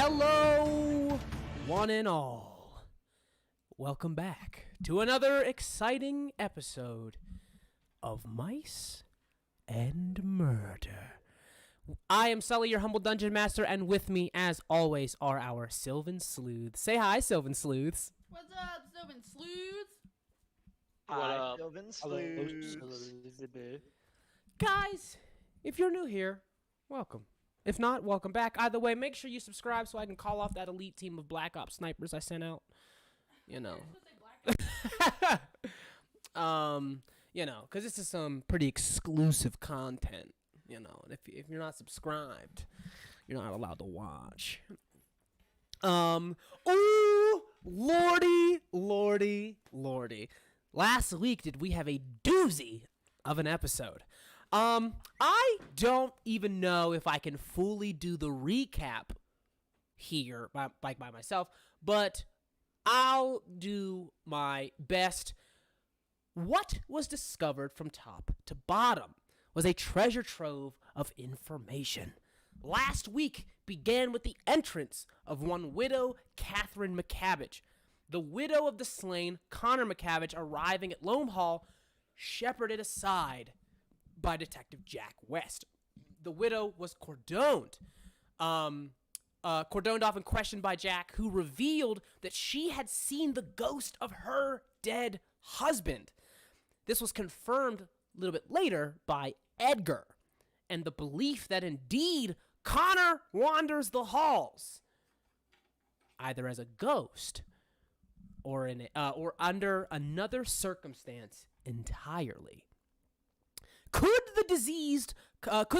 Hello, one and all. Welcome back to another exciting episode of Mice and Murder. I am Sully, your humble dungeon master, and with me, as always, are our Sylvan Sleuths. Say hi, Sylvan Sleuths. What's up, Sylvan Sleuths? What up? Sylvan Sleuths. Guys, if you're new here, welcome. If not, welcome back. Either way, make sure you subscribe so I can call off that elite team of Black Ops snipers I sent out. You know. Because this is some pretty exclusive content, and if you're not subscribed, you're not allowed to watch. Ooh, lordy. Last week, did we have a doozy of an episode? I don't even know if I can fully do the recap here, by myself, but I'll do my best. What was discovered from top to bottom was a treasure trove of information. Last week began with the entrance of one widow, Catherine McCabbage. The widow of the slain, Connor McCabbage, arriving at Loam Hall, shepherded aside by Detective Jack West. The widow was cordoned off and questioned by Jack, who revealed that she had seen the ghost of her dead husband. This was confirmed a little bit later by Edgar, and the belief that indeed Connor wanders the halls, either as a ghost or under another circumstance entirely. Could the deceased Connor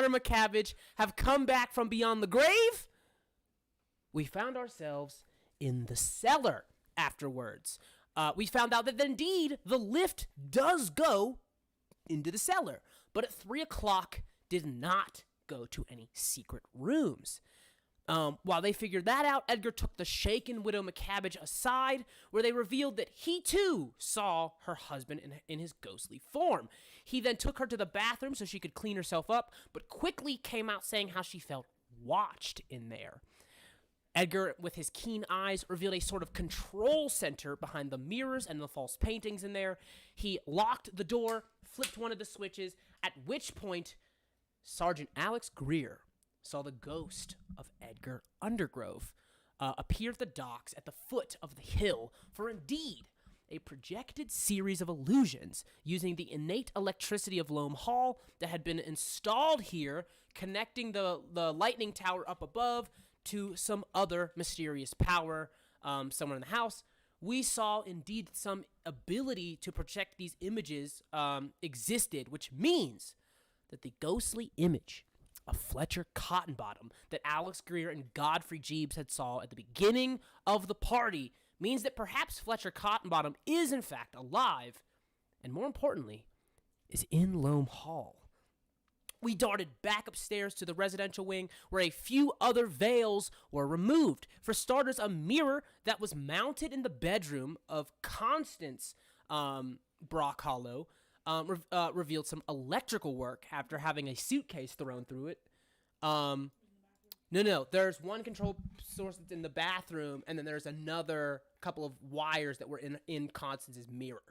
McCabbage have come back from beyond the grave? We found ourselves in the cellar afterwards. We found out that indeed the lift does go into the cellar, but at 3 o'clock did not go to any secret rooms. While they figured that out, Edgar took the shaken widow McCabbage aside, where they revealed that he too saw her husband in his ghostly form. He then took her to the bathroom so she could clean herself up, but quickly came out saying how she felt watched in there. Edgar, with his keen eyes, revealed a sort of control center behind the mirrors and the false paintings in there. He locked the door, flipped one of the switches, at which point Sergeant Alex Greer saw the ghost of Edgar Undergrove appear at the docks at the foot of the hill for indeed a projected series of illusions using the innate electricity of Loam Hall that had been installed here, connecting the lightning tower up above to some other mysterious power somewhere in the house. We saw indeed some ability to project these images existed, which means that the ghostly image of Fletcher Cottonbottom that Alex Greer and Godfrey Jeeves had saw at the beginning of the party means that perhaps Fletcher Cottonbottom is in fact alive, and more importantly, is in Loam Hall. We darted back upstairs to the residential wing where a few other veils were removed. For starters, a mirror that was mounted in the bedroom of Constance Brock Hollow revealed some electrical work after having a suitcase thrown through it. No. There's one control source that's in the bathroom, and then there's another couple of wires that were in Constance's mirror.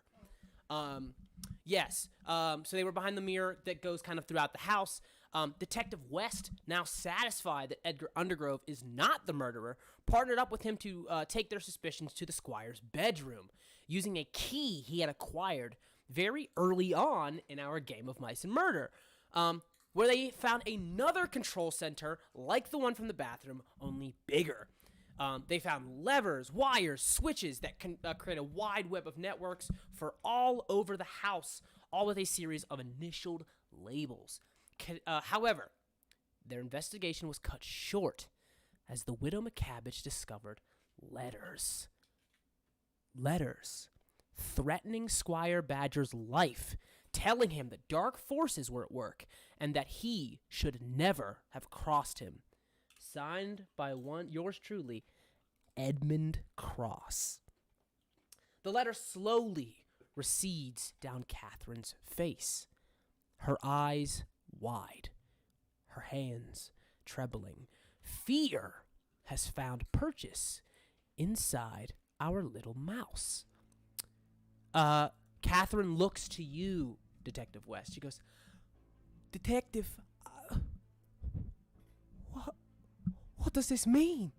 Yes. So they were behind the mirror that goes kind of throughout the house. Detective West, now satisfied that Edgar Undergrove is not the murderer, partnered up with him to take their suspicions to the squire's bedroom, using a key he had acquired very early on in our game of Mice and Murder, where they found another control center like the one from the bathroom, only bigger. They found levers, wires, switches that can create a wide web of networks for all over the house, all with a series of initialed labels. However, their investigation was cut short as the widow McCabbage discovered letters. Letters threatening Squire Badger's life, telling him that dark forces were at work and that he should never have crossed him. Signed by yours truly, Edmund Cross. The letter slowly recedes down Catherine's face, her eyes wide, her hands trebling. Fear has found purchase inside our little mouse. Catherine looks to you, Detective West. She goes, Detective, what does this mean?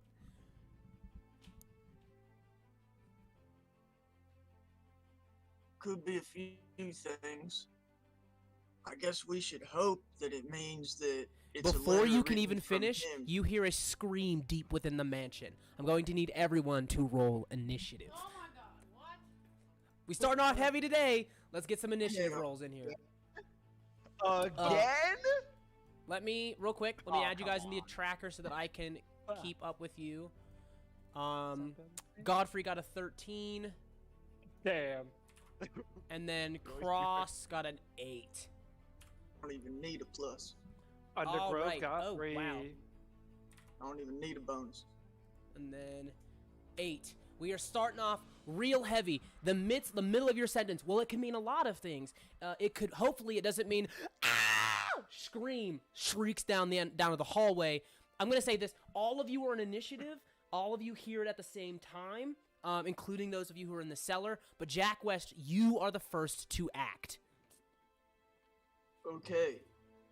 Could be a few things. I guess we should hope that it means that it's a Before letter you can written even from finish, him. you hear a scream deep within the mansion. I'm going to need everyone to roll initiative. Oh my god, what? We starting off heavy today. Let's get some initiative Yeah. rolls in here. Again? Let me, real quick, let me add you guys in the tracker so that I can keep up with you. Godfrey got a 13, Damn. and then Cross got an 8. I don't even need a plus. All Undergrowth right. got Oh, 3. wow. I don't even need a bonus. And then 8. We are starting off real heavy. The middle of your sentence. Well, it can mean a lot of things. It could, hopefully, it doesn't mean scream, shrieks down to the hallway. I'm gonna say this: all of you are in initiative. All of you hear it at the same time, including those of you who are in the cellar. But Jack West, you are the first to act. Okay.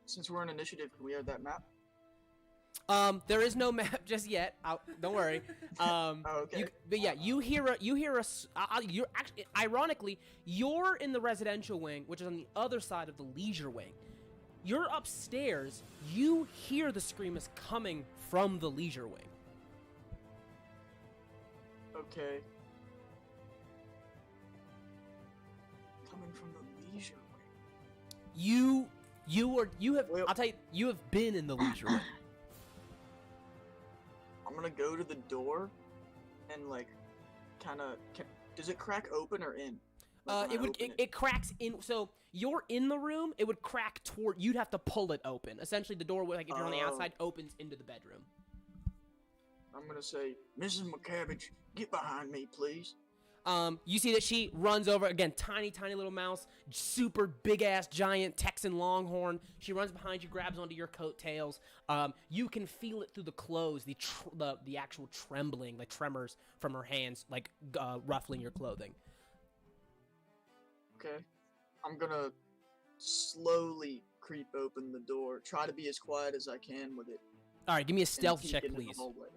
Since we're in initiative, can we have that map? There is no map just yet. Don't worry. Okay. But yeah, you hear you're actually, ironically, you're in the residential wing, which is on the other side of the leisure wing. You're upstairs. You hear the scream is coming from the leisure wing. Okay. Coming from the leisure wing. You have. Well- I'll tell you, you have been in the leisure wing. I'm gonna go to the door and like kind of. Does it crack open or in? Like, when I open It cracks in. So you're in the room. It would crack toward. You'd have to pull it open. Essentially, the door, like if you're on the Oh. outside, opens into the bedroom. I'm gonna say, Mrs. McCabbage, get behind me, please. You see that she runs over again. Tiny little mouse, super big ass giant Texan Longhorn. She runs behind you, grabs onto your coattails. You can feel it through the clothes, the actual trembling, the tremors from her hands, like ruffling your clothing. Okay. I'm gonna slowly creep open the door. Try to be as quiet as I can with it. All right, give me a and stealth peek check, into the please. hallway.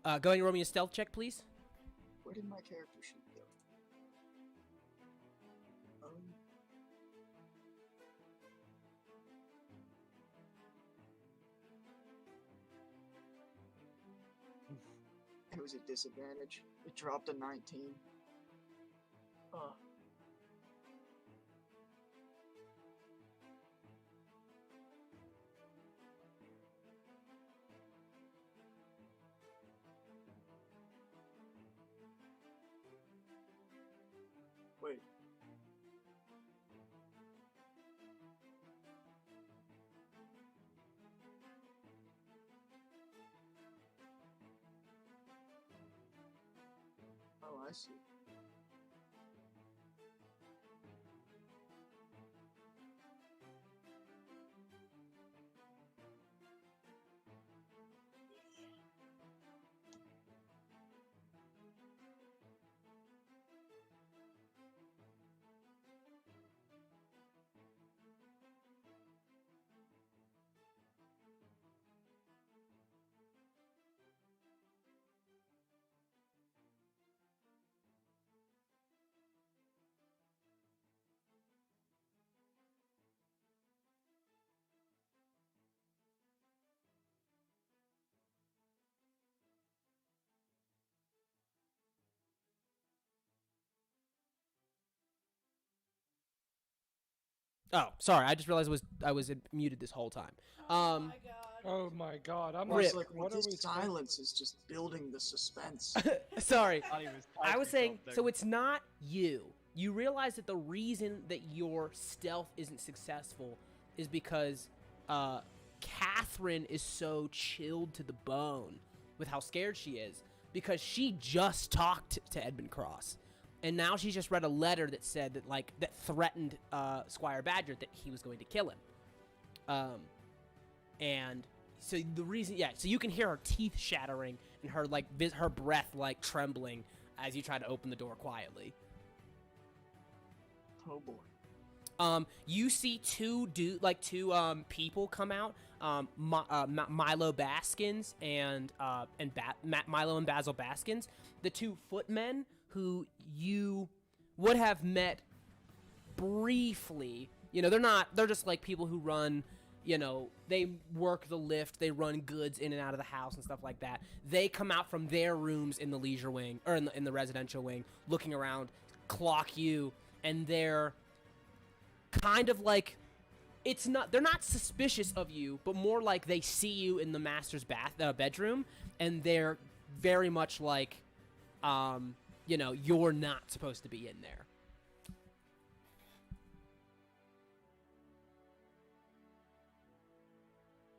Go ahead and roll me a stealth check, please. Where did my character sheet go? It was a disadvantage. It dropped a 19. Wait. Oh, I see. Oh, sorry. I just realized I was muted this whole time. Oh my god. Oh my god, I'm Well, it's Rip. like what are this we silence is just building the suspense. Sorry. Thought he was I was typing saying, something. so it's not you. You realize that the reason that your stealth isn't successful is because Catherine is so chilled to the bone with how scared she is, because she just talked to Edmund Cross, and now she's just read a letter that said that threatened Squire Badger that he was going to kill him. And so the reason, so you can hear her teeth shattering and her like her breath like trembling as you try to open the door quietly. Oh boy. You see two people come out, Milo Baskins and Milo and Basil Baskins, the two footmen who you would have met briefly. You know, they're just like people who run, you know, they work the lift, they run goods in and out of the house and stuff like that. They come out from their rooms in the leisure wing, or in the residential wing, looking around, clock you, and they're kind of like, they're not suspicious of you, but more like they see you in the master's bedroom, and they're very much like, you know, you're not supposed to be in there.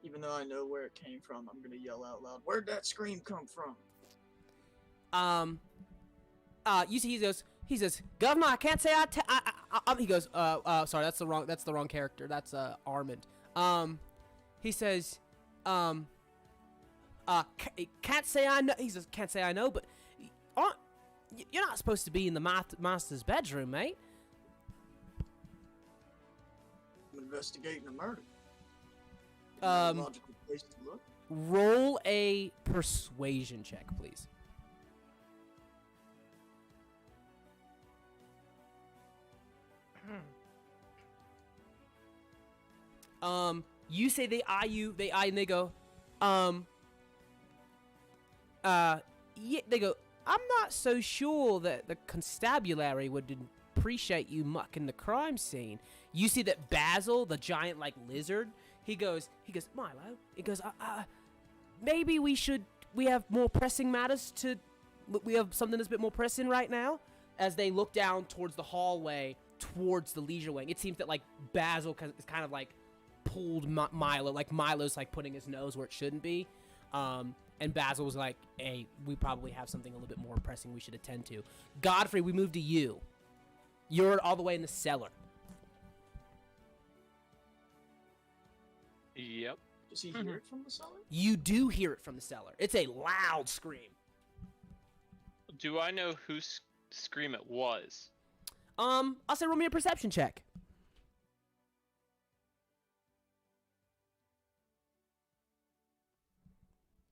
Even though I know where it came from, I'm gonna yell out loud, "Where'd that scream come from?" You see, he says, "Governor, I can't say he goes, sorry, that's the wrong character. That's Armand. He says, can't say I know. He says, can't say I know, but you're not supposed to be in the master's bedroom, mate. I'm investigating a murder. Logical place to look. Roll a persuasion check, please. You say they eye you, and they go, yeah, they go, I'm not so sure that the constabulary would appreciate you mucking the crime scene. You see that Basil, the giant, like, lizard, he goes, Milo, he goes, maybe we have more pressing matters we have something that's a bit more pressing right now. As they look down towards the hallway, towards the leisure wing, it seems that, like, Basil is kind of, like, pulled Milo, like, Milo's, like, putting his nose where it shouldn't be, and Basil was like, hey, we probably have something a little bit more pressing we should attend to. Godfrey, we move to you. You're all the way in the cellar. Yep. Does he hear it from the cellar? You do hear it from the cellar. It's a loud scream. Do I know whose scream it was? I'll say roll me a perception check.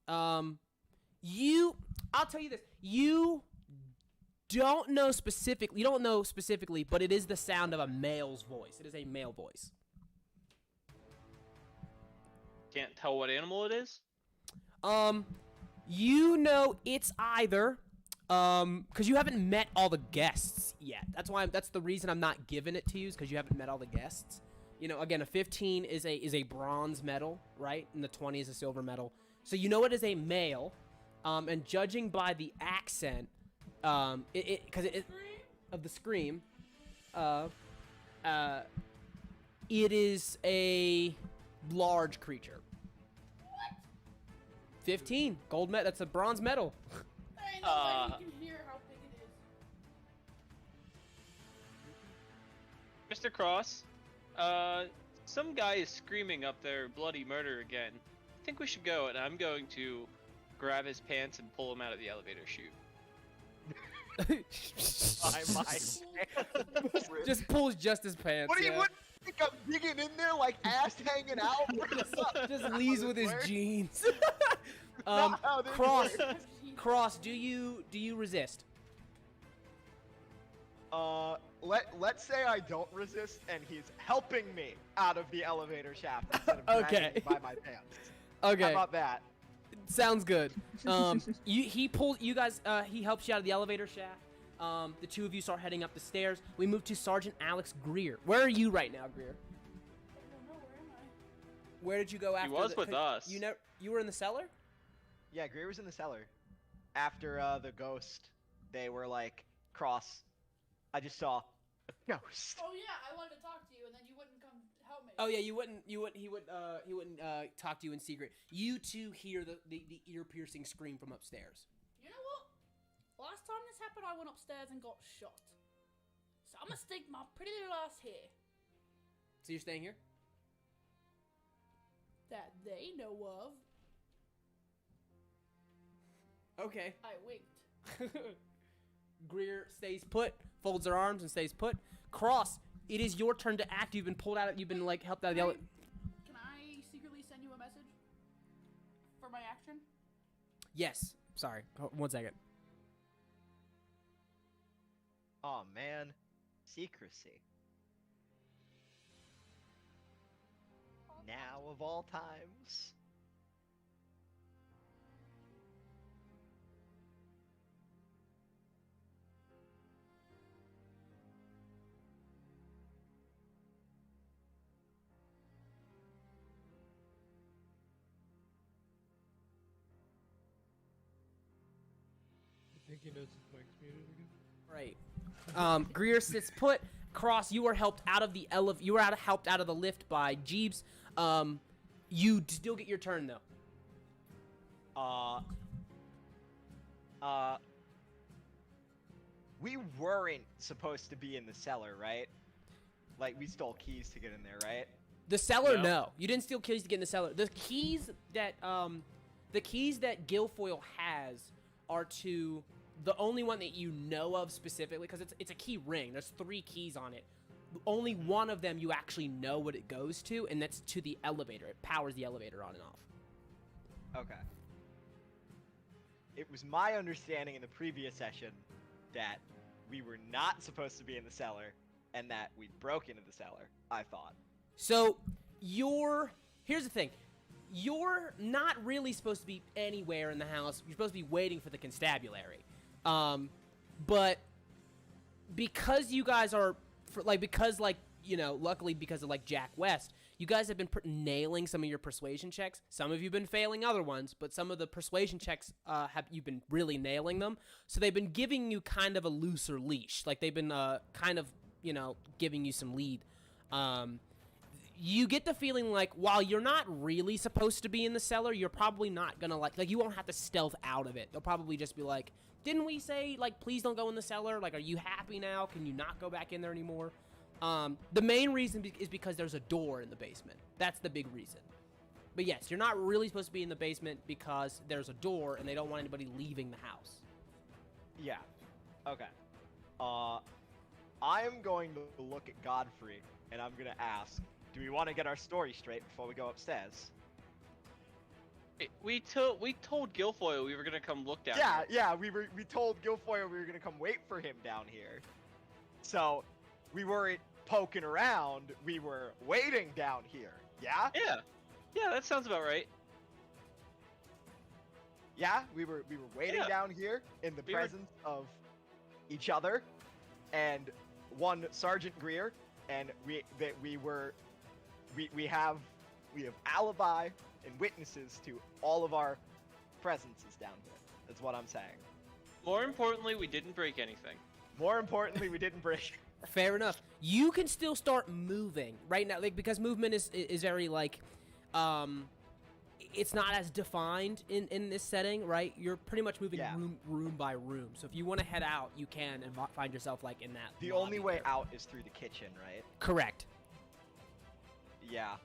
I'll tell you this. You don't know specifically, but it is the sound of a male's voice. It is a male voice. Can't tell what animal it is? You know it's either, because you haven't met all the guests yet. That's the reason I'm not giving it to you, is because you haven't met all the guests. You know, again, a 15 is a bronze medal, right? And the 20 is a silver medal. So you know it is a male, and judging by the accent, of the scream, it is a large creature. What? 15 gold medal. That's a bronze medal. There ain't no way you can hear how big it is. Mr. Cross, some guy is screaming up there bloody murder again. I think we should go, and I'm going to grab his pants and pull him out of the elevator chute. Just pulls just his pants. What do you think I'm digging in there like ass hanging out? Just leaves with his jeans. Not how this Cross, works. Cross, do you resist? Let's say I don't resist and he's helping me out of the elevator shaft instead of dragging Okay. me by my pants. Okay. How about that? Sounds good. He helps you out of the elevator shaft. The two of you start heading up the stairs. We move to Sergeant Alex Greer. Where are you right now, Greer? I don't know, where am I? Where did you go after? He was with us. You were in the cellar? Yeah, Greer was in the cellar. After the ghost, they were like, Cross, I just saw a ghost. Oh yeah, I wanted to talk to you, and then you wouldn't come help me. Oh yeah, he wouldn't talk to you in secret. You two hear the ear-piercing scream from upstairs. You know what? Last time this happened, I went upstairs and got shot. So I'm gonna stick my pretty little ass here. So you're staying here? that they know of. Okay. I winked. Greer stays put, folds her arms and stays put. Cross, it is your turn to act. You've been pulled out. You've been like helped out of the elevator. Can I secretly send you a message for my action? Yes. Sorry. 1 second. Oh man, secrecy. Now of all times. I think he knows his mic's muted again. Right. Greer sits put. Cross, you are helped out of the helped out of the lift by Jeeves. You still get your turn though. We weren't supposed to be in the cellar, right? Like, we stole keys to get in there, right? The cellar, No. no. You didn't steal keys to get in the cellar. The keys that Guilfoyle has are to the only one that you know of specifically, because it's a key ring. There's 3 keys on it. Only one of them you actually know what it goes to, and that's to the elevator. It powers the elevator on and off. Okay. It was my understanding in the previous session that we were not supposed to be in the cellar, and that we broke into the cellar, I thought. So, here's the thing. You're not really supposed to be anywhere in the house. You're supposed to be waiting for the constabulary. But because you guys are, luckily because of, Jack West, you guys have been nailing some of your persuasion checks. Some of you have been failing other ones, but some of the persuasion checks, you've been really nailing them. So they've been giving you kind of a looser leash. Like, they've been, giving you some lead. You get the feeling like, while you're not really supposed to be in the cellar, you're probably not gonna, you won't have to stealth out of it. They'll probably just be like, didn't we say, please don't go in the cellar? Are you happy now? Can you not go back in there anymore? The main reason is because there's a door in the basement. That's the big reason. But yes, you're not really supposed to be in the basement because there's a door and they don't want anybody leaving the house. Yeah. Okay. I'm going to look at Godfrey, and I'm going to ask, do we want to get our story straight before we go upstairs? We told Guilfoyle we were gonna come look down here. Yeah, we told Guilfoyle we were gonna come wait for him down here. So, we weren't poking around, we were waiting down here. Yeah? Yeah, that sounds about right. Yeah, we were waiting Yeah. down here in the We were- presence of each other and one Sergeant Greer, and we have alibi and witnesses to all of our presences down here. That's what I'm saying. More importantly, we didn't break anything. More importantly, we didn't break. Fair enough. You can still start moving right now, because movement is very it's not as defined in this setting, right? You're pretty much moving Yeah. room by room. So if you want to head out, you can and find yourself in that. The lobby only way there. out is through the kitchen, right? Correct. Yeah.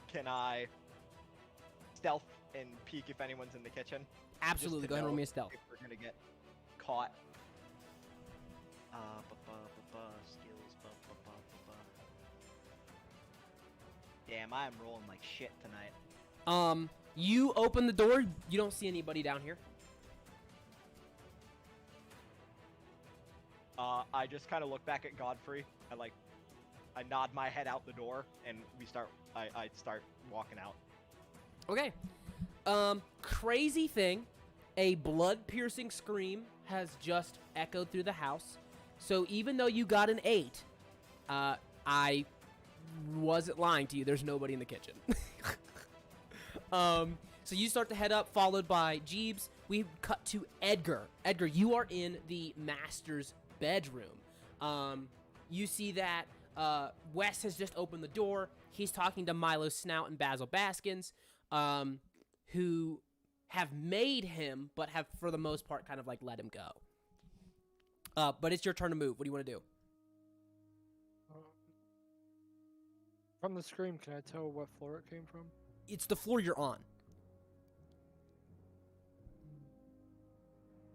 Can I stealth and peek if anyone's in the kitchen? Absolutely. Just Go to ahead and roll know me a stealth. if we're gonna get caught. Skills. Damn, I am rolling like shit tonight. You open the door. You don't see anybody down here. I just kind of look back at Godfrey. I nod my head out the door, and I start walking out. Okay. Crazy thing. A blood-piercing scream has just echoed through the house. So even though you got an 8, I wasn't lying to you. There's nobody in the kitchen. So you start to head up, followed by Jeeves. We cut to Edgar. Edgar, you are in the master's bedroom. You see that Wes has just opened the door. He's talking to Milo Snout and Basil Baskins, who have made him, but have, for the most part, kind of let him go. But it's your turn to move. What do you want to do? From the scream, can I tell what floor it came from? It's the floor you're on.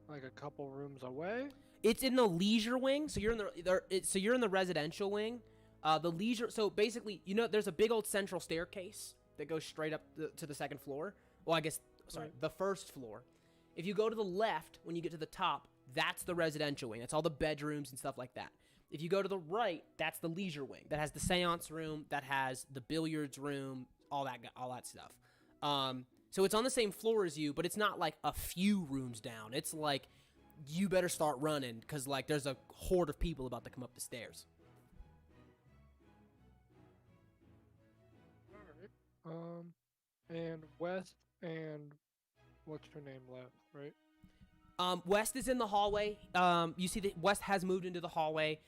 Like a couple rooms away? It's in the leisure wing, so you're in so you're in the residential wing. The leisure, so basically, you know, there's a big old central staircase that goes straight up to the second floor. Well, I guess, sorry, Right. the first floor. If you go to the left, when you get to the top, that's the residential wing. That's all the bedrooms and stuff like that. If you go to the right, that's the leisure wing. That has the seance room, that has the billiards room, all that stuff. So it's on the same floor as you, but it's not like a few rooms down. It's like you better start running because like there's a horde of people about to come up the stairs. Alright. And West and what's her name left, right? West is in the hallway. You see that West has moved into the hallway.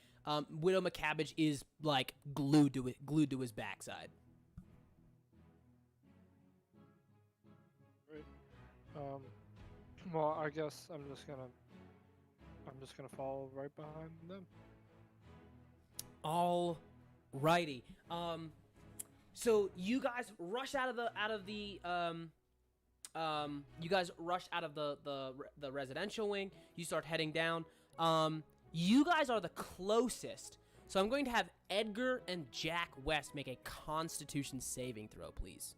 Widow McCabbage is like glued to his backside. Right. Well, I guess I'm just gonna follow right behind them. All righty. So you guys rush out of the residential wing. You start heading down. You guys are the closest. So I'm going to have Edgar and Jack West make a Constitution saving throw, please.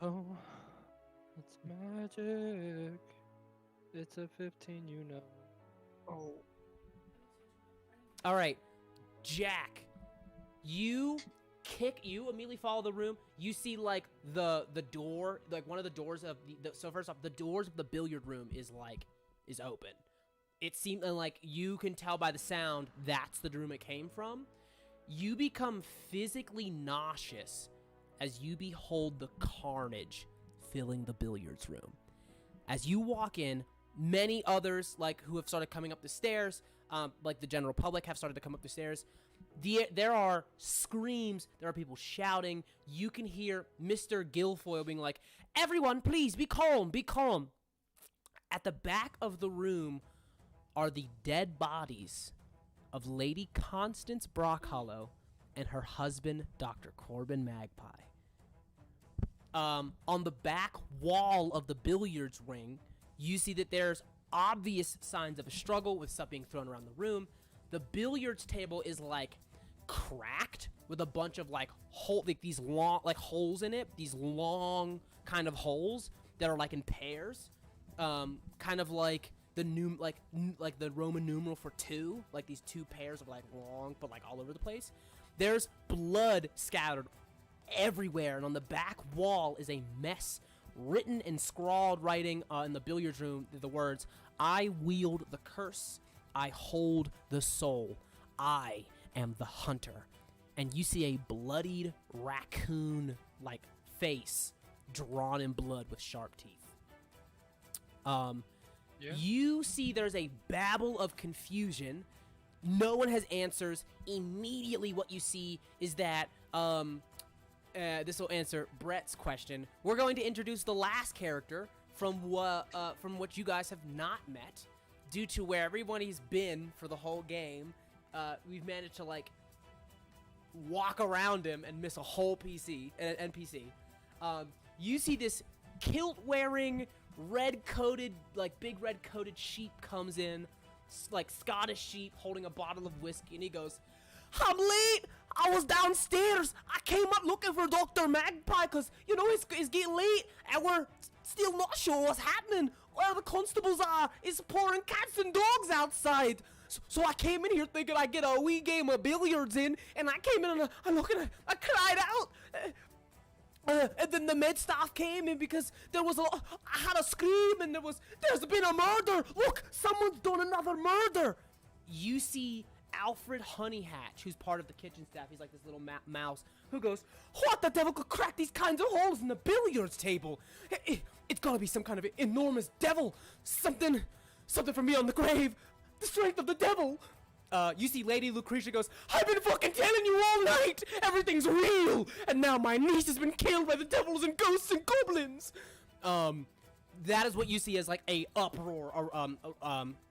Oh, it's magic. It's a 15, you know. Oh. All right, Jack, you immediately follow the room. You see like the door, like one of the doors of so first off, the doors of the billiard room is open. It seemed like you can tell by the sound that's the room it came from. You become physically nauseous as you behold the carnage filling the billiards room. As you walk in, many others like who have started coming up the stairs, like the general public have started to come up the stairs. There are screams, there are people shouting. You can hear Mr. Guilfoyle being like, "Everyone, please be calm, be calm." At the back of the room are the dead bodies of Lady Constance Brockhollow and her husband, Dr. Corbin Magpie. On the back wall of the billiards ring, you see that there's obvious signs of a struggle with stuff being thrown around the room. The billiards table is like cracked with a bunch of like these long like holes in it, these long kind of holes that are like in pairs, kind of like the like the Roman numeral for 2, like these 2 pairs of like long but like all over the place. There's blood scattered everywhere, and on the back wall is a mess. Written and scrawled writing in the billiards room, the words, "I wield the curse, I hold the soul, I am the hunter." And you see a bloodied raccoon-like face drawn in blood with sharp teeth. Yeah. You see there's a babble of confusion. No one has answers. Immediately what you see is that, this will answer Brett's question. We're going to introduce the last character from what you guys have not met. Due to where everybody's been for the whole game, we've managed to like walk around him and miss a whole NPC. You see this kilt-wearing, red-coated, like big red-coated sheep comes in, like Scottish sheep holding a bottle of whiskey, and he goes, "I'm late. I was downstairs. I came up looking for Dr. Magpie because, you know, it's getting late and we're still not sure what's happening. Where the constables are is pouring cats and dogs outside. So I came in here thinking I'd get a wee game of billiards in, and I came in and I cried out. And then the med staff came in because I had a scream and there's been a murder. Look, someone's done another murder." You see Alfred Honeyhatch, who's part of the kitchen staff. He's like this little mouse who goes, "What the devil could crack these kinds of holes in the billiards table? It's gotta be some kind of enormous devil. Something from beyond the grave. The strength of the devil." You see Lady Lucretia goes, "I've been fucking telling you all night. Everything's real. And now my niece has been killed by the devils and ghosts and goblins." That is what you see as like a uproar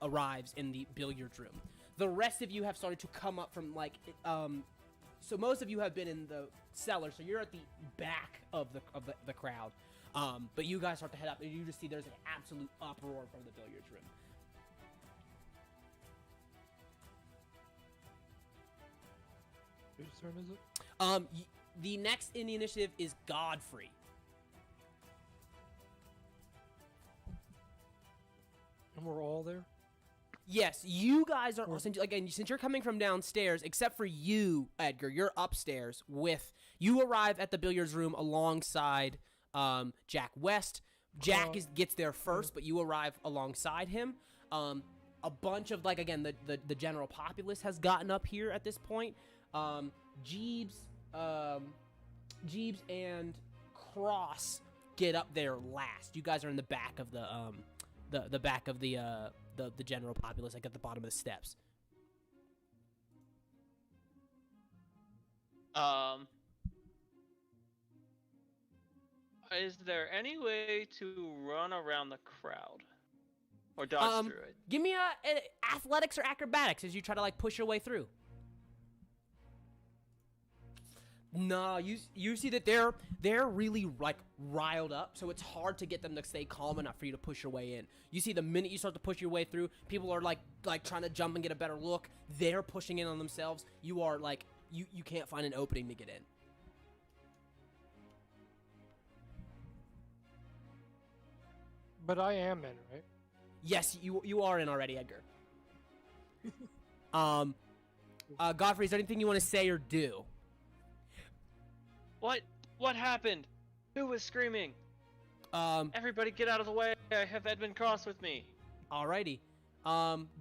arrives in the billiards room. The rest of you have started to come up from like, so most of you have been in the cellar, so you're at the back of the crowd. But you guys start to head up, and you just see there's an absolute uproar from the billiards room. Whose turn is it? The next in the initiative is Godfrey. And we're all there? Yes, you guys are, again, since you're coming from downstairs, except for you, Edgar, you're upstairs with, you arrive at the billiards room alongside Jack West. Jack gets there first, but you arrive alongside him. A bunch of, like, again, the general populace has gotten up here at this point. Jeeves and Cross get up there last. You guys are in the back of the back of the general populace, like at the bottom of the steps. Is there any way to run around the crowd or dodge through it? Give me a athletics or acrobatics as you try to like push your way through. No, you see that they're really like riled up, so it's hard to get them to stay calm enough for you to push your way in. You see the minute you start to push your way through, people are like trying to jump and get a better look. They're pushing in on themselves. You are like you can't find an opening to get in. But I am in, right? Yes, you are in already, Edgar. Godfrey, is there anything you want to say or do? What happened? Who was screaming? Everybody get out of the way. I have Edmund Cross with me. Alrighty.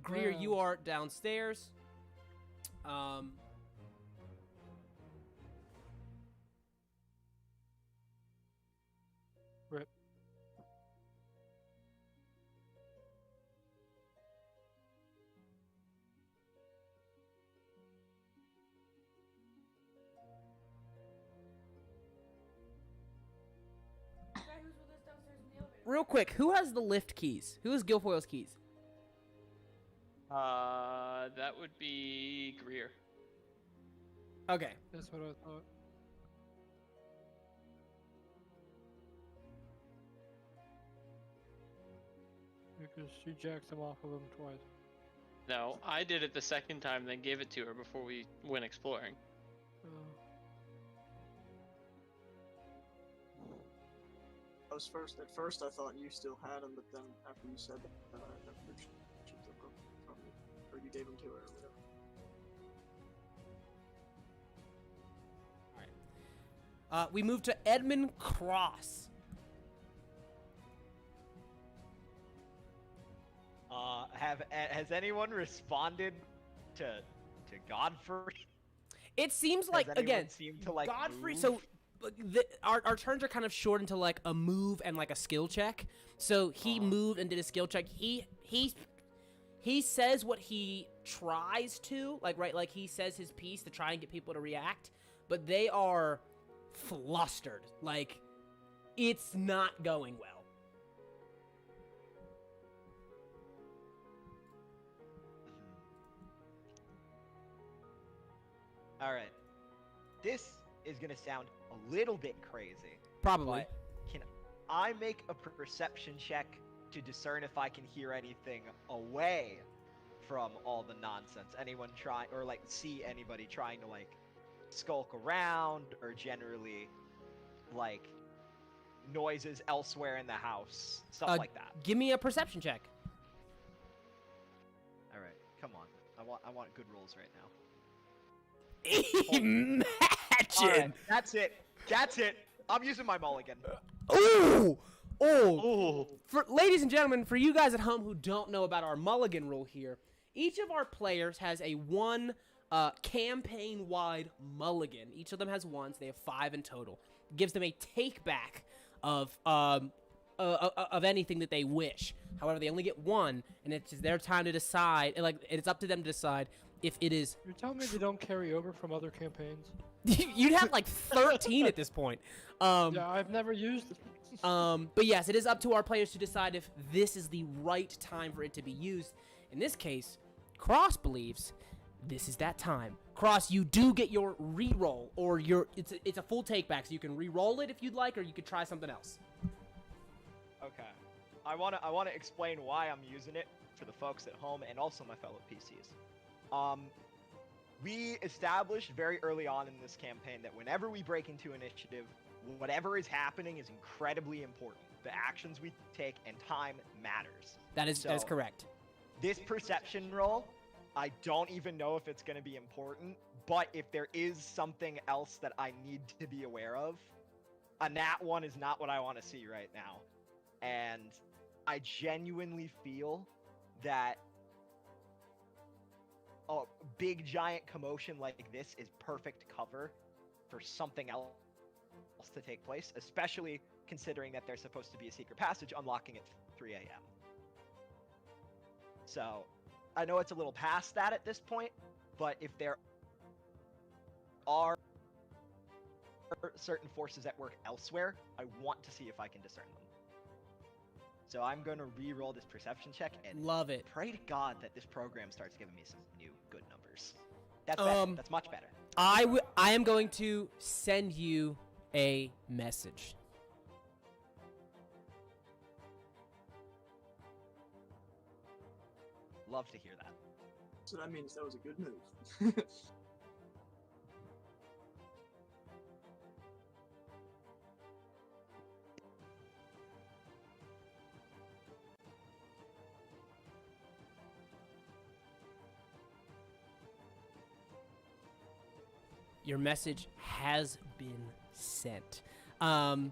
Greer, you are downstairs. Rip. Who's with us downstairs in the elevator? Real quick, who has the lift keys? Who has Guilfoyle's keys? That would be Greer. Okay. That's what I thought. Because she jacked him off of him twice. No, I did it the second time, then gave it to her before we went exploring. At first I thought you still had them, but then after you said that, she took them from you, or you gave them to her or whatever. Alright. We move to Edmund Cross. Has anyone responded to Godfrey? It seems like, Has anyone again, seemed to, like, Godfrey, move? so our turns are kind of short into like a move and like a skill check. So he moved and did a skill check. He says what he tries to, like, right, like he says his piece to try and get people to react, but they are flustered. Like, it's not going well. All right. This is gonna sound a little bit crazy. Probably. But can I make a perception check to discern if I can hear anything away from all the nonsense? Anyone try, or like see anybody trying to like skulk around, or generally like noises elsewhere in the house, stuff like that. Give me a perception check. All right, come on. I want good rolls right now. Imagine. All right, that's it. That's it. I'm using my mulligan. Ooh. Ooh. For ladies and gentlemen, for you guys at home who don't know about our mulligan rule here, each of our players has a one campaign-wide mulligan. Each of them has one, so they have 5 in total. It gives them a take-back of anything that they wish. However, they only get one, and it's their time to decide. It's up to them to decide if it is. You're telling me they don't carry over from other campaigns? You'd have like 13 at this point. Yeah, I've never used it. But yes, it is up to our players to decide if this is the right time for it to be used. In this case, Cross believes this is that time. Cross, you do get your re-roll, or it's a full take back, so you can re-roll it if you'd like, or you could try something else. Okay. I wanna explain why I'm using it for the folks at home and also my fellow PCs. We established very early on in this campaign that whenever we break into initiative, whatever is happening is incredibly important. The actions we take and time matters. That is correct. This perception roll, I don't even know if it's going to be important, but if there is something else that I need to be aware of, a nat 1 is not what I want to see right now. And I genuinely feel that a big giant commotion like this is perfect cover for something else to take place, especially considering that there's supposed to be a secret passage unlocking at 3 a.m. So, I know it's a little past that at this point, but if there are certain forces at work elsewhere, I want to see if I can discern them. So I'm going to re-roll this perception check and Love it. pray to God that this program starts giving me some new good numbers. That's better. That's much better. I am going to send you a message. Love to hear that. So that means that was a good move. Your message has been sent. Oh,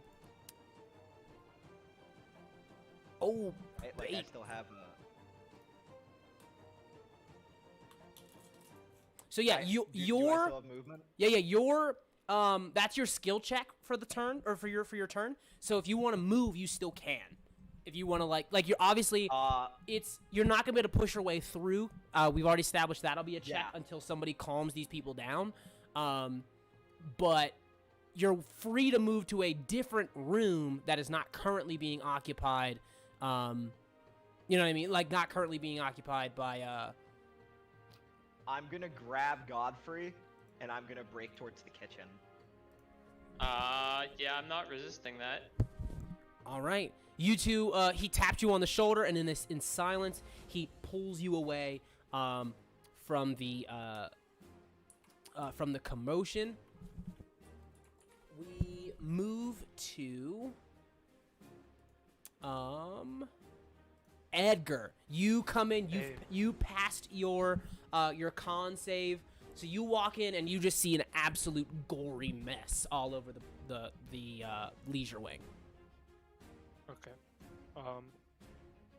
I wait. still have So yeah, do I your still have movement? your that's your skill check for the turn, or for your turn. So if you want to move, you still can. If you want to like you're obviously you're not gonna be able to push your way through. We've already established that'll be a check until somebody calms these people down. But you're free to move to a different room that is not currently being occupied. You know what I mean? Like not currently being occupied by I'm gonna grab Godfrey, and I'm gonna break towards the kitchen. Yeah, I'm not resisting that. All right, you two. He tapped you on the shoulder, and in silence, he pulls you away from the commotion. We move to Edgar. You come in. You passed your con save, so you walk in and you just see an absolute gory mess all over the leisure wing. Okay.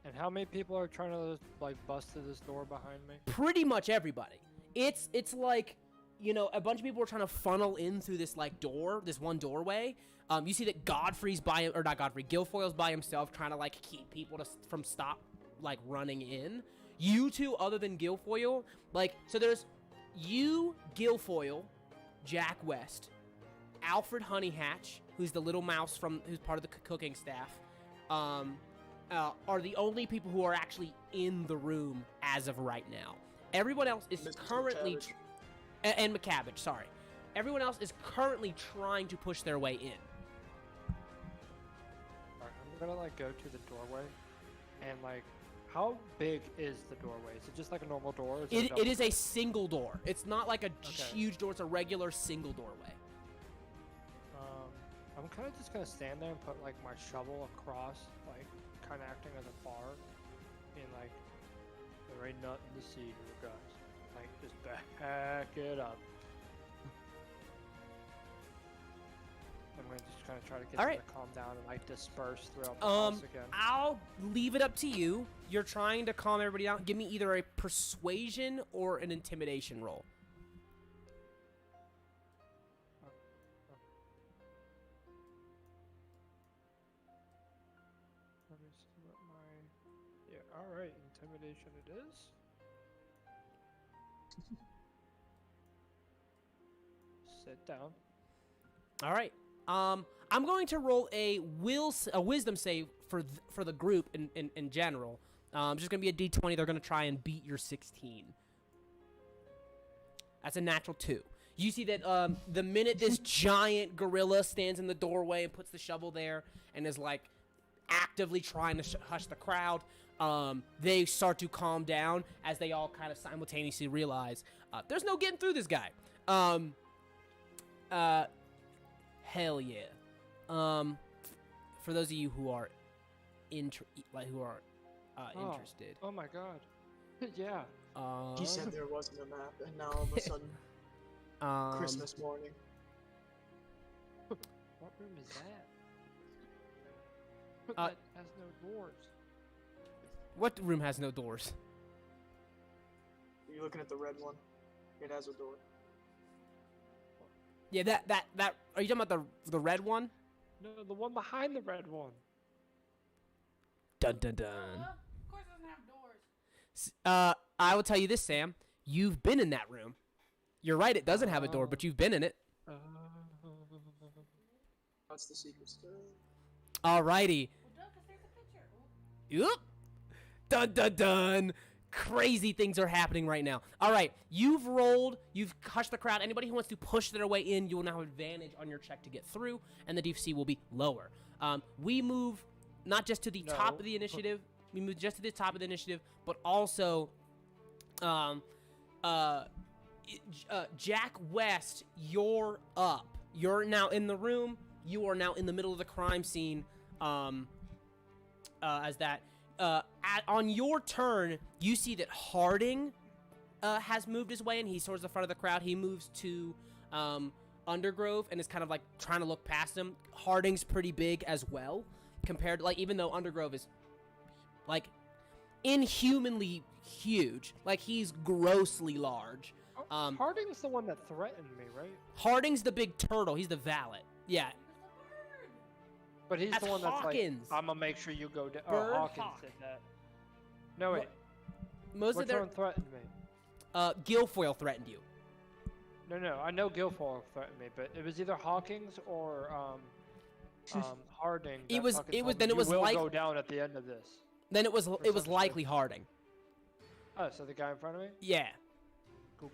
And how many people are trying to like bust through this door behind me? Pretty much everybody. It's like, you know, a bunch of people are trying to funnel in through this like door, this one doorway. You see that Guilfoyle's by himself, trying to like keep people from stop like running in. You two, other than Guilfoyle, like, so there's you, Guilfoyle, Jack West, Alfred Honeyhatch, who's the little mouse who's part of the cooking staff, are the only people who are actually in the room as of right now. Everyone else is currently and McCabbage, sorry. Everyone else is currently trying to push their way in. Alright, I'm gonna like go to the doorway, and like, how big is the doorway? Is it just like a normal door? Or is It is a single door. It's not like a huge door. It's a regular single doorway. I'm kind of just gonna stand there and put like my shovel across, like kind of acting as a bar, and like there ain't nothing to see here, guys. Like just back it up. I'm gonna just kind of try to get them to calm down and like disperse throughout the house again. I'll leave it up to you. You're trying to calm everybody down. Give me either a persuasion or an intimidation roll. Let me see what my... Yeah, alright, intimidation it is. Sit down. All right. I'm going to roll a wisdom save for the group in general. Just gonna be a D20. They're gonna try and beat your 16. That's a natural 2. You see that the minute this giant gorilla stands in the doorway and puts the shovel there and is like actively trying to hush the crowd, they start to calm down as they all kind of simultaneously realize there's no getting through this guy. Hell yeah. For those of you who are interested. Oh my god. Yeah. He said there wasn't a map, and now all of a sudden, Christmas morning. What room is that? That has no doors. What room has no doors? Are you looking at the red one? It has a door. Yeah, that. Are you talking about the red one? No, the one behind the red one. Dun dun dun. Of course it doesn't have doors. I will tell you this, Sam. You've been in that room. You're right. It doesn't have a door, but you've been in it. That's the secret stuff. Alrighty. Well, duh, 'cause there's a picture. Ooh. Oop. Dun dun dun. Crazy things are happening right now. All right, you've rolled. You've hushed the crowd. Anybody who wants to push their way in, you will now have advantage on your check to get through, and the DC will be lower. We move not just to the top of the initiative. We move just to the top of the initiative, but also, Jack West, you're up. You're now in the room. You are now in the middle of the crime scene. As that. On your turn, you see that Harding has moved his way, and he's towards the front of the crowd. He moves to Undergrove and is kind of like trying to look past him. Harding's pretty big as well, compared to, like, even though Undergrove is like inhumanly huge, like he's grossly large. Harding's the one that threatened me, right? Harding's the big turtle. He's the valet. Yeah. But he's That's the one that's Hawkins. like, I'm gonna make sure you go down. Bird Oh, Hawkins Hawk. did that. No, wait. Most Which of their one threatened me? Guilfoyle threatened you. No, I know Guilfoyle threatened me, but it was either Hawkins or Harding. It was- fucking it was- told me, then it was you will like- go down at the end of this. Then it was such likely Harding. Oh, so the guy in front of me? Yeah. Cool.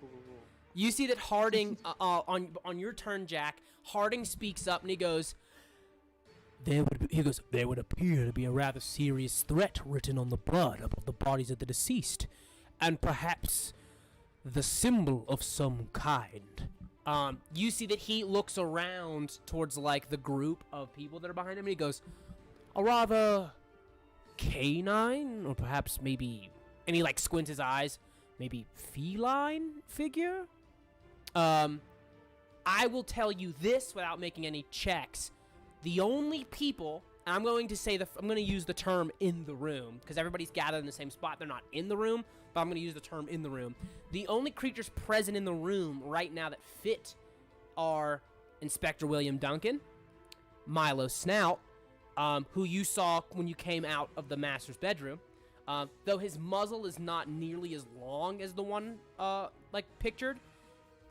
You see that Harding on your turn, Jack. Harding speaks up and he goes, there would appear to be a rather serious threat written on the blood above the bodies of the deceased, and perhaps the symbol of some kind. You see that he looks around towards like the group of people that are behind him, and he goes, a rather canine, or perhaps maybe, and he like squints his eyes, maybe feline figure. I will tell you this without making any checks. The only people, and I'm going to use the term in the room, because everybody's gathered in the same spot. They're not in the room, but I'm going to use the term in the room. The only creatures present in the room right now that fit are Inspector William Duncan, Milo Snout, who you saw when you came out of the master's bedroom, though his muzzle is not nearly as long as the one like pictured,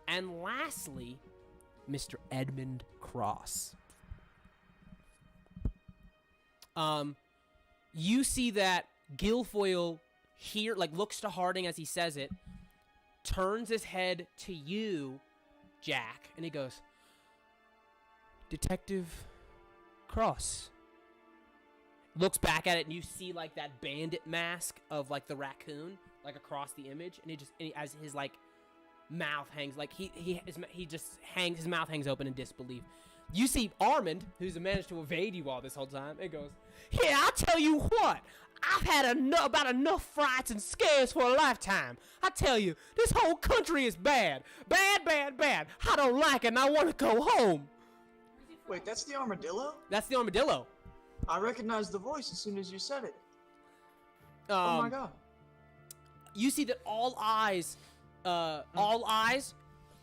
and lastly, Mr. Edmund Cross. You see that Guilfoyle here, like, looks to Harding as he says it, turns his head to you, Jack, and he goes, Detective Cross. Looks back at it, and you see, like, that bandit mask of, like, the raccoon, like, across the image, and as his, like, mouth hangs, like, his mouth hangs open in disbelief. You see Armand, who's managed to evade you all this whole time, and goes, yeah, I'll tell you what, I've had about enough frights and scares for a lifetime. I tell you, this whole country is bad. Bad, bad, bad. I don't like it, and I want to go home. Wait, that's the armadillo? That's the armadillo. I recognized the voice as soon as you said it. Oh my god. You see that all eyes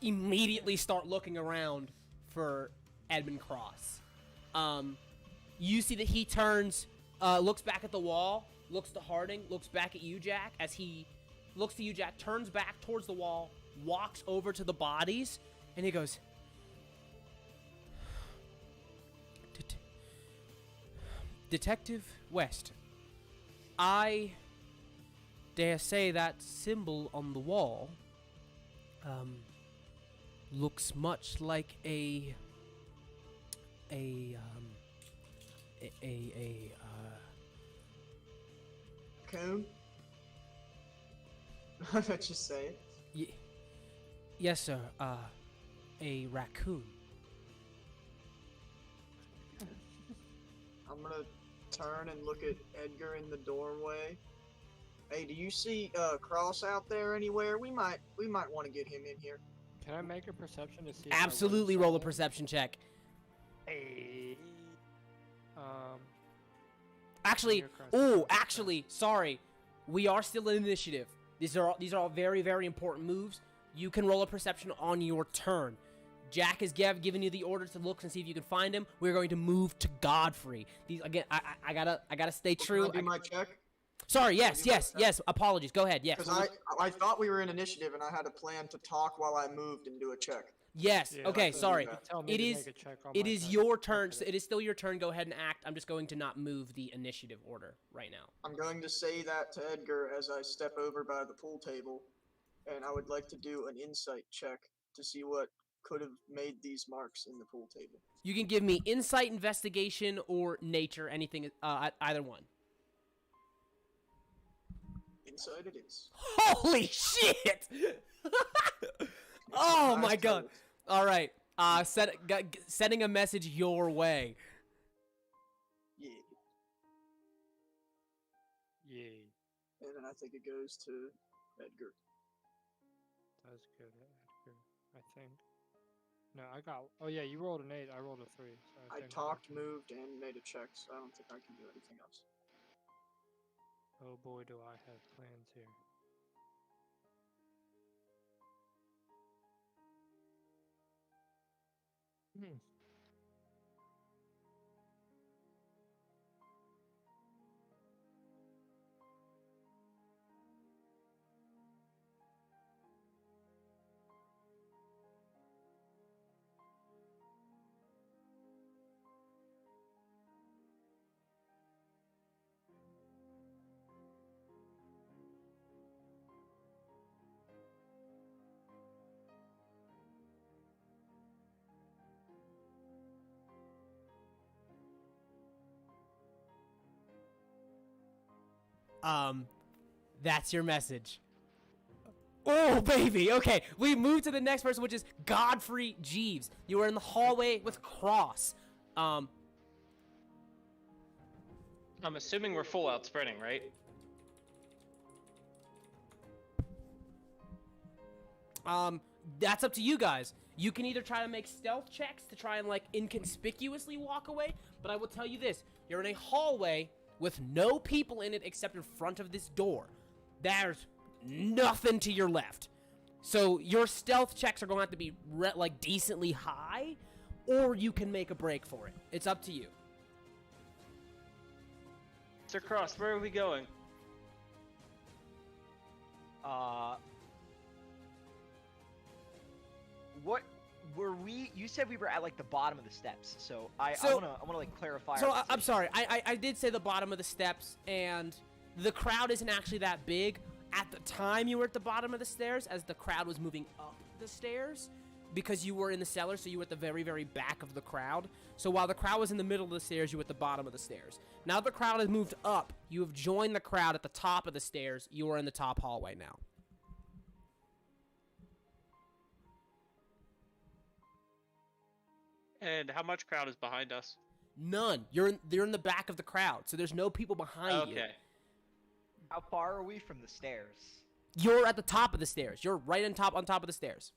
immediately start looking around for Edmund Cross. You see that he turns, looks back at the wall, looks to Harding, looks back at you, Jack. As he looks to you, Jack, turns back towards the wall, walks over to the bodies, and he goes, Detective West, I dare say that symbol on the wall looks much like a Coon? Let's just say it. yes, sir. A raccoon. I'm gonna turn and look at Edgar in the doorway. Hey, do you see Cross out there anywhere? We might want to get him in here. Can I make a perception to see? if I Absolutely, learn roll a something? perception check. Hey. Actually, Your crest oh, is actually, sorry. We are still in initiative. These are all very, very important moves. You can roll a perception on your turn. Jack has given you the order to look and see if you can find him. We're going to move to Godfrey. These again. I gotta stay true. Can I do my check? Sorry. Yes. do my Yes. check? Yes. Apologies. Go ahead. Yes. Because I thought we were in initiative and I had a plan to talk while I moved and do a check. Yes. Yeah, okay. that's what Sorry. you tell me It to is. make a check on It my is turn. your turn. Okay. So it is still your turn. Go ahead and act. I'm just going to not move the initiative order right now. I'm going to say that to Edgar as I step over by the pool table, and I would like to do an insight check to see what could have made these marks in the pool table. You can give me insight, investigation, or nature. Anything. Either one. Insight it is. Holy shit! Oh my Nice god. total. All right. Sending a message your way. Yeah. Yay. And then I think it goes to Edgar. That's good, Edgar. I think. No, I got. Oh yeah, you rolled an 8. I rolled a 3. So I I think talked, can- moved, and made a check, so I don't think I can do anything else. Oh boy, do I have plans here. Hmm. That's your message. Oh, baby. Okay, we move to the next person, which is Godfrey Jeeves. You are in the hallway with Cross. I'm assuming we're full out spreading, right? That's up to you guys. You can either try to make stealth checks to try and, like, inconspicuously walk away, but I will tell you this. You're in a hallway with no people in it except in front of this door. There's nothing to your left. So your stealth checks are going to have to be, like, decently high, or you can make a break for it. It's up to you. Sir Cross, where are we going? What were we? You said we were at like the bottom of the steps, so I So- wanna like clarify. So our I'm position. sorry. I did say the bottom of the steps, and the crowd isn't actually that big. At the time you were at the bottom of the stairs, as the crowd was moving up the stairs, because you were in the cellar, so you were at the very, very back of the crowd. So while the crowd was in the middle of the stairs, you were at the bottom of the stairs. Now the crowd has moved up. You have joined the crowd at the top of the stairs. You are in the top hallway now. And how much crowd is behind us? None. They're in the back of the crowd, so there's no people behind you. Okay. How far are we from the stairs? You're at the top of the stairs. You're right on top of the stairs.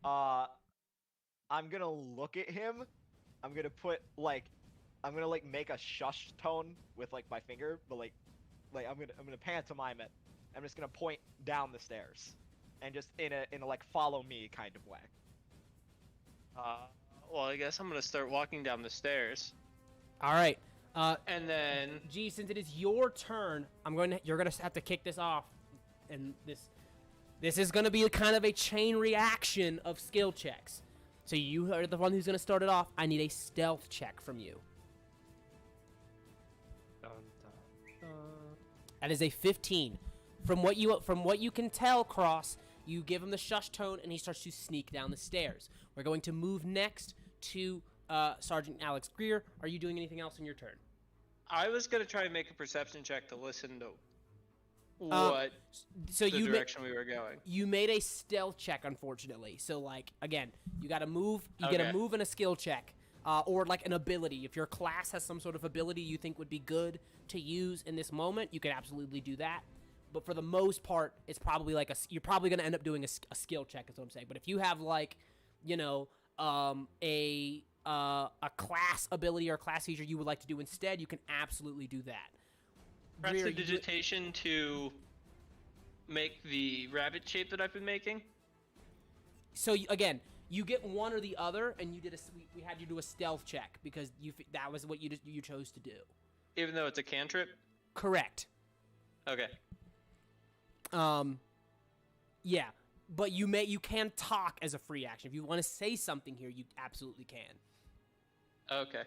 I'm gonna look at him. I'm gonna make a shush tone with like my finger, but like I'm gonna pantomime it. I'm just gonna point down the stairs, and just in a like follow me kind of way. Well, I guess I'm gonna start walking down the stairs, All right. and then Gee, since it is your turn, you're gonna have to kick this off, and this is gonna be a kind of a chain reaction of skill checks. So you are the one who's gonna start it off. I need a stealth check from you. Dun, dun, dun. That is a 15. From what you can tell, Cross, you give him the shush tone, and he starts to sneak down the stairs. We're going to move next to Sergeant Alex Greer. Are you doing anything else in your turn? I was gonna try and make a perception check to listen to what So the direction we were going. You made a stealth check, unfortunately. So, like, again, you got to move. You get Okay. a move and a skill check, or like an ability. If your class has some sort of ability you think would be good to use in this moment, you can absolutely do that. But for the most part, it's probably like you're probably going to end up doing a skill check, is what I'm saying. But if you have like, you know, a class ability or a class feature you would like to do instead, you can absolutely do that. Greer, Prestidigitation to make the rabbit shape that I've been making. So again, you get one or the other, and you did we had you do a stealth check because that was what you chose to do. Even though it's a cantrip? Correct. Okay. Yeah, but you can talk as a free action. If you want to say something here, you absolutely can. Okay.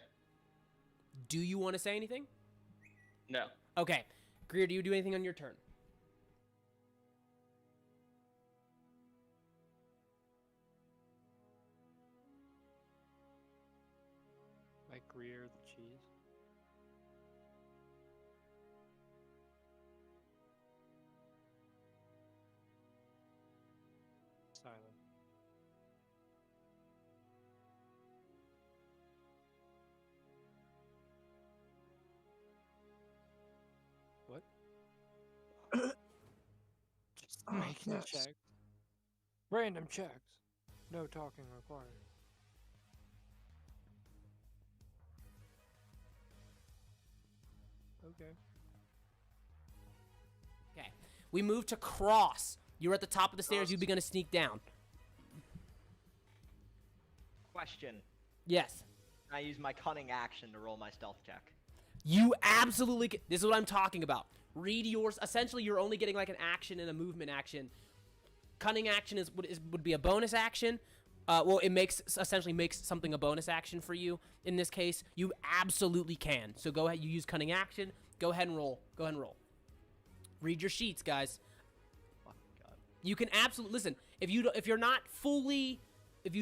Do you want to say anything? No. Okay. Greer, do you do anything on your turn? Like Greer the cheese. Silent. What? Just Oh, making yes. checks. Random checks. No talking required. Okay. Okay. We move to Cross. You're at the top of the stairs. You begin to sneak down. Question. Yes. Can I use my cunning action to roll my stealth check? You absolutely can. This is what I'm talking about. Read yours. Essentially, you're only getting like an action and a movement action. Cunning action would be a bonus action. Well, it essentially makes something a bonus action for you. In this case, you absolutely can. So go ahead. You use cunning action. Go ahead and roll. Go ahead and roll. Read your sheets, guys. Oh, God. You can absolutely listen. If you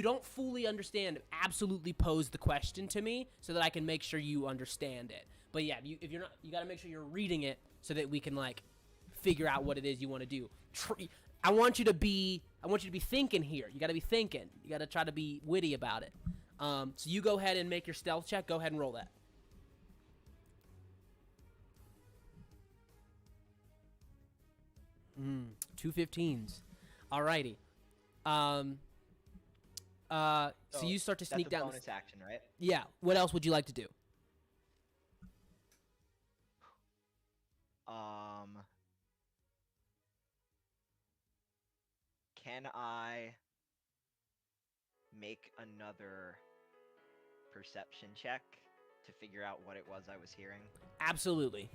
don't fully understand, absolutely pose the question to me so that I can make sure you understand it. But yeah, if you're not, you got to make sure you're reading it so that we can like figure out what it is you want to do. I want you to be thinking here. You got to be thinking. You got to try to be witty about it. So you go ahead and make your stealth check. Go ahead and roll that. 2 15s. Alrighty. So you start to sneak That's a down. bonus action, right? Yeah. What else would you like to do? Can I make another perception check to figure out what it was I was hearing? Absolutely.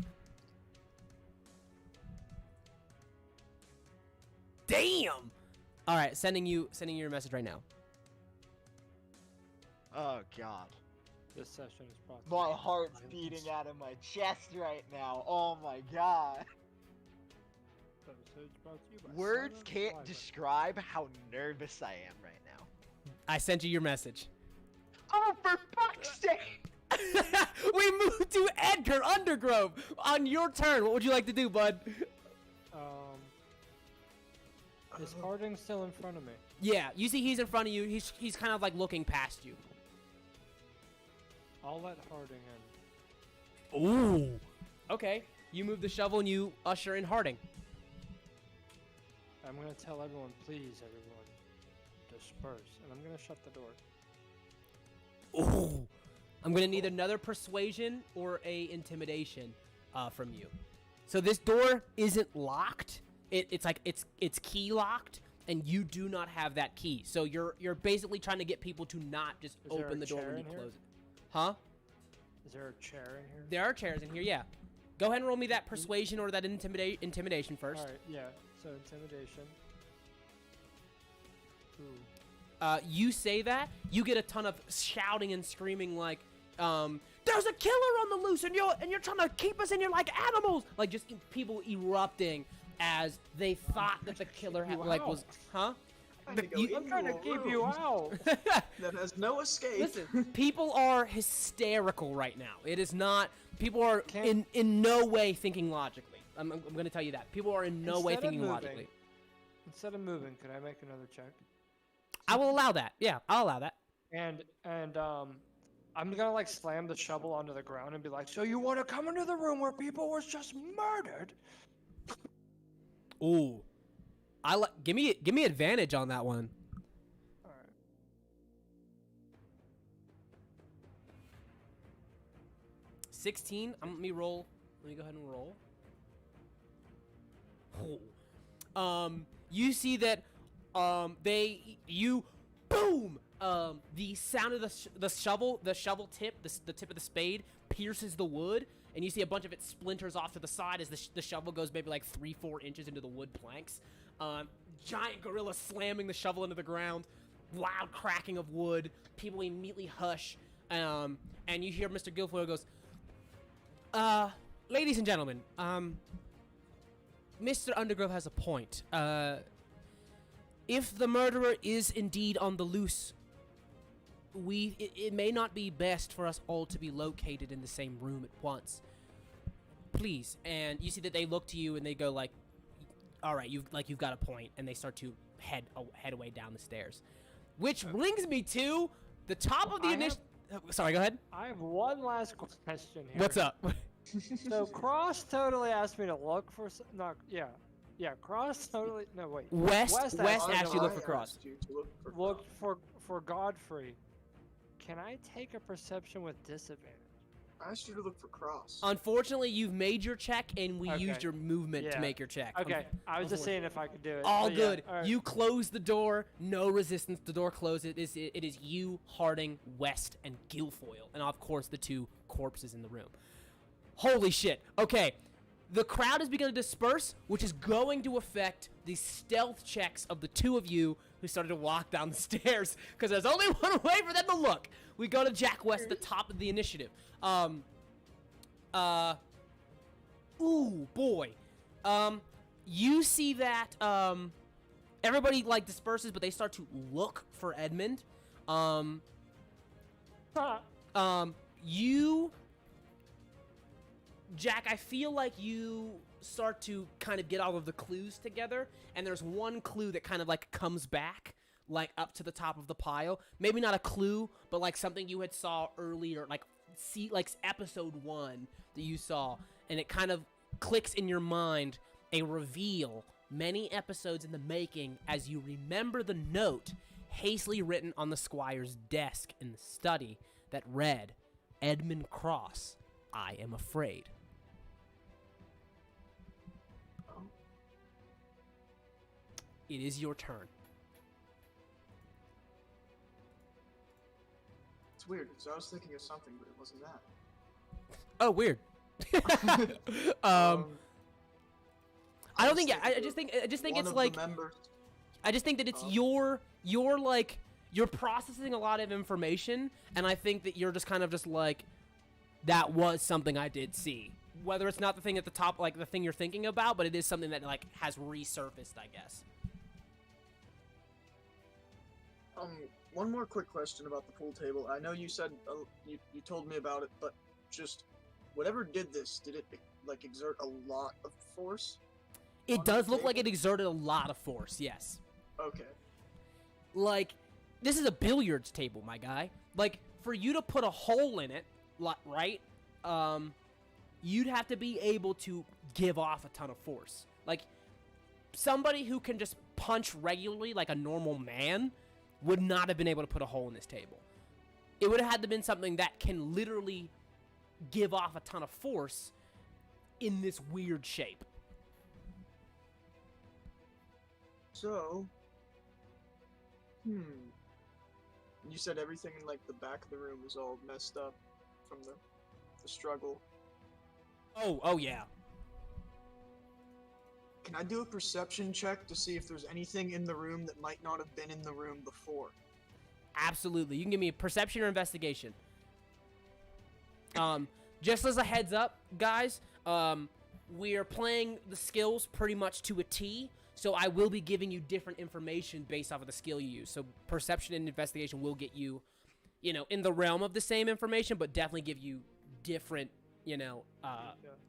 Damn. All right, sending you your message right now. Oh God. This session is brought to My you by heart's violence. beating out of my chest right now. Oh my God. This episode is brought to you by Words Sylvan can't Sleuths. describe how nervous I am right now. I sent you your message. Oh, for fuck's sake! We moved to Edgar Undergrove on your turn. What would you like to do, bud? Is Harding still in front of me? Yeah, you see he's in front of you. He's kind of like looking past you. I'll let Harding in. Ooh. Okay. You move the shovel and you usher in Harding. I'm gonna tell everyone, please, everyone, disperse, and I'm gonna shut the door. Ooh. I'm gonna need another persuasion or a intimidation from you. So this door isn't locked. It's like it's key locked, and you do not have that key. So you're basically trying to get people to not just Is there open a the door chair when you in here? close it. Huh? Is there a chair in here? There are chairs in here. Yeah. Go ahead and roll me that persuasion or that intimidation first. Alright, yeah, so intimidation. Ooh. You say that, you get a ton of shouting and screaming like, there's a killer on the loose, and you're trying to keep us in here like animals. Like just people erupting as they thought that the killer had was, huh? I'm trying to keep you out. That has no escape. Listen, people are hysterical right now. It is not. People are in no way thinking logically. I'm going to tell you that. People are in no way thinking logically. Instead of moving, could I make another check? I will allow that. Yeah, I'll allow that. And I'm gonna like slam the shovel onto the ground and be like, so you want to come into the room where people was just murdered? Ooh, give me advantage on that one. All right. 16. Let me roll. Let me go ahead and roll. Oh. You see that boom, the sound of the shovel tip, the tip of the spade pierces the wood, and you see a bunch of it splinters off to the side as the shovel goes maybe like 3-4 inches into the wood planks. Giant gorilla slamming the shovel into the ground, loud cracking of wood. People immediately hush, and you hear Mr. Guilfoyle goes, ladies and gentlemen, Mr. Undergrove has a point. If the murderer is indeed on the loose, it may not be best for us all to be located in the same room at once. Please. And you see that they look to you and they go like, all right, you've got a point, and they start to head away down the stairs. Which brings me to the top of the initial. Sorry, go ahead. I have one last question here. What's up? So Cross totally asked me to look for Cross totally West asked you to look for I Cross. asked you to look for Godfrey. Can I take a perception with disadvantage? I asked you to look for Cross. Unfortunately, you've made your check, and we Okay. used your movement to Yeah. make your check. Okay, I was just saying if I could do it. All but good. Yeah, all right. You close the door. No resistance. The door closes. It is you, Harding, West, and Guilfoyle, and of course the two corpses in the room. Holy shit. Okay. The crowd is beginning to disperse, which is going to affect the stealth checks of the two of you who started to walk down the stairs, because there's only one way for them to look. We go to Jack West at the top of the initiative. Ooh, boy. You see that, everybody, like, disperses, but they start to look for Edmund. Jack, I feel like you start to kind of get all of the clues together, and there's one clue that kind of like comes back, like up to the top of the pile. Maybe not a clue, but like something you had saw earlier, like episode 1 that you saw, and it kind of clicks in your mind, a reveal many episodes in the making as you remember the note hastily written on the squire's desk in the study that read, Edmund Cross, I am afraid. It is your turn. It's weird, because I was thinking of something, but it wasn't that. Oh, weird. I don't think. I just think it's like. I just think that it's you're processing a lot of information, and I think that you're just kind of just like, that was something I did see. Whether it's not the thing at the top, like the thing you're thinking about, but it is something that like has resurfaced, I guess. One more quick question about the pool table. I know you said you told me about it, but just whatever did this, did it like exert a lot of force? It does look like it exerted a lot of force, yes. Okay. Like, this is a billiards table, my guy. Like, for you to put a hole in it, right? You'd have to be able to give off a ton of force. Like, somebody who can just punch regularly like a normal man would not have been able to put a hole in this table. It would have had to been something that can literally give off a ton of force in this weird shape. So, you said everything in like the back of the room was all messed up from the struggle. Oh yeah. Can I do a perception check to see if there's anything in the room that might not have been in the room before? Absolutely. You can give me a perception or investigation. Just as a heads up, guys, we're playing the skills pretty much to a T, so I will be giving you different information based off of the skill you use. So perception and investigation will get you, in the realm of the same information, but definitely give you different,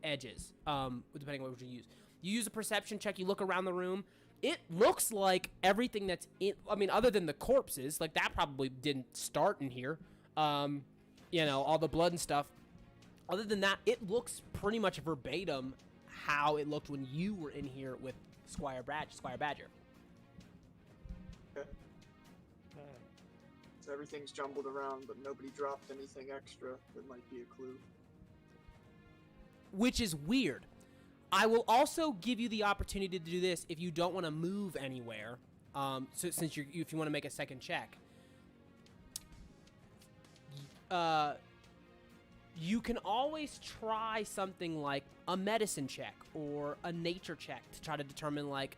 edges, depending on what you use. You use a perception check, you look around the room. It looks like everything that's in, other than the corpses, like that probably didn't start in here. All the blood and stuff. Other than that, it looks pretty much verbatim how it looked when you were in here with Squire Badger. Okay. So everything's jumbled around, but nobody dropped anything extra that might be a clue. Which is weird. I will also give you the opportunity to do this if you don't want to move anywhere. So since if you want to make a second check, you can always try something like a medicine check or a nature check to try to determine what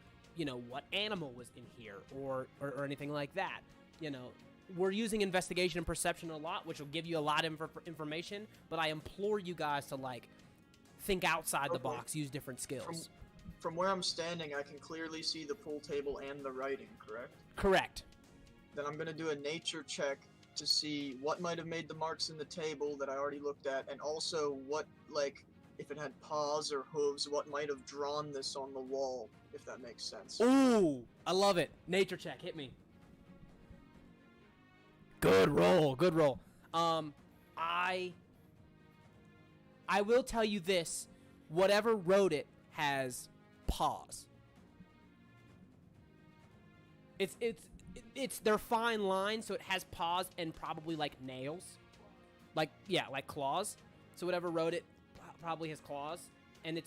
animal was in here or anything like that. We're using investigation and perception a lot, which will give you a lot of information. But I implore you guys to think outside the box, use different skills. From where I'm standing, I can clearly see the pool table and the writing, correct? Correct. Then I'm gonna do a nature check to see what might have made the marks in the table that I already looked at, and also what, if it had paws or hooves, what might have drawn this on the wall, if that makes sense. Ooh, I love it. Nature check, hit me. Good roll. I will tell you this, whatever wrote it has paws. They're fine lines, so it has paws and probably nails. Like claws. So whatever wrote it probably has claws, and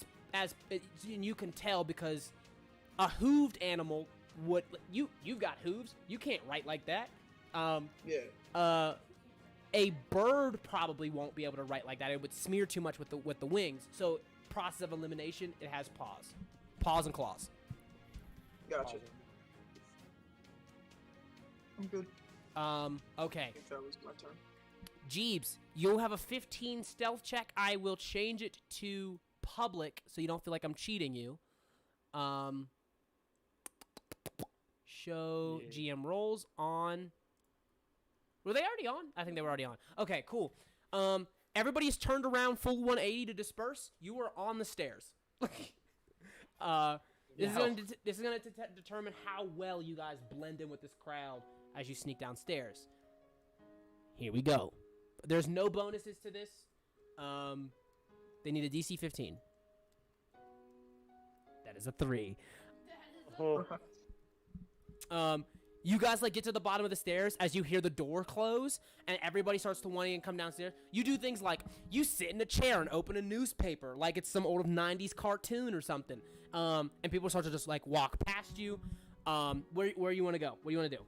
you can tell because a hooved animal would, you've got hooves, you can't write like that. A bird probably won't be able to write like that. It would smear too much with the wings. So process of elimination, it has paws and claws. Gotcha. I'm good. Okay. I think that was my turn. Jeebs, you'll have a 15 stealth check. I will change it to public so you don't feel like I'm cheating you. Show GM rolls on. Were they already on? I think they were already on. Okay, cool. Everybody's turned around full 180 to disperse. You are on the stairs. This is going to determine how well you guys blend in with this crowd as you sneak downstairs. Here we go. There's no bonuses to this. They need a DC 15. That is a 3. You guys get to the bottom of the stairs as you hear the door close and everybody starts to want to come downstairs. You do things like you sit in a chair and open a newspaper like it's some old 90s cartoon or something. And people start to just walk past you. Where you want to go? What do you want to do?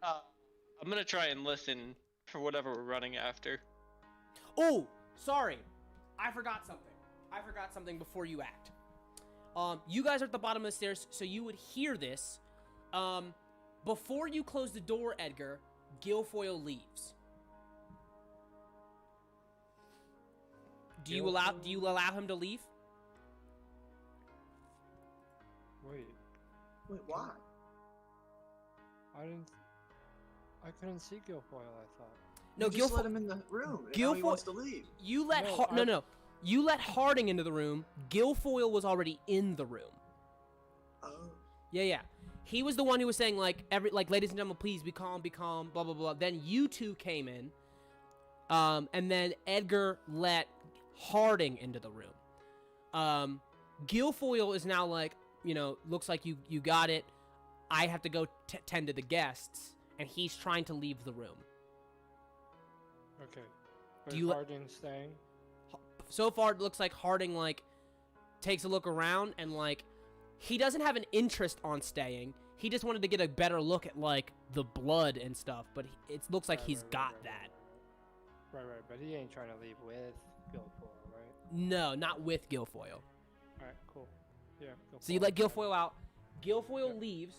I'm gonna try and listen for whatever we're running after. Oh, sorry. I forgot something before you act. You guys are at the bottom of the stairs, so you would hear this. Before you close the door, Edgar, Guilfoyle leaves. Do you allow him to leave? Wait, why? I couldn't see Guilfoyle, I thought. No, you just let him in the room. Guilfoyle, he wants to leave. You let You let Harding into the room. Guilfoyle was already in the room. Oh. Yeah. He was the one who was saying ladies and gentlemen, please be calm, blah blah blah. Then you two came in, and then Edgar let Harding into the room. Guilfoyle is now looks like you got it. I have to go tend to the guests, and he's trying to leave the room. Okay. Do you Harding staying? So far, it looks like Harding takes a look around and he doesn't have an interest on staying. He just wanted to get a better look at the blood and stuff, but it looks like he's got that. Right, but he ain't trying to leave with Guilfoyle, right? No, not with Guilfoyle. Alright, cool. Yeah, Guilfoyle. So you let Guilfoyle out. Guilfoyle leaves.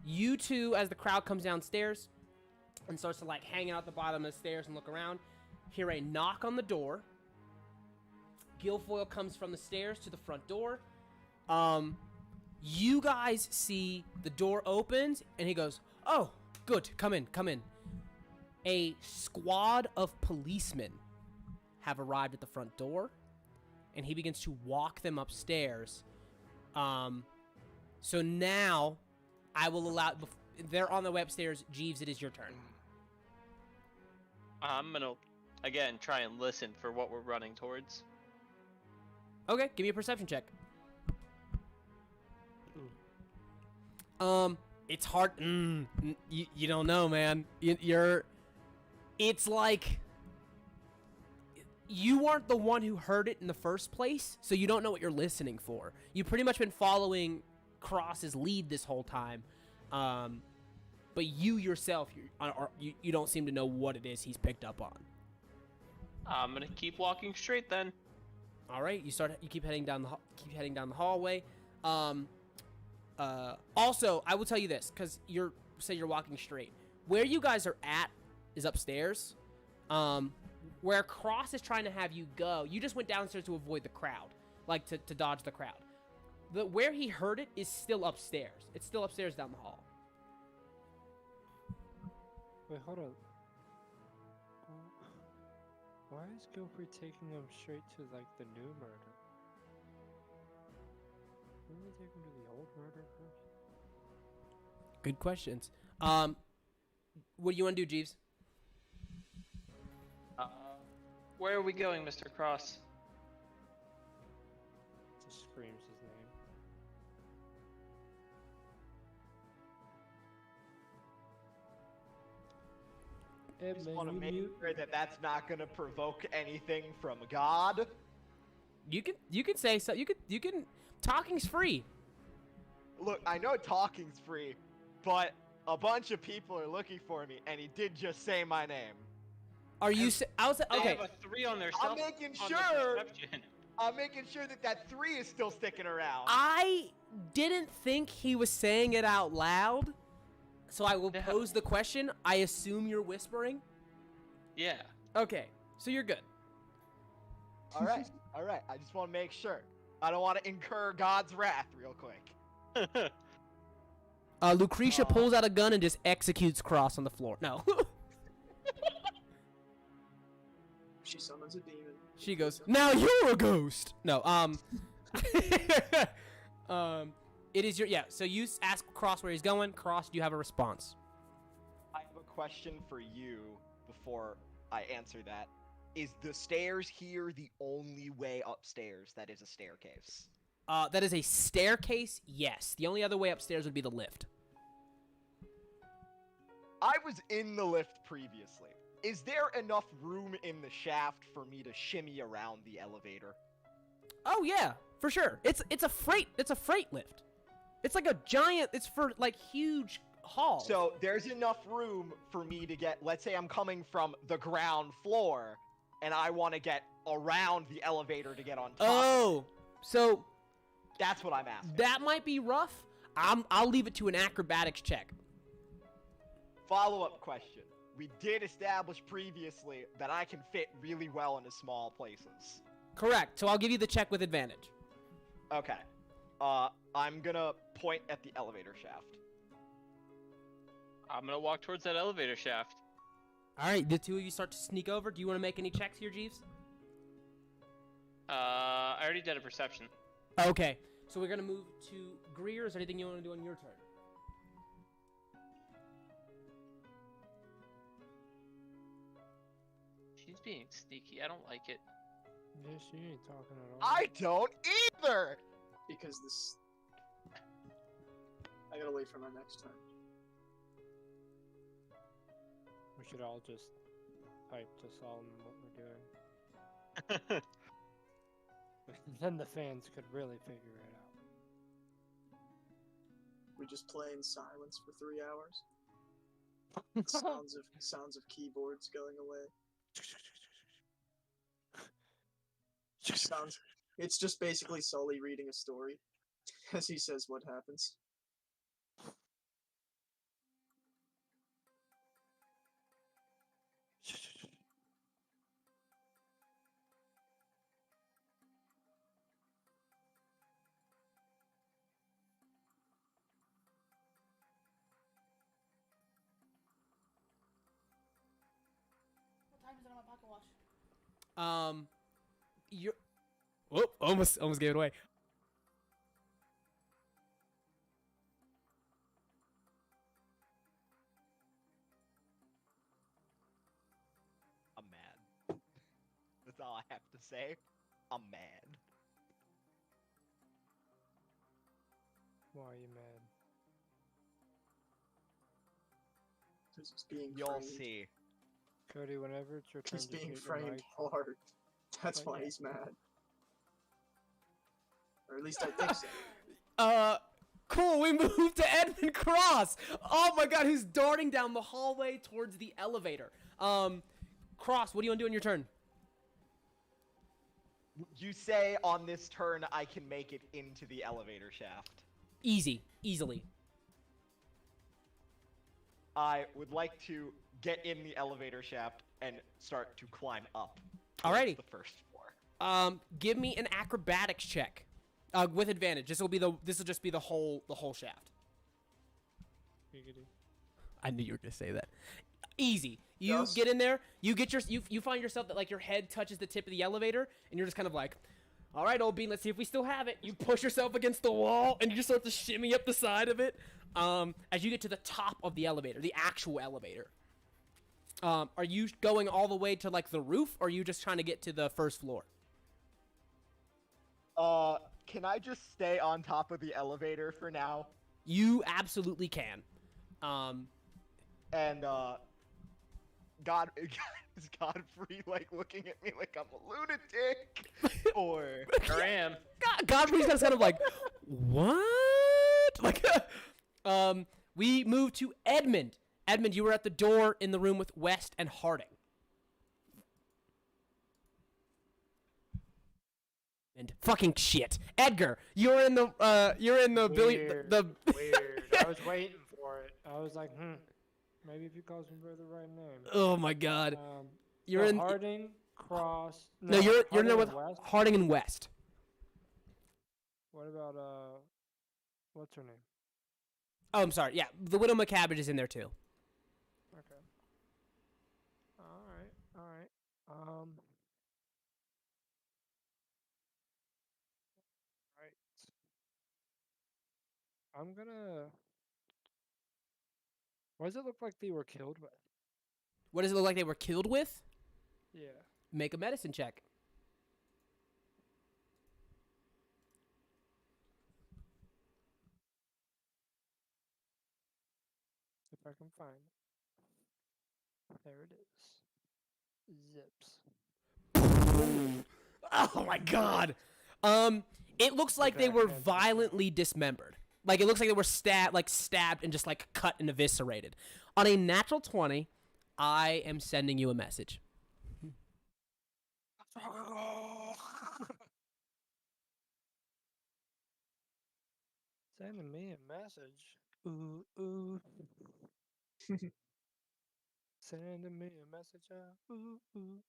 You two, as the crowd comes downstairs and starts to hang out at the bottom of the stairs and look around, hear a knock on the door. Guilfoyle comes from the stairs to the front door. You guys see the door opens, and he goes, "Oh, good, come in, come in." A squad of policemen have arrived at the front door, and he begins to walk them upstairs. So now, I will allow... They're on the way upstairs. Jeeves, it is your turn. I'm gonna, again, try and listen for what we're running towards. Okay, give me a perception check. It's hard. You don't know, man. It's like you aren't the one who heard it in the first place, so you don't know what you're listening for. You've pretty much been following Cross's lead this whole time, but you yourself, you don't seem to know what it is he's picked up on. I'm gonna keep walking straight then. All right, you keep heading down the hallway. Also, I will tell you this, because you're walking straight. Where you guys are at is upstairs. Where Cross is trying to have you go, you just went downstairs to avoid the crowd, like to dodge the crowd. Where he heard it is still upstairs. It's still upstairs down the hall. Wait, hold on. Why is Gilfrey taking him straight to, like, the new murder? Wouldn't we take him to the old murder first? Good questions. What do you want to do, Jeeves? Where are we going, Mr. Cross? Just screams his name. I just want to make sure that that's not going to provoke anything from God. You can say so. You can. Talking's free. Look, I know talking's free, but a bunch of people are looking for me, and he did just say my name. Are you? I was They okay. have a 3 on their I'm self- making on their sure. perception. I'm making sure that 3 is still sticking around. I didn't think he was saying it out loud, so I will Yeah. pose the question. I assume you're whispering. Yeah. Okay, so you're good. All right. I just want to make sure. I don't want to incur God's wrath real quick. Lucretia pulls out a gun and just executes Cross on the floor. No. She summons a demon. She goes, "Now you're a ghost." No. It is your So you ask Cross where he's going. Cross, do you have a response? I have a question for you before I answer that. Is the stairs here the only way upstairs that is a staircase? That is a staircase. Yes. The only other way upstairs would be the lift. I was in the lift previously. Is there enough room in the shaft for me to shimmy around the elevator? Oh yeah, for sure. It's a freight lift. It's like a giant. It's for like huge halls. So there's enough room for me to get. Let's say I'm coming from the ground floor, and I want to get around the elevator to get on top. Oh, so That's what I'm asking. that might be rough. I'll leave it to an acrobatics check. Follow-up question. We did establish previously that I can fit really well into small places. Correct. So I'll give you the check with advantage. Okay. I'm gonna point at the elevator shaft. I'm gonna walk towards that elevator shaft. All right, the two of you start to sneak over. Do you want to make any checks here, Jeeves? I already did a perception. Okay, so we're gonna move to Greer. Is there anything you want to do on your turn? She's being sneaky. I don't like it. Yeah, she ain't talking at all. I don't either! Because this... I gotta wait for my next turn. We should all just pipe to Solomon what we're doing. Then the fans could really figure it out. We just play in silence for 3 hours. Sounds of keyboards going away. It's just basically Sully reading a story as he says what happens. You're. Whoop! Almost gave it away. I'm mad. That's all I have to say. I'm mad. Why are you mad? Because he's being You'll framed. see. Cody, whenever it's your turn He's to being mute your framed mic, hard. That's Oh, why yeah. he's mad. Or at least I think so. Cool. We moved to Edmund Cross. Oh my God, who's darting down the hallway towards the elevator? Cross, what do you want to do on your turn? You say on this turn I can make it into the elevator shaft. Easily. I would like to get in the elevator shaft and start to climb up. Alrighty. towards the first floor. Give me an acrobatics check, with advantage. This will just be the whole shaft. giggity. I knew you were gonna say that. Easy. You Yes. get in there. You find yourself that like your head touches the tip of the elevator, and you're just kind of like, all right, old bean, let's see if we still have it. You push yourself against the wall, and you just start to shimmy up the side of it. As you get to the top of the elevator, the actual elevator. Are you going all the way to like the roof, or are you just trying to get to the first floor? Can I just stay on top of the elevator for now? You absolutely can. And God is Godfrey like looking at me like I'm a lunatic? Or Sure am. Godfrey's kind of like, what? Like, we move to Edmund. Edmund, you were at the door in the room with West and Harding. And fucking shit, Edgar, you're in the Weird. the Weird. I was waiting for it. I was like, maybe if you calls me by the right name. Oh my God, you're so in. Harding, Cross. No, you're in there Harding with and West. Harding and West. What about what's her name? Oh, I'm sorry. Yeah, the Widow McCabbage is in there too. Okay. All right. Right. I'm gonna. Why does it look like they were killed with? What does it look like they were killed with? Yeah. Make a medicine check. If I can find it. There it is. Zips. Oh my God. It looks like they Okay, were yeah, violently dismembered. Like it looks like they were stabbed and just like cut and eviscerated. On a natural 20, I am sending you a message. Sending me a message. Ooh, ooh. Sending me a message. Ooh, ooh.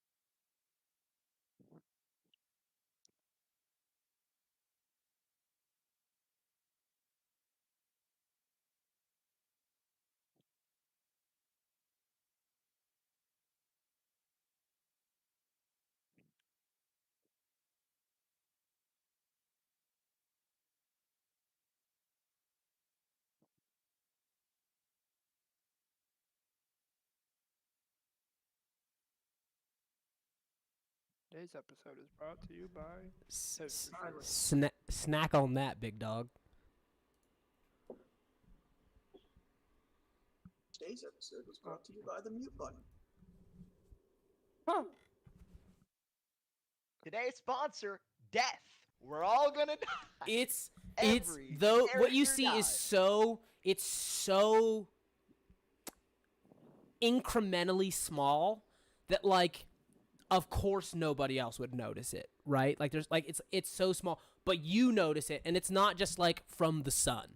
Today's episode is brought to you by Snack on that, big dog. Today's episode was brought to you by the mute button. today's sponsor, death. We're all gonna die. It's Every though what you character see is dies. so incrementally small that like of course nobody else would notice it, right? Like there's like it's so small, but you notice it, and it's not just like from the sun.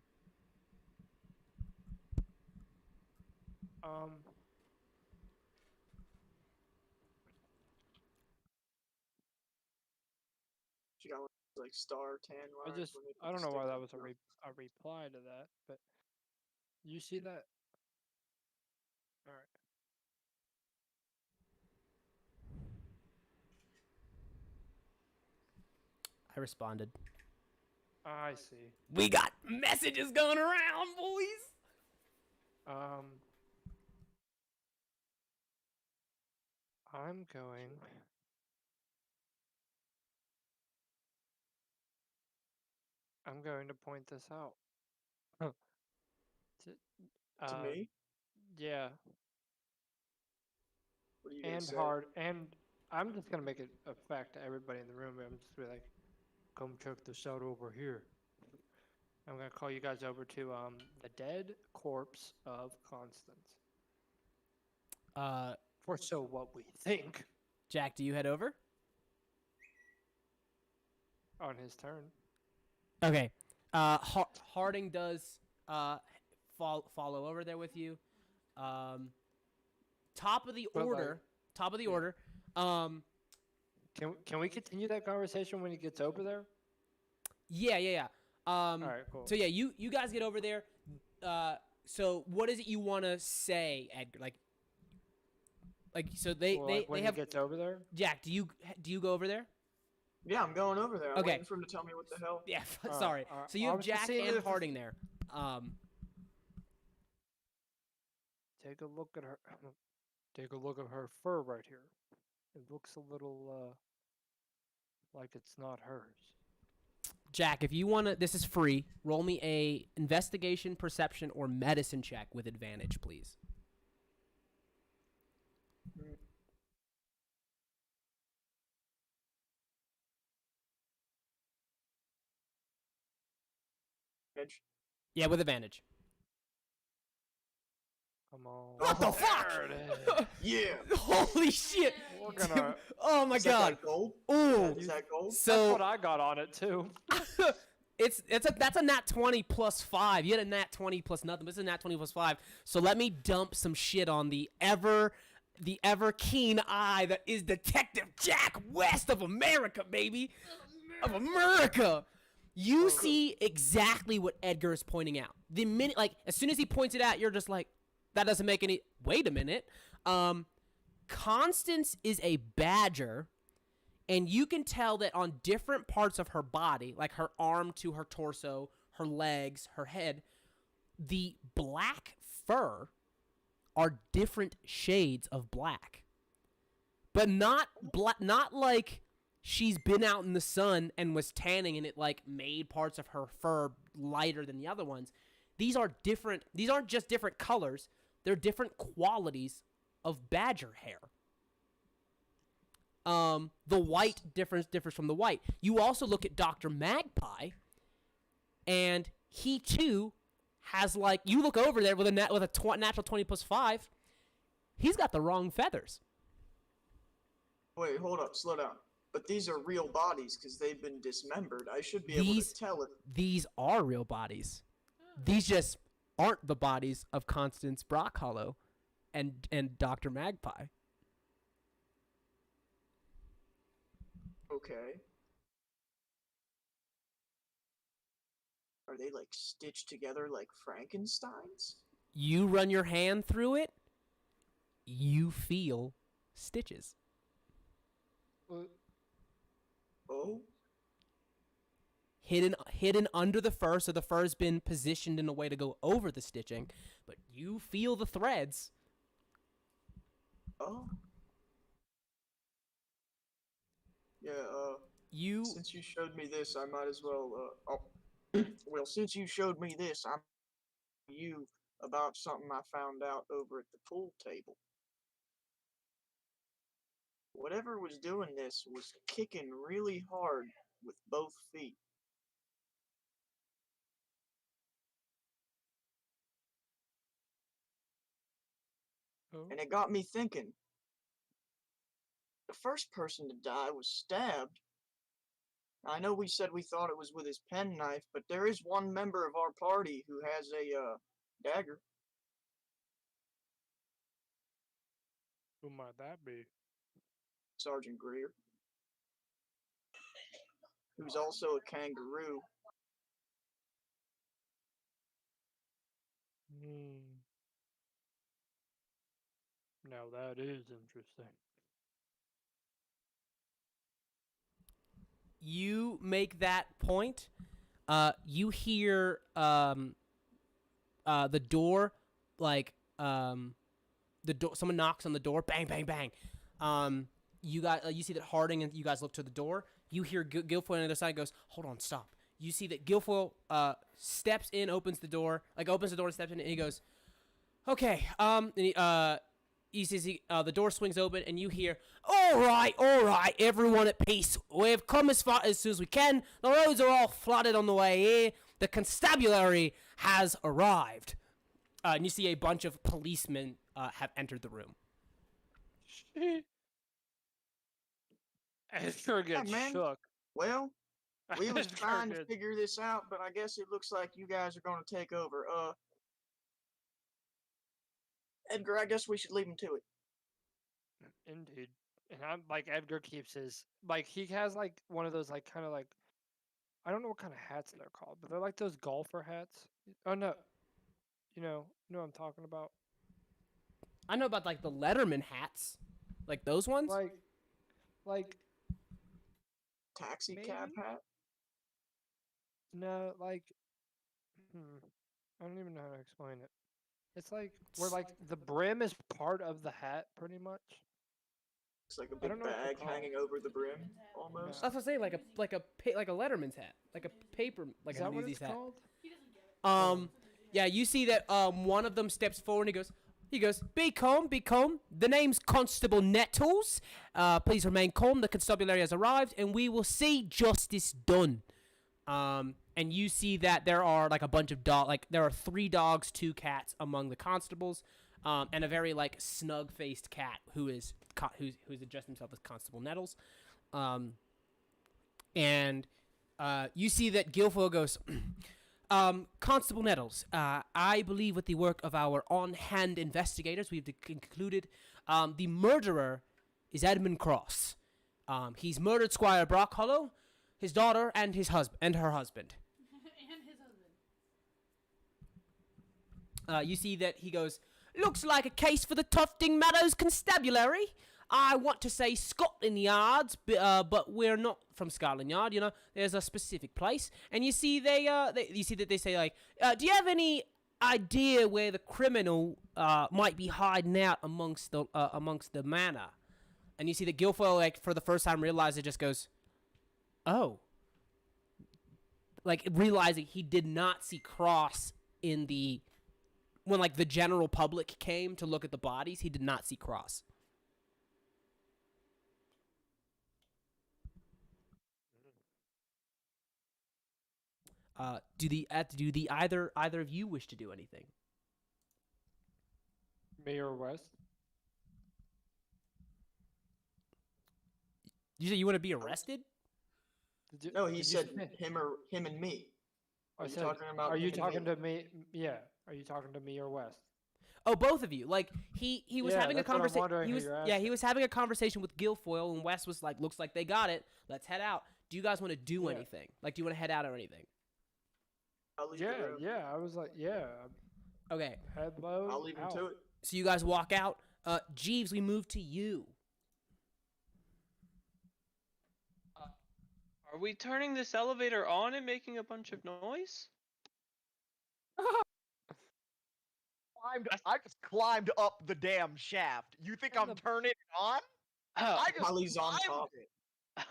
She got one of those, like star tan lines. when they put I don't the know why stick that on was the top. a reply to that, but you see that? All right. I responded. I see. We got messages going around, boys. I'm going. I'm going to point this out. To, To me? Yeah, What are you gonna and say? hard, and I'm just gonna make it a fact to everybody in the room. I'm just gonna be like, come check this out over here. I'm gonna call you guys over to the dead corpse of Constance. For so what we think Jack, do you head over? on his turn. Okay. Harding does follow over there with you. Top of the But, like, order. Top of the yeah. order. Can we continue that conversation when he gets over there? Yeah. All right, cool. So yeah, you guys get over there. So what is it you want to say, Edgar? Like so they Well, they like, when they he have. gets over there. Jack, do you go over there? Yeah, I'm going over there. I'm Okay. waiting for him to tell me what the hell. Yeah. Alright, Sorry. alright. So you I have was just Jack seeing and if- Harding there. Take a look at her. Take a look at her fur right here. It looks a little like it's not hers. Jack, if you want to, this is free. Roll me a investigation, perception, or medicine check with advantage, please. Edge. Yeah, with advantage. Come on. What the There it is. fuck? Yeah. Holy shit! We're gonna. Oh my Is that god! that gold? Ooh. Is that gold? That's So what I got on it too. that's a nat 20 plus 5. You had a nat 20 plus nothing. This is a nat 20 plus 5. So let me dump some shit on the ever keen eye that is Detective Jack West of America, baby. Of America. You see exactly what Edgar is pointing out. The minute, like, as soon as he points it out, you're just like, that doesn't make any. Wait a minute. Constance is a badger, and you can tell that on different parts of her body, like her arm to her torso, her legs, her head, the black fur are different shades of black. But not like she's been out in the sun and was tanning and it like made parts of her fur lighter than the other ones. These are different. These aren't just different colors. They're different qualities of badger hair. The white differs from the white. You also look at Dr. Magpie, and he too has like, you look over there with a natural 20 plus 5. He's got the wrong feathers. Wait, hold up, slow down. But these are real bodies because they've been dismembered. I should be able to tell it. These are real bodies. These just aren't the bodies of Constance Brockhollow and Dr. Magpie. Okay. Are they like stitched together like Frankenstein's? You run your hand through it, you feel stitches. Oh? Hidden under the fur, so the fur's been positioned in a way to go over the stitching, but you feel the threads. Oh? Yeah, You since you showed me this, I might as well, well, since you showed me this, I'm you about something I found out over at the pool table. Whatever was doing this was kicking really hard with both feet. And it got me thinking. The first person to die was stabbed. I know we said we thought it was with his penknife, but there is one member of our party who has a, dagger. Who might that be? Sergeant Greer. Who's also a kangaroo. Now that is interesting. you make that point, you hear the door, like the door. Someone knocks on the door. Bang, bang, bang. You see that Harding and you guys look to the door. You hear Guilfoyle on the other side goes, "Hold on, stop." You see that Guilfoyle steps in, opens the door and steps in, and he goes, "Okay." And he says the door swings open, and you hear, all right, everyone at peace. We've come as far as soon as we can. The roads are all flooded on the way here. The constabulary has arrived." And you see a bunch of policemen have entered the room. Edgar gets man. shook. Well, we was Edgar trying to gets- figure this out, but I guess it looks like you guys are going to take over. Edgar, I guess we should leave him to it. Indeed. And I'm like Edgar keeps his like he has like one of those like kind of like I don't know what kind of hats they're called, but they're like those golfer hats. Oh no. You know what I'm talking about? I know about like the Letterman hats, like those ones. Like Taxi cab Maybe? hat? no, like I don't even know how to explain it. It's like where like the brim is part of the hat pretty much. It's like a I big don't know what they're bag hanging over the brim, almost. That's what I'm saying, like a Letterman's hat, like a paper, like Is a that what newsie's it's hat. called? Yeah, you see that one of them steps forward and he goes, be calm. The name's Constable Nettles. Please remain calm. The constabulary has arrived, and we will see justice done. And you see that there are like a bunch of there are 3 dogs, 2 cats among the constables, and a very like snug-faced cat who's addressed himself as Constable Nettles. And you see that Guilfoyle goes, Constable Nettles, I believe with the work of our on-hand investigators, we've concluded the murderer is Edmund Cross. He's murdered Squire Brockhollow, his daughter, and her husband. And his husband. You see that he goes, looks like a case for the Tufting Meadows Constabulary. I want to say Scotland Yards, but we're not from Scotland Yard. You know, there's a specific place, and you see you see that they say like, do you have any idea where the criminal might be hiding out amongst the manor? And you see that Guilfoyle, like for the first time, realizes it, just goes, oh, like realizing he did not see Cross when like the general public came to look at the bodies, he did not see Cross. Do either of you wish to do anything? Mayor West. You say you want to be arrested? No, he said say- him and me. I Are you said, talking about Are you him and talking me? to me? Yeah. Are you talking to me or West? Oh, both of you. Like he was Yeah, having a that's what I'm conversation. wondering He who was you're he was having a conversation with Guilfoyle, and Wes was like, "Looks like they got it. Let's head out." Do you guys want to do Yeah. anything? Like, do you want to head out or anything? I'll leave the Yeah, room. yeah. I was like, yeah. Okay, Head low. I'll leave him out. to it. so you guys walk out. Jeeves, we move to you. Are we turning this elevator on and making a bunch of noise? I just climbed up the damn shaft. You think I'm turning it on? Oh, I just While he's on climbed top. it.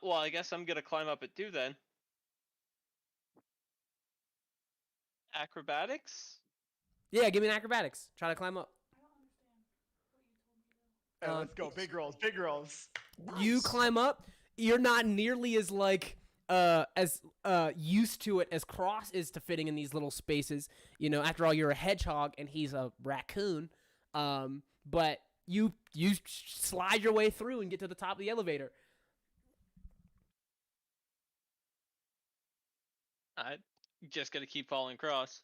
well, I guess I'm gonna climb up it too then. Acrobatics? Yeah, give me an acrobatics. Try to climb up. Hey, let's go, big rolls, big rolls. You Nice. climb up. You're not nearly as like as used to it as Cross is to fitting in these little spaces. You know, after all, you're a hedgehog and he's a raccoon. But you slide your way through and get to the top of the elevator. I just gonna keep falling across.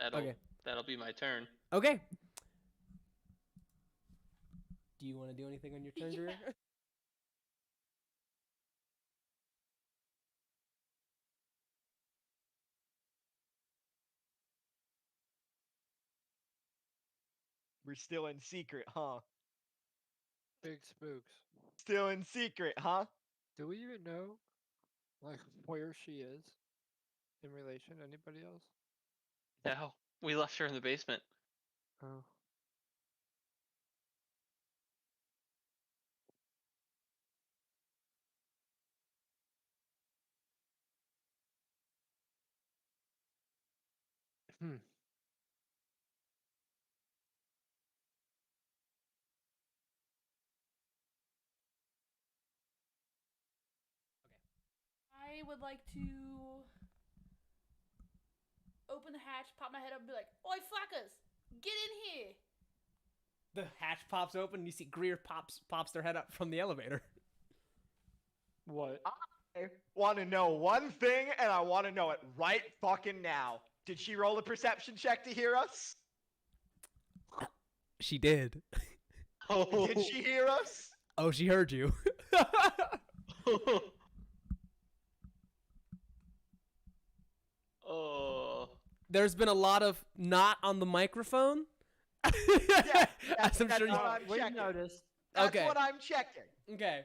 Okay. That'll be my turn. Okay. Do you want to do anything on your turn, Drew? We're still in secret, huh? Big spooks. Still in secret, huh? Do we even know, like, where she is in relation to anybody else? No, we left her in the basement. Oh. Hmm. I would like to open the hatch, pop my head up, and be like, "Oi, fuckers, get in here!" The hatch pops open, and you see Greer pops their head up from the elevator. What? I want to know one thing, and I want to know it right fucking now. Did she roll a perception check to hear us? She did. Oh. Did she hear us? Oh, she heard you. Oh. There's been a lot of not on the microphone. Yeah, As I'm that's sure you. what I'm we checking. noticed. That's Okay. what I'm checking. Okay.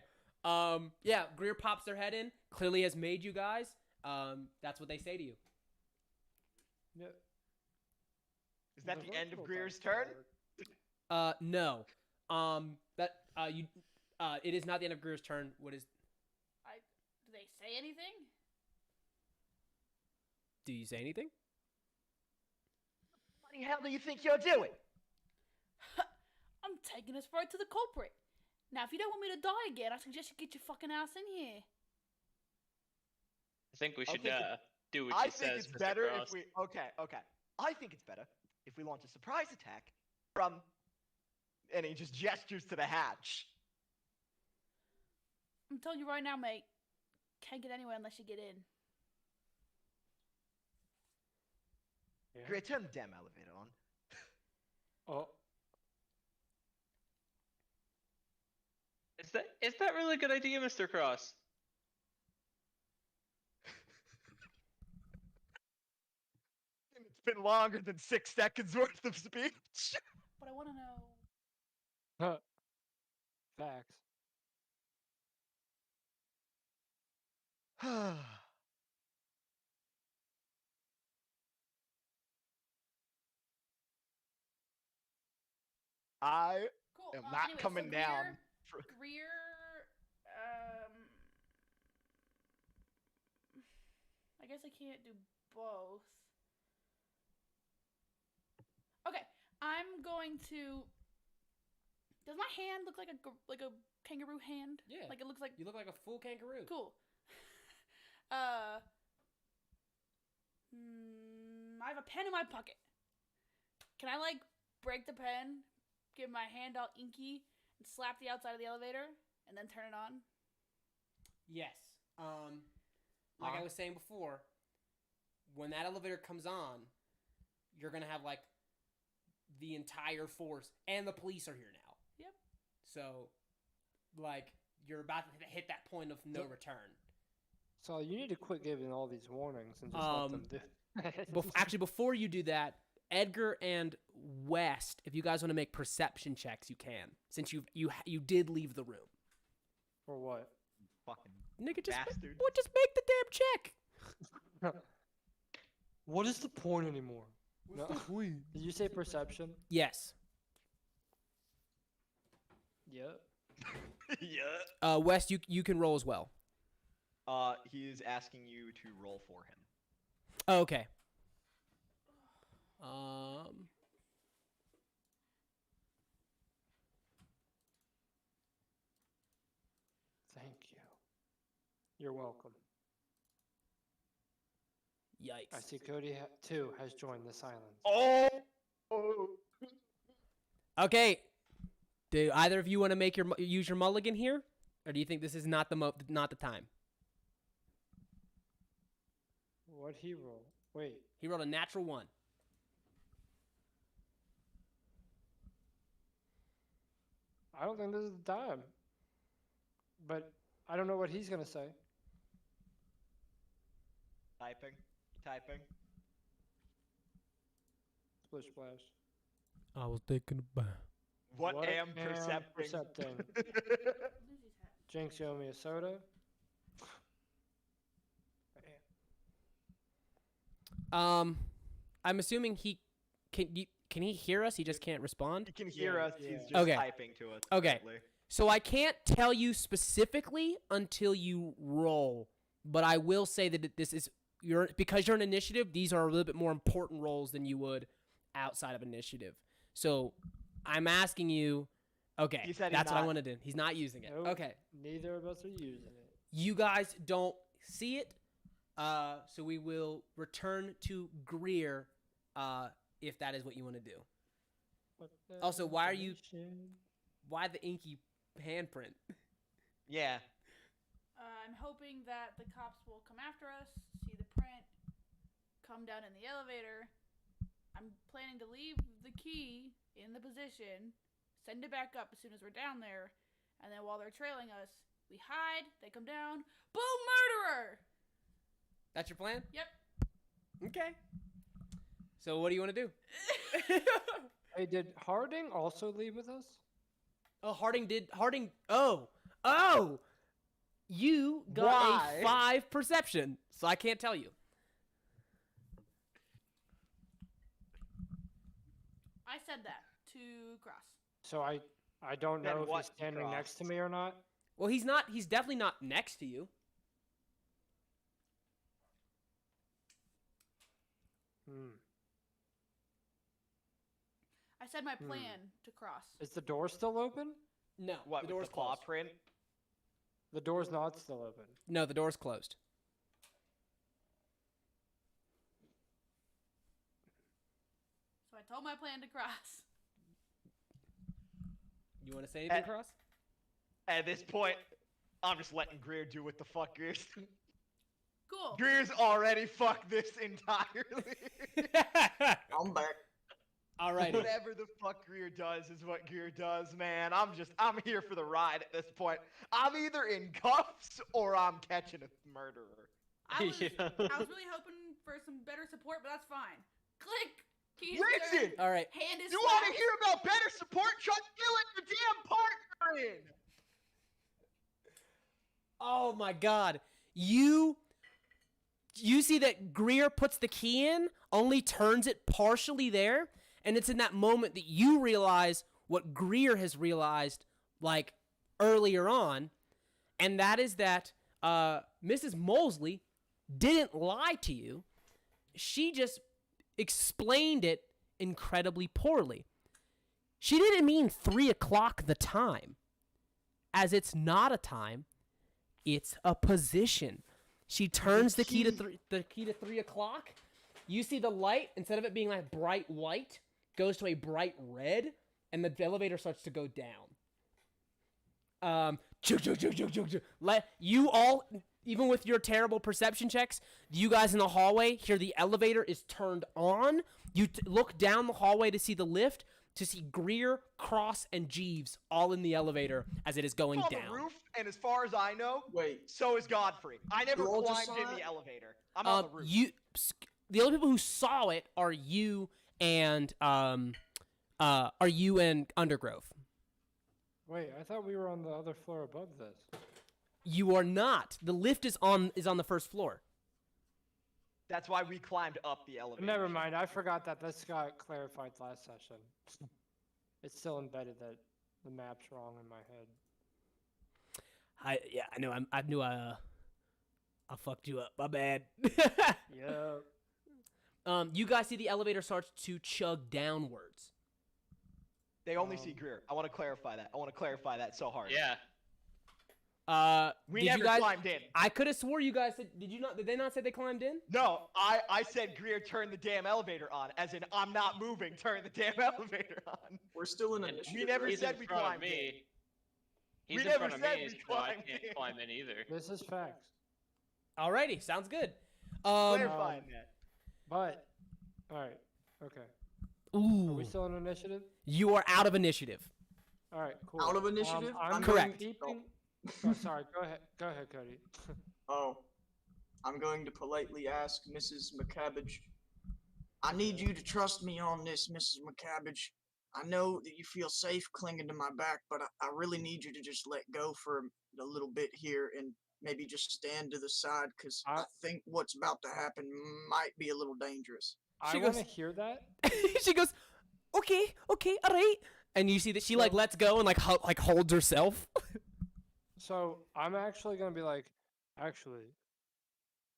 Yeah, Greer pops their head in. Clearly has made you guys. That's what they say to you. Yeah. Is that The the end of virtual Greer's dice turn? work. No. It is not the end of Greer's turn. What is? Do they say anything? Do you say anything? What the hell do you think you're doing? I'm taking us right to the culprit. Now, if you don't want me to die again, I suggest you get your fucking ass in here. I think we should think do what I she think says, it's Mr. better Cross. if we. Okay. I think it's better if we launch a surprise attack from. And he just gestures to the hatch. I'm telling you right now, mate. Can't get anywhere unless you get in. Yeah. Greer, turn the damn elevator on. Oh. Is that really a good idea, Mr. Cross? It's been longer than 6 seconds worth of speech. But I want to know. Huh. Facts. I Cool. am not Anyway, coming so down. Greer, I guess I can't do both. Okay, I'm going to. Does my hand look like a kangaroo hand? Yeah. Like it looks like. You look like a full kangaroo. Cool. I have a pen in my pocket. Can I like break the pen, get my hand all inky, and slap the outside of the elevator, and then turn it on? Yes. Like I was saying before, when that elevator comes on, you're gonna have like the entire force, and the police are here now. Yep. So, like, you're about to hit that point of no return. So you need to quit giving all these warnings and just let them do. Actually, before you do that, Edgar and West, if you guys want to make perception checks, you can, since you did leave the room. Or what? Fucking Nigga, just bastard. just make the damn check. What is the point anymore? No. Did you say perception? Yes. Yeah. Yeah. West, you can roll as well. He is asking you to roll for him. Oh, okay. Thank you. You're welcome. Yikes. I see Cody too has joined the silence. Oh. Okay. Do either of you want to use your mulligan here, or do you think this is not the time? What'd he roll? Wait. He rolled a natural 1. I don't think this is the time. But I don't know what he's gonna say. Typing. Splish splash. I was thinking about. What am percepting? percepting? Jinx, you owe me a soda. I'm assuming he can he hear us? He just can't respond. He can hear Yeah, us. yeah. He's just Okay. typing to us. Okay. currently. So I can't tell you specifically until you roll, but I will say that this is because you're an initiative. These are a little bit more important roles than you would outside of initiative. So I'm asking you. Okay, He said he's that's what I not. want to do. He's not using it. Nope. Okay, Neither of us are using it. you guys don't see it, so we will return to Greer, if that is what you want to do. What the Also, why are you- information? Why the inky handprint? Yeah. I'm hoping that the cops will come after us, see the print, come down in the elevator. I'm planning to leave the key in the position, send it back up as soon as we're down there, and then while they're trailing us, we hide, they come down, boom, murderer! That's your plan? Yep. Okay. So what do you want to do? Hey, did Harding also leave with us? Oh, Harding. Oh! You got Why? a 5 perception, so I can't tell you. I said that to Cross. So I don't Then know if what he's standing next to me or not. Well, he's not. He's definitely not next to you. I said my plan to Cross. Is the door still open? No, What the with door's the claw closed. print? The door's not still open. No, the door's closed. So I told my plan to Cross. You want to say anything, Cross? At this point, I'm just letting Greer do what the fuck Greer's. Cool. Greer's already fucked this entirely. I'm back. Alrighty. Whatever the fuck Greer does is what Greer does, man. I'm here for the ride at this point. I'm either in cuffs or I'm catching a murderer. I was, Yeah. I was really hoping for some better support, but that's fine. Click! Key is Listen! turned, All right. hand is You want to slapped. hear about better support? Try killing your damn partner in! Oh my God. You see that Greer puts the key in, only turns it partially there, and it's in that moment that you realize what Greer has realized, like, earlier on, and that is that Mrs. Molesley didn't lie to you. She just explained it incredibly poorly. She didn't mean 3 o'clock the time, as it's not a time, it's a position. She turns the key to 3 o'clock. You see the light, instead of it being like bright white, goes to a bright red, and the elevator starts to go down. Chug, chug, chug, chug, chug, chug. You all, even with your terrible perception checks, you guys in the hallway hear the elevator is turned on. You look down the hallway to see the lift, to see Greer, Cross, and Jeeves all in the elevator as it is going I'm on down. the roof, and as far as I know, Wait, so is Godfrey. I never You all just climbed in saw the it? elevator. I'm on the roof. The only people who saw it are you and Undergrove. Wait, I thought we were on the other floor above this. You are not. The lift is on the first floor. That's why we climbed up the elevator. Never mind, I forgot that this got clarified last session. It's still embedded that the map's wrong in my head. I know. I knew I fucked you up. My bad. Yep. You guys see the elevator starts to chug downwards. They only see Greer. I want to clarify that. I want to clarify that so hard. Yeah. We did never you guys, climbed in. I could have swore you guys said. Did you not? Did they not say they climbed in? No, I said Greer turned the damn elevator on, as in I'm not moving, turn the damn elevator on. we're still in And initiative. we never right? He's said in we front of climbed in. me. He's We in never front of said me, we so I climbed can't in. climb in either. This is facts. Alrighty, sounds good. Clarifying that. But, alright, okay. Are Ooh, we still in initiative? you are out of initiative. Alright, cool. Out of initiative? I'm Correct. keeping... Oh, sorry, go ahead, Cody. Oh, I'm going to politely ask Mrs. McCabbage. I need you to trust me on this, Mrs. McCabbage. I know that you feel safe clinging to my back, but I really need you to just let go for a little bit here and maybe just stand to the side because I I think what's about to happen might be a little dangerous. I She want to goes- hear that. She goes, okay, all right. And you see that she like So- lets go and like holds herself. So I'm actually gonna be like, actually,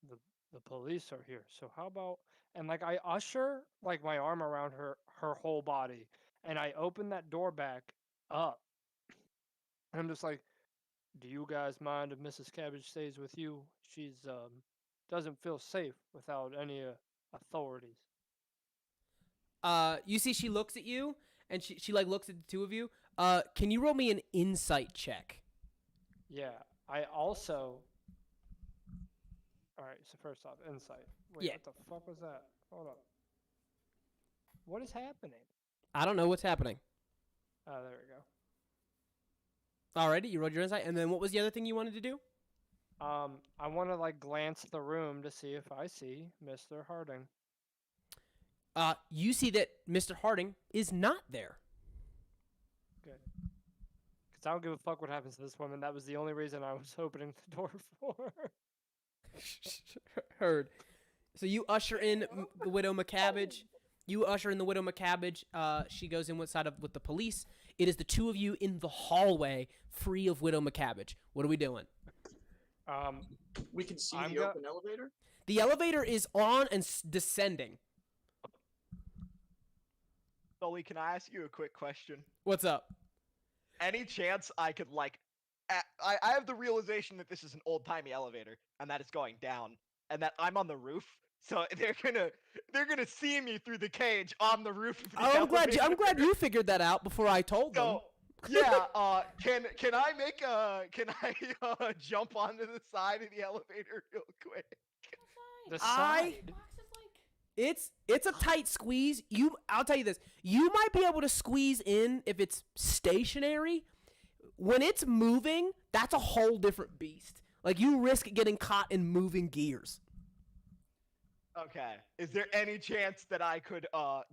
the the police are here. So how about and like I usher like my arm around her whole body, and I open that door back up. And I'm just like, do you guys mind if Mrs. Cabbage stays with you? She's doesn't feel safe without any authorities. You see she looks at you and she like looks at the two of you. Can you roll me an insight check? Yeah. I also. All right. So first off, insight. Wait, Yeah. what the fuck was that? Hold up. What is happening? I don't know what's happening. Oh, there we go. Alrighty, you rolled your insight, and then what was the other thing you wanted to do? I want to like glance the room to see if I see Mr. Harding. You see that Mr. Harding is not there. Good. Because I don't give a fuck what happens to this woman. That was the only reason I was opening the door for her. Heard. So you usher in the Widow McCabbage. You usher in the Widow McCabbage. She goes in with the police. It is the two of you in the hallway, free of Widow McCabbage. What are we doing? We can see I'm the go- open elevator. The elevator is on and descending. Sully, can I ask you a quick question? What's up? Any chance I could like, I have the realization that this is an old timey elevator and that it's going down, and that I'm on the roof, so they're gonna see me through the cage on the roof of the Oh, elevator. I'm glad you figured that out before I told them. So yeah, can I make jump onto the side of the elevator real quick? The I- side. Box is like It's a tight squeeze. I'll tell you this. You might be able to squeeze in if it's stationary. When it's moving, that's a whole different beast. Like you risk getting caught in moving gears. Okay. Is there any chance that I could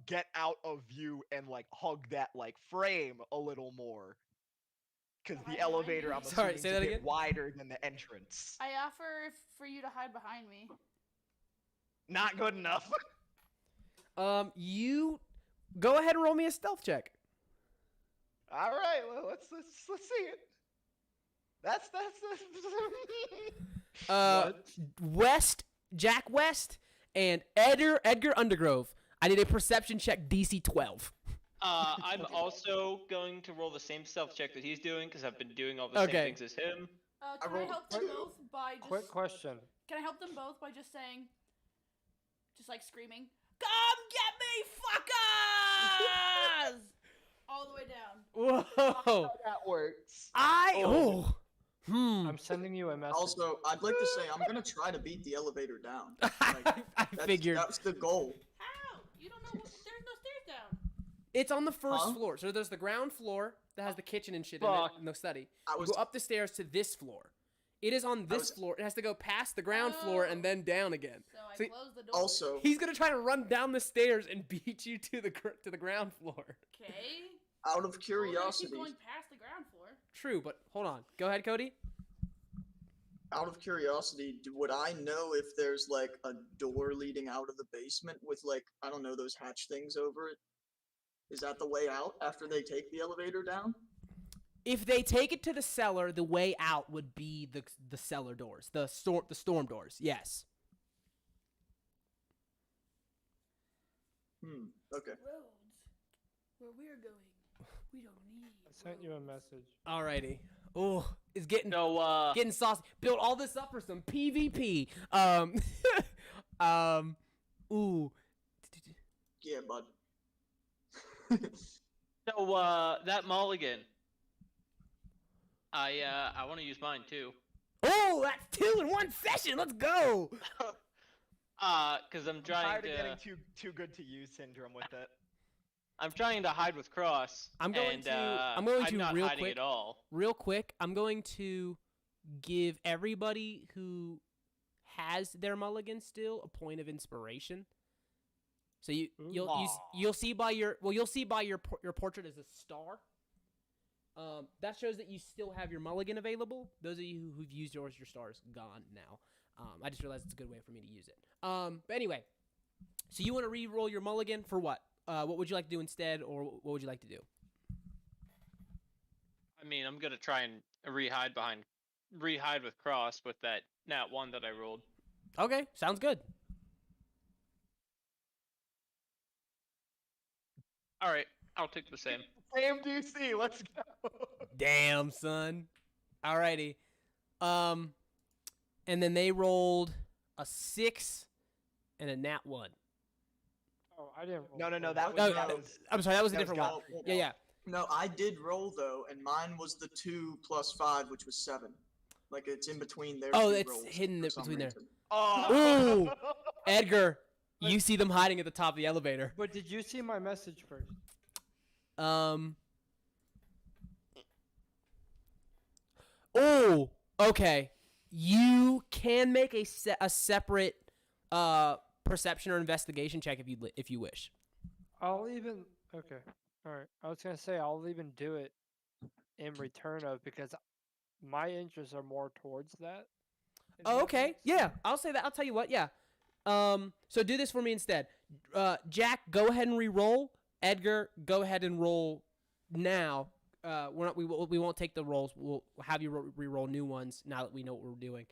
get out of view and like hug that like frame a little more? Because Hide the behind elevator, you? I'm Sorry, assuming, say is that a bit again? wider than the entrance. I offer for you to hide behind me. Not good enough. You go ahead and roll me a stealth check. All right, let's see it. That's West, Jack West, and Edgar Undergrove. I need a perception check DC 12. I'm also going to roll the same stealth check that he's doing because I've been doing all the Okay. same things as him. Can I rolled help them two. both by just Quick question. Can I help them both by just saying, just like screaming, "Come get me, fuckers!" all the way down. Whoa. that works. I'm sending you a message. Also, I'd like to say I'm gonna try to beat the elevator down. Like, I figured. that's the goal. How? You don't know. There's no stairs down. It's on the first Huh? floor. So there's the ground floor that has the kitchen and shit in it, Fuck. and the study. I You was go up the stairs to this floor. It is on this was- floor. It has to go past the ground floor and then down again. So I So- closed the door. also He's gonna try to run down the stairs and beat you to the ground floor. Okay. out of Keep curiosity. going past the ground floor. True, but hold on. Go ahead, Cody. Out of curiosity, would I know if there's like a door leading out of the basement with like I don't know those hatch things over it? Is that the way out after they take the elevator down? If they take it to the cellar, the way out would be the cellar doors, the storm doors. Yes. Okay. Roads, where we're going, we don't need. I sent you a message. Alrighty. Oh, it's getting So, getting saucy. Build all this up for some PvP. Ooh. Yeah, bud. that mulligan. I want to use mine too. Oh, that's 2 in one session. Let's go. Because I'm trying Tired to. of getting too good to use syndrome with it. I'm trying to hide with Cross. I'm going and, to- I'm going to not real hiding quick- at all. Real quick, I'm going to give everybody who has their mulligan still a point of inspiration. So you'll see by your portrait as a star. That shows that you still have your mulligan available. Those of you who've used yours, your star's gone now. I just realized it's a good way for me to use it. But anyway, so you want to re-roll your mulligan for what? What would you like to do instead, or what would you like to do? I mean, I'm gonna try and rehide with Cross with that nat 1 that I rolled. Okay, sounds good. All right, I'll take the same. Same DC. Let's go. Damn, son. Alrighty. And then they rolled a 6 and a nat 1. Oh, I didn't. No. That No, was. I'm sorry, that was a that was different one. Gotham. Yeah. No, I did roll though, and mine was the 2 + 5, which was 7. Like it's in between there. Oh, it's hidden for some between there. reason. Oh. Ooh, Edgar, you see them hiding at the top of the elevator. But did you see my message first? Oh, okay. You can make a separate perception or investigation check if you wish. I'll even. Okay. All right. I was gonna say I'll even do it in return of because my interests are more towards that. Oh, okay. Yeah, I'll say that. I'll tell you what. Yeah. So do this for me instead. Jack, go ahead and re-roll. Edgar, go ahead and roll now. We won't take the rolls. We'll have you re-roll new ones now that we know what we're doing.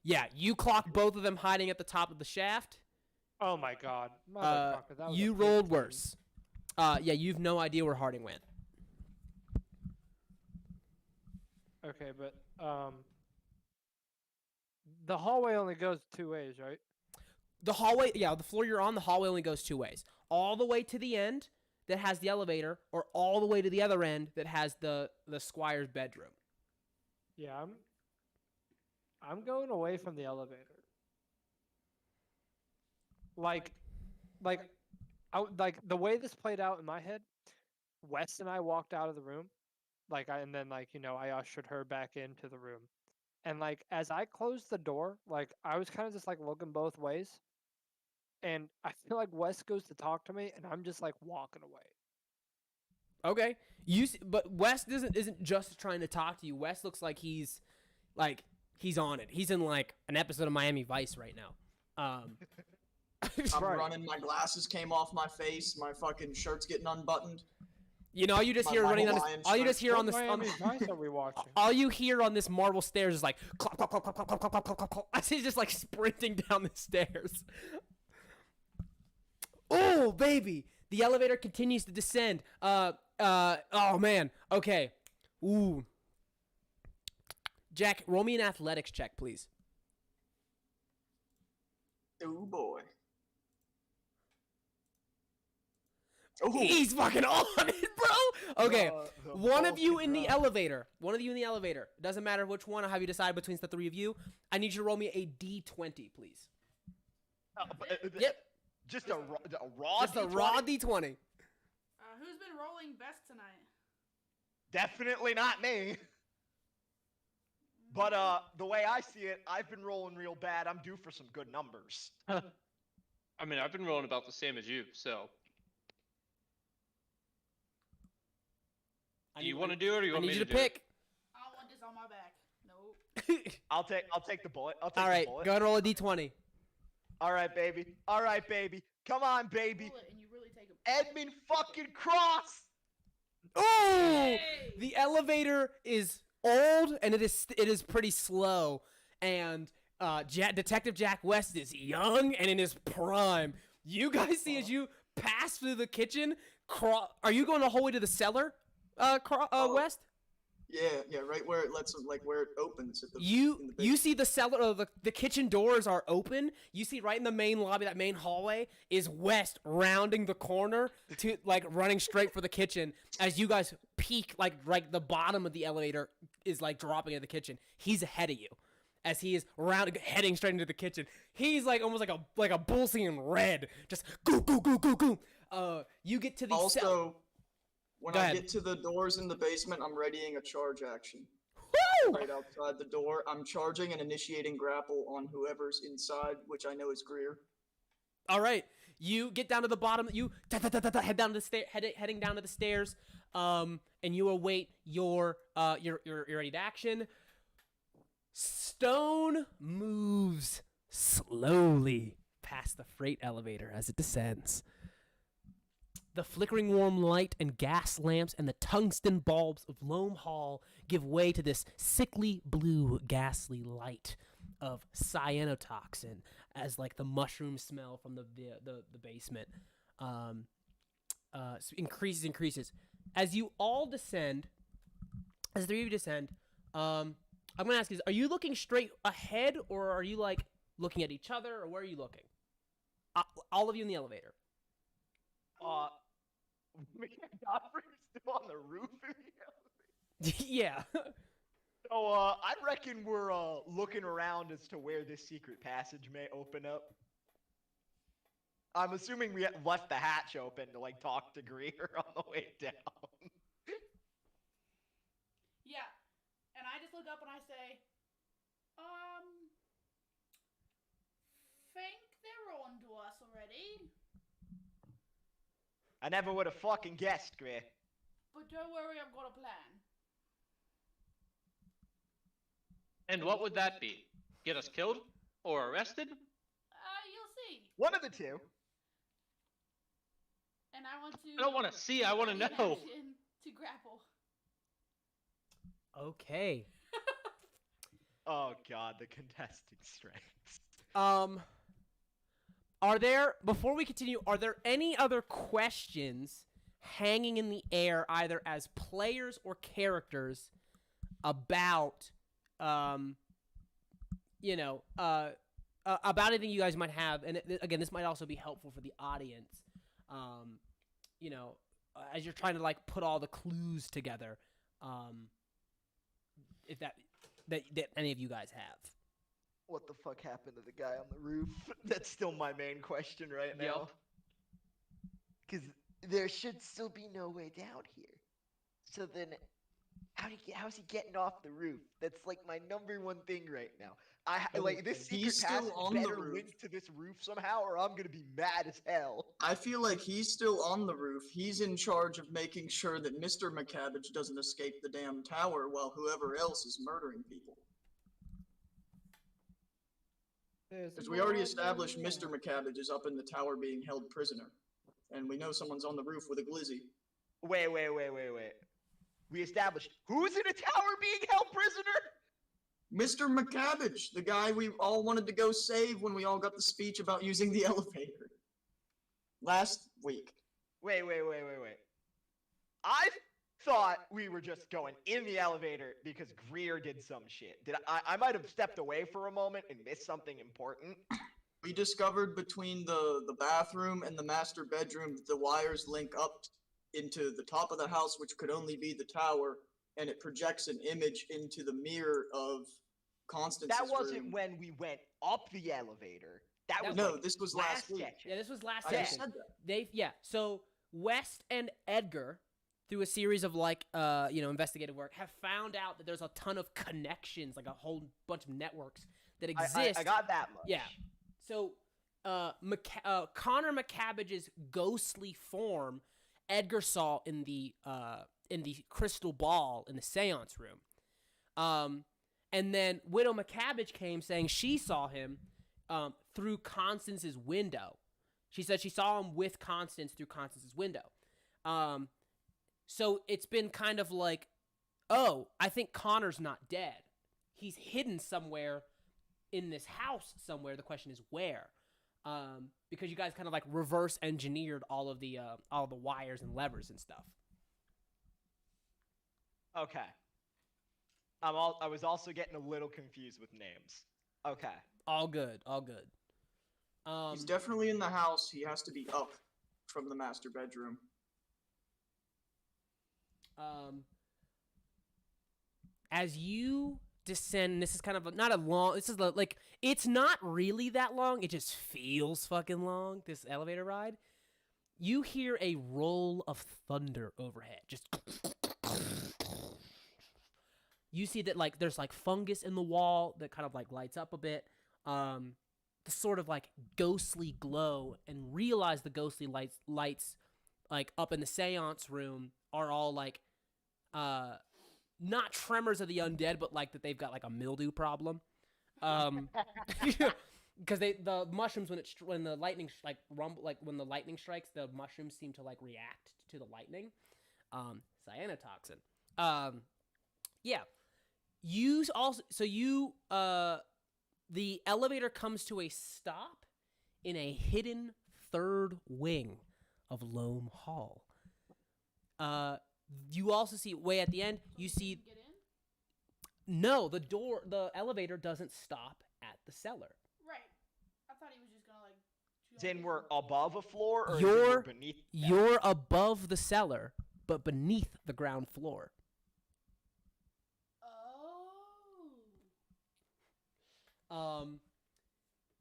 Yeah, you clock both of them hiding at the top of the shaft. Oh my god. Motherfucker, that was You a rolled 15. worse. Yeah, you've no idea where Harding went. Okay, but the hallway only goes 2 ways, right? The hallway, yeah, the floor you're on, the hallway only goes 2 ways. All the way to the end that has the elevator, or all the way to the other end that has the squire's bedroom. Yeah, I'm going away from the elevator. Like the way this played out in my head, Wes and I walked out of the room, and then I ushered her back into the room, and as I closed the door, I was kind of just looking both ways, and I feel like Wes goes to talk to me, and I'm just walking away. Okay, but Wes isn't just trying to talk to you. Wes looks like he's on it. He's in an episode of Miami Vice right now. I'm running. My glasses came off my face. My fucking shirt's getting unbuttoned. You know, all you just hear running on this. All you just hear on this. Miami Vice are we watching? All you hear on this marble stairs is clop, clop, clop, clop, clop, clop, clop, clop, clop. As he's just sprinting down the stairs. Oh baby, the elevator continues to descend. Oh man. Okay. Ooh. Jack, roll me an athletics check, please. Oh boy. Oh. He's fucking on it, bro. Okay. One of you in the elevator. It doesn't matter which one. I'll have you decide between the 3 of you. I need you to roll me a D20, please. Yep. Just a raw. Just a raw D20. Who's been rolling best tonight? Definitely not me. But the way I see it, I've been rolling real bad. I'm due for some good numbers. I mean, I've been rolling about the same as you, so. Do you want to do it, or you want me to I need you do to pick. I don't want this on my back. Nope. I'll take the bullet. I'll take All right, the bullet. go ahead and roll a D20. All right, baby. All right, baby. Come on, baby. Bullet and you really take a Edmund fucking Cross. Oh! The elevator is old and it is pretty slow, and Detective Jack West is young and in his prime. You guys see as you pass through the kitchen. Are you going the whole way to the cellar, West? Yeah, right where it lets where it opens. At the, in the You basement. see the cellar, the kitchen doors are open. You see right in the main lobby, that main hallway, is West rounding the corner to running straight for the kitchen. As you guys peek, right the bottom of the elevator is dropping into the kitchen. He's ahead of you, as he is heading straight into the kitchen. He's almost like a bull seeing red, just goo goo goo goo goo. You get to the Also, when Go I ahead. get to the doors in the basement, I'm readying a charge action. Woo! Right outside the door, I'm charging and initiating grapple on whoever's inside, which I know is Greer. All right, you get down to the bottom. You head down to the stair, heading down to the stairs. And you await your ready to action. Stone moves slowly past the freight elevator as it descends. The flickering warm light and gas lamps and the tungsten bulbs of Loam Hall give way to this sickly blue ghastly light of cyanotoxin as like the mushroom smell from the basement increases. As you all descend, as the three of you descend, I'm going to ask you, are you looking straight ahead or are you like looking at each other or where are you looking? All of you in the elevator. Godfrey's still on the roof of the elevator. Yeah. So, I reckon we're, looking around as to where this secret passage may open up. I'm assuming we left the hatch open to, like, talk to Greer on the way down. Yeah. And I just look up and I say, think they're on to us already. I never would have fucking guessed, Greer. But don't worry, I've got a plan. And what would that be? Get us killed? Or arrested? You'll see. One of the two. And I want to... I don't want to see, I want to in know. action to grapple. Okay. Oh god, the contesting strengths. Are there, before we continue, are there any other questions hanging in the air, either as players or characters, about, about anything you guys might have? And again, this might also be helpful for the audience, as you're trying to, like, put all the clues together, if that any of you guys have. What the fuck happened to the guy on the roof? That's still my main question right now. Because there should still be no way down here. So then, how's he getting off the roof? That's like my number one thing right now. This He's secret still passage on the better roof. link to this roof somehow, or I'm gonna be mad as hell. I feel like he's still on the roof. He's in charge of making sure that Mr. McCabbage doesn't escape the damn tower while whoever else is murdering people. Because we already established Mr. McCabbage is up in the tower being held prisoner. And we know someone's on the roof with a glizzy. Wait. We established who's in a tower being held prisoner? Mr. McCabbage, the guy we all wanted to go save when we all got the speech about using the elevator. Last week. Wait. I thought we were just going in the elevator because Greer did some shit. I might have stepped away for a moment and missed something important. We discovered between the bathroom and the master bedroom that the wires link up into the top of the house, which could only be the tower, and it projects an image into the mirror of Constance's That wasn't room. when we went up the elevator. That was No, like this was last week. session. Yeah, this was last I session. just said that. So West and Edgar, through a series of investigative work, have found out that there's a ton of connections, like a whole bunch of networks that exist. I got that much. Yeah. So, Connor McCabbage's ghostly form, Edgar saw in the crystal ball in the seance room. And then Widow McCabbage came saying she saw him through Constance's window. She said she saw him with Constance through Constance's window. So it's been kind of like, oh, I think Connor's not dead. He's hidden somewhere in this house somewhere. The question is where. Because you guys kind of like reverse engineered all of the wires and levers and stuff. Okay. I was also getting a little confused with names. Okay. All good. He's definitely in the house. He has to be up from the master bedroom. As you descend, this is kind of not a long. This is like it's not really that long. It just feels fucking long. This elevator ride. You hear a roll of thunder overhead. Just. You see that like there's like fungus in the wall that kind of like lights up a bit. the sort of like ghostly glow and realize the ghostly lights like up in the seance room are all like not tremors of the undead, but like that they've got like a mildew problem. Because the mushrooms when the lightning like rumble, like when the lightning strikes, the mushrooms seem to like react to the lightning. Cyanotoxin. Yeah. You also the elevator comes to a stop in a hidden third wing of Loam Hall. You also see way at the end. You see Get in? no, the elevator doesn't stop at the cellar. Right. I thought he was just gonna like. As in we're above a floor, or You're- as in we're beneath? that? You're above the cellar, but beneath the ground floor. Oh.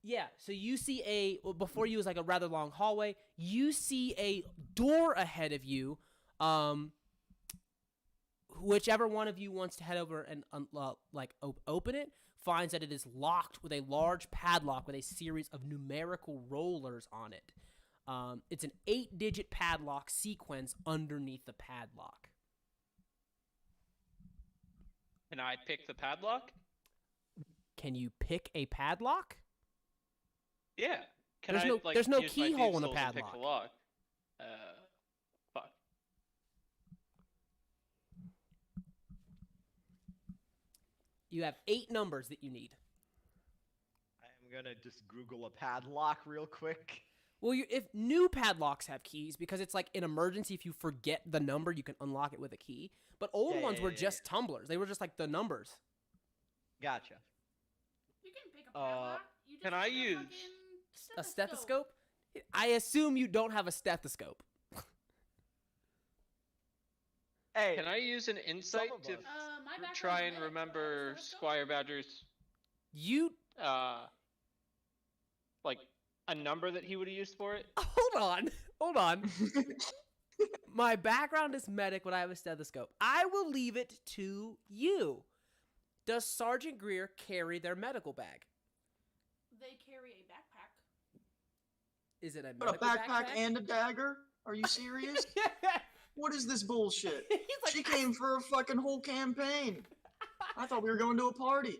Yeah, so you see before you was like a rather long hallway. You see a door ahead of you. Whichever one of you wants to head over and open it finds that it is locked with a large padlock with a series of numerical rollers on it. It's an 8-digit padlock sequence underneath the padlock. Can I pick the padlock? Can you pick a padlock? Yeah. Can There's I, no- like, there's no use my keyhole in the thieves' tools and pick the padlock. lock? Fuck. You have 8 numbers that you need. I'm gonna just Google a padlock real quick. Well, if new padlocks have keys, because it's like an emergency, if you forget the number, you can unlock it with a key. But old Yeah, ones yeah, were yeah, just tumblers. They were just like the numbers. Gotcha. You can pick a padlock. You just can I need use fucking A stethoscope? I assume you don't have a stethoscope. Hey, Can I use an insight of to us. My background's try and medic. Do I have a remember stethoscope? Squire Badger's You like a number that he would have used for it? hold on. My background is medic, but I have a stethoscope. I will leave it to you. Does Sergeant Greer carry their medical bag? They carry a backpack. Is it a But a medical backpack and a dagger? Are you serious? What is this bullshit? He's like, She came for a fucking whole campaign. I thought we were going to a party.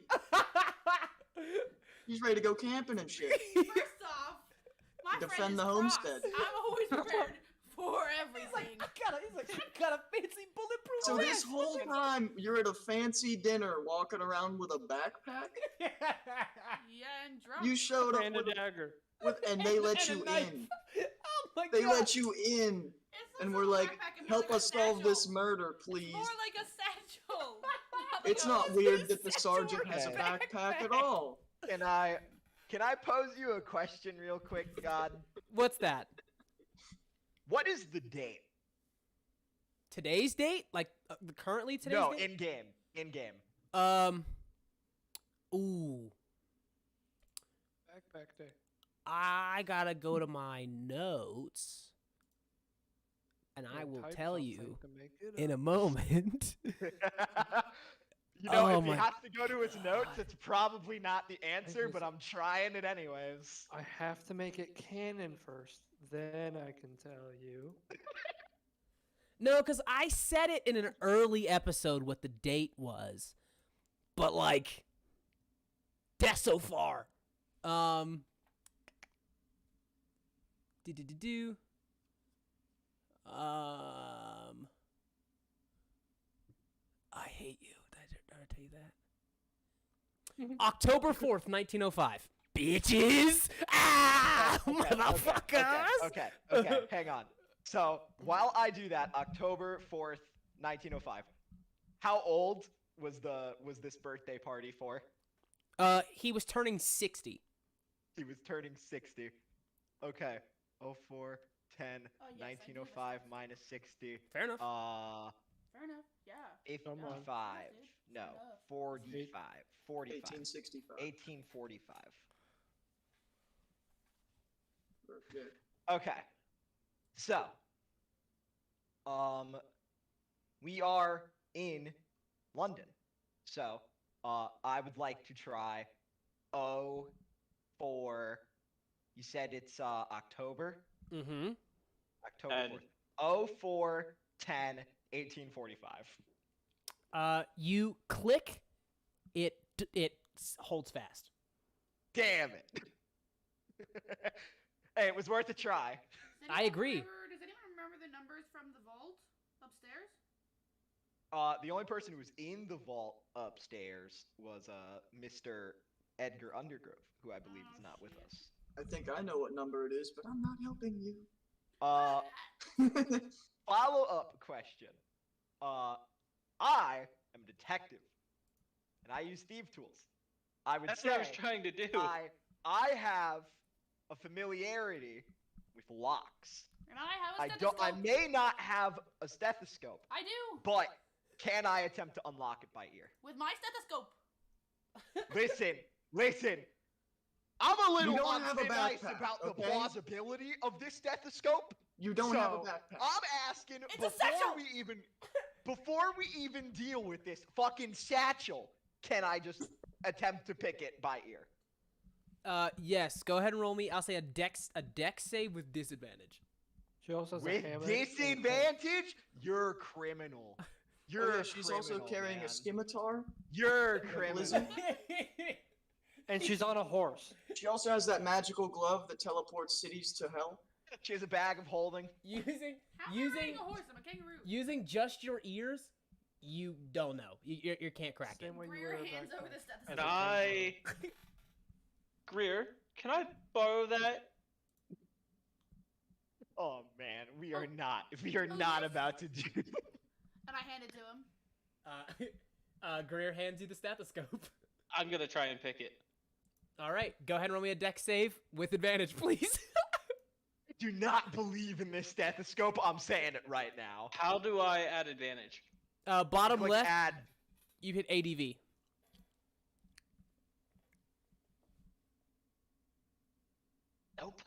He's ready to go camping and shit. First off, my Defend friend is the cross. homestead. I'm always prepared for everything. I got a fancy bulletproof So vest. this whole time you're at a fancy dinner walking around with a backpack? Yeah, and drunk. You showed up And a dagger. and they let And a you knife. in. Oh my They god. let you in. It's And not we're a like, backpack, it's help more us like a solve this satchel. murder, It's please. more like a satchel. It's not What's weird this that the satchel sergeant has a Okay. backpack at all. Can I pose you a question real quick, God? What's that? What is the date? Today's date? Like currently today's No, date? in game. In game. Ooh. Backpack day. I gotta go to my notes, and I Can't will type tell something you to make it in a up. moment. You know, Oh if he my has to go to his notes, God. it's probably not the answer, just- but I'm trying it anyways. I have to make it canon first, then I can tell you. No, because I said it in an early episode what the date was, but like, that's so far. Do. I hate you. Did I tell you that? October 4th, 1905. Bitches! Ah! Motherfuckers! Okay, hang on. So, while I do that, October 4th, 1905. How old was this birthday party for? He was turning 60. He was turning 60. Okay. 04, 10, Oh, yes, I do have 1905 stuff. minus 60. Fair enough. Fair enough. Yeah. 55. dude. No. Fair enough. 45. 45. 1865. 1845. Good. Okay. So, we are in London. So, I would like to try 04 for, you said it's October? Mm-hmm. October And- 4th. 04 10 1845. You click, it holds fast. Damn it. Hey, it was worth a try. Does I agree. Does anyone remember the numbers from the vault upstairs? The only person who was in the vault upstairs was Mr. Edgar Undergrove, who I believe is not with us. I think I know what number it is, but I'm not helping you. Follow-up question. I am a detective, and I use thief tools. I would That's say what I was trying to do. I have a familiarity with locks. And I have a stethoscope. I may not have a stethoscope, I do. but can I attempt to unlock it by ear? With my stethoscope. Listen. I'm a little don't have a on thin ice backpack, about the okay? plausibility of this stethoscope. You don't have a So, backpack. I'm asking It's a before satchel! we even deal with this fucking satchel, can I just attempt to pick it by ear? Yes. Go ahead and roll me. I'll say a dex save with disadvantage. She also has With a hammer. disadvantage, you're criminal. You're Oh, yeah, she's also criminal, carrying man. a scimitar. You're a criminal. blizzard. And she's on a horse. She also has that magical glove that teleports cities to hell. She has a bag of holding. using How am I riding a horse? I'm a kangaroo. using just your ears, you don't know. You can't crack it. Same way you Greer wear a hands over backpack. the Can stethoscope. Greer, can I borrow that? Oh man, we are not Oh, yes. about to do. And I hand it to him. Greer hands you the stethoscope. I'm gonna try and pick it. All right, go ahead and roll me a dex save with advantage, please. Do not believe in this stethoscope. I'm saying it right now. How do I add advantage? Bottom Click left, add. you hit ADV. Nope.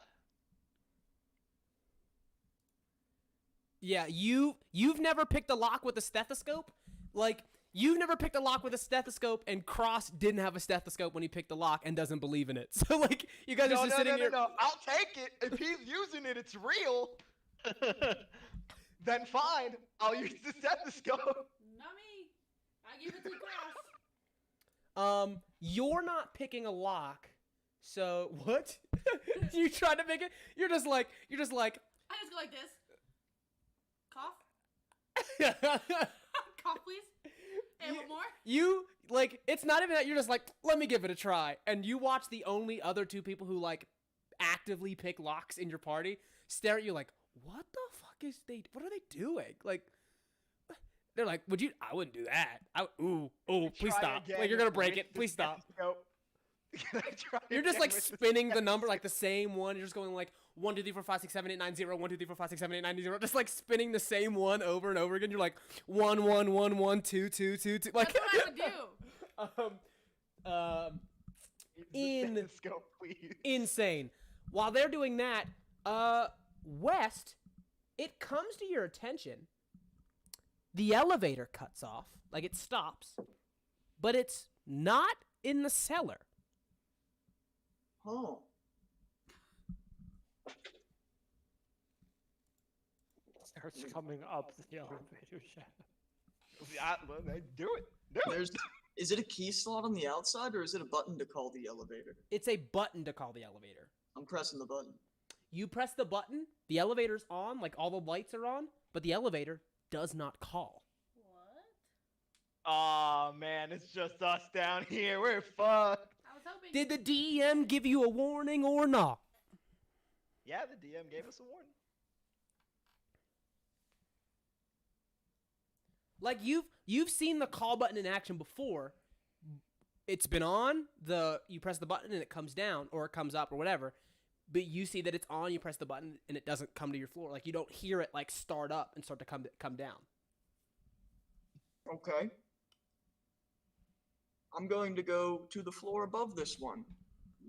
Yeah, you've never picked a lock with a stethoscope? Like, you've never picked a lock with a stethoscope, and Cross didn't have a stethoscope when he picked the lock and doesn't believe in it. So, like, you guys are just sitting here. No. I'll take it. If he's using it, it's real. Then fine. I'll use the stethoscope. Not me. I give it to Cross. You're not picking a lock. So, what? You tried to pick it? You're just like, I just go like this. Cough. Cough, please. And one more. you, like, it's not even that. You're just like, let me give it a try. And you watch the only other two people who, like, actively pick locks in your party stare at you like, what the fuck what are they doing? Like, they're like, I wouldn't do that. Please Try stop. again Like, you're gonna break with it. the Please stop. stethoscope. Can I try You're just again like with the spinning the number, like the same one. You're just going like 1, 2, 3, 4, 5, 6, 7, 8, 9, 0, 1, 2, 3, 4, 5, 6, 7, 8, 9, 0. Just like spinning the same one over and over again. You're like 1, 1, 1, 1, 2, 2, 2, 2. Like, That's what I would do. Use the stethoscope, please. insane. While they're doing that, West, it comes to your attention. The elevator cuts off, like it stops, but it's not in the cellar. Oh. Starts coming up the elevator shaft. Do it. Do it. Is it a key slot on the outside, or is it a button to call the elevator? It's a button to call the elevator. I'm pressing the button. You press the button, the elevator's on, like all the lights are on, but the elevator does not call. What? Aw, man, it's just us down here. We're fucked. I was hoping. Did the DM give you a warning or not? Yeah, the DM gave us a warning. Like you've seen the call button in action before. It's been on, you press the button and it comes down or it comes up or whatever. But you see that it's on, you press the button and it doesn't come to your floor. Like you don't hear it like start up and start to come down. Okay. I'm going to go to the floor above this one.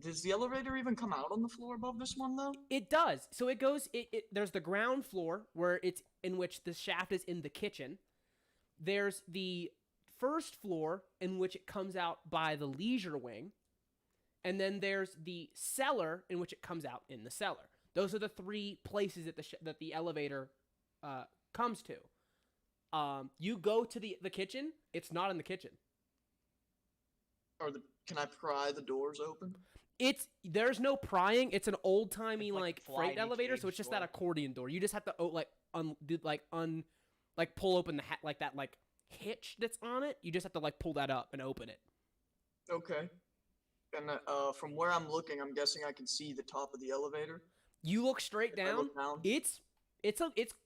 Does the elevator even come out on the floor above this one, though? It does. So it goes. There's the ground floor where it's in which the shaft is in the kitchen. There's the first floor in which it comes out by the leisure wing, and then there's the cellar in which it comes out in the cellar. Those are the 3 places that the elevator comes to. You go to the kitchen. It's not in the kitchen. Can I pry the doors open? There's no prying. It's an old timey It's like like freight slidey elevator, so cage it's just door. that accordion door. You just have to pull open the that hitch that's on it. You just have to like pull that up and open it. Okay. And from where I'm looking, I'm guessing I can see the top of the elevator. You look straight If I down. look down. It's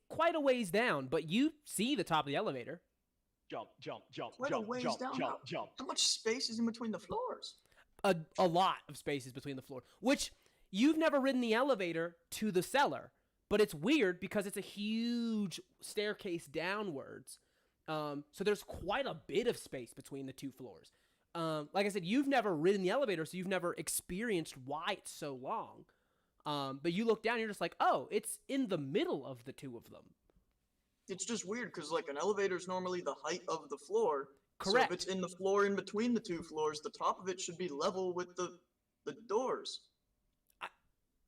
quite a ways down, but you see the top of the elevator. Jump, jump, jump, Quite a jump, ways jump, down. jump, jump. How much space is in between the floors? A lot of spaces between the floor, which you've never ridden the elevator to the cellar, but it's weird because it's a huge staircase downwards. So there's quite a bit of space between the 2 floors. Like I said, you've never ridden the elevator, so you've never experienced why it's so long. But you look down, and you're just like, oh, it's in the middle of the 2 of them. It's just weird because like an elevator is normally the height of the floor. Correct. So if it's in the floor in between the 2 floors, the top of it should be level with the doors.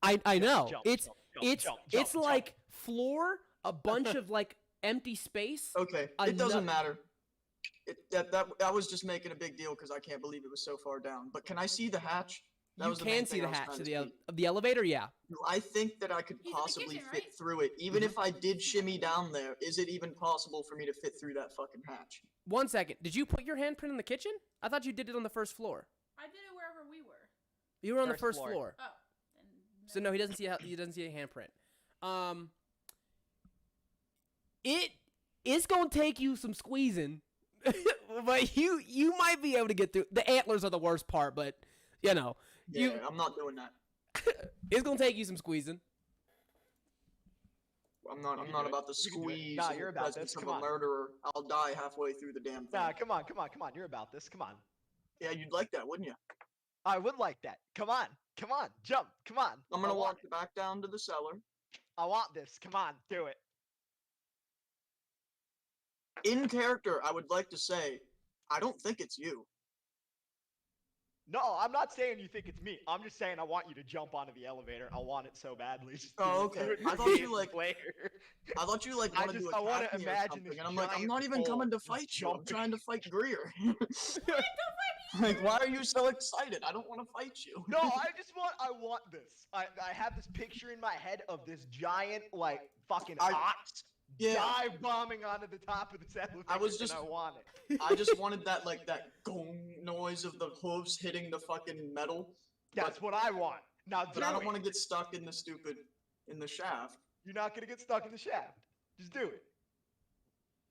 I know. Jump, It's jump, it's jump, it's jump, like floor, a bunch of like empty space. Okay, it Ano- doesn't matter. That was just making a big deal because I can't believe it was so far down. But can I see the hatch? That You was the main can see thing the I was hatch trying to to the see. of the elevator. Yeah. I think that I could He's in the possibly kitchen, fit right? through it. Even if I did shimmy down there, is it even possible for me to fit through that fucking hatch? 1 second. Did you put your handprint in the kitchen? I thought you did it on the first floor. I did it wherever we were. You were on the First first floor. floor. Oh. So no, he doesn't see a handprint. It is gonna take you some squeezing, but you might be able to get through. The antlers are the worst part, but you know, Yeah, I'm not doing that. it's gonna take you some squeezing. I'm not You can not do it. about the You can do it. squeeze Nah, in you're the about presence this. of Come a on. murderer. I'll die halfway through the damn thing. Nah, come on, come on, come on. You're about this. Come on. Yeah, you'd like that, wouldn't you? I would like that. Come on, come on, jump. Come on. I'm gonna I want walk it. back down to the cellar. I want this. Come on, do it. In character, I would like to say, I don't think it's you. No, I'm not saying you think it's me. I'm just saying I want you to jump onto the elevator. I want it so badly. Just Oh, do it. okay. Do it I for thought me you, as a like- player. I thought you like I wanted to just- I wanna attack me or imagine something, this and I'm like, I'm giant not even coming to pole fight just you. I'm jumping. trying to fight Greer. Like, why are you so excited? I don't want to fight you. No, I want this. I have this picture in my head of this giant, like, fucking ox Yeah, dive bombing onto the top of this elevator. I was and just- I want it. I just wanted that like that gong noise of the hooves hitting the fucking metal. That's what I want. Now do But I don't it. want to get stuck in the shaft. You're not gonna get stuck in the shaft. Just do it.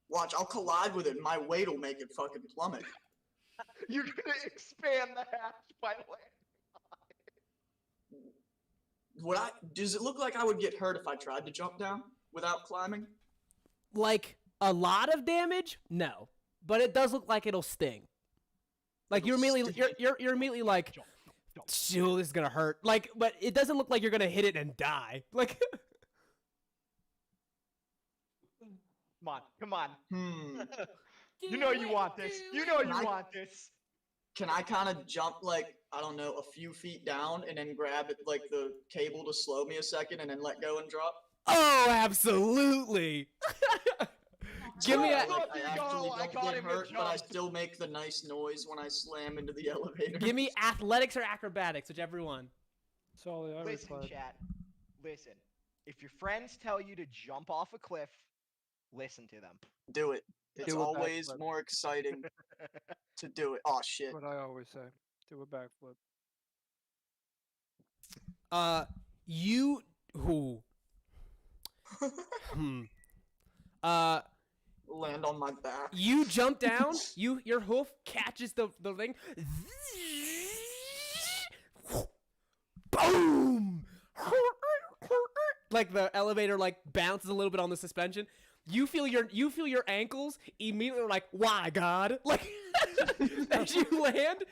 Watch, I'll collide with it, and my weight will make it fucking plummet. You're gonna expand the hatch by landing. Does it look like I would get hurt if I tried to jump down without climbing? Like a lot of damage? No, but it does look like it'll sting. Like you're It'll immediately sting. you're immediately like, Jump, jump. "Shoo, this is gonna hurt." Like, but it doesn't look like you're gonna hit it and die. Like, Come on, come on. You Do know you it, want this. do You know it. you I- want this. Can I kind of jump like, I don't know, a few feet down and then grab it like the cable to slow me a second and then let go and drop? oh, absolutely. Give me Yeah. a Like, I There you actually go, I don't got get him to hurt, but I jump. still make the nice noise when I slam into the elevator. give me athletics or acrobatics, whichever one. Solly, I Listen, replied. chat. Listen. If your friends tell you to jump off a cliff, listen to them. Do it. It's Do a always backflip. more exciting to do it. Oh shit. What I always say. Do a backflip. You who? Hmm. Land on my back. You jump down. Your hoof catches the thing. Boom! Like the elevator like bounces a little bit on the suspension. You feel your ankles immediately like, why God? Like as you land,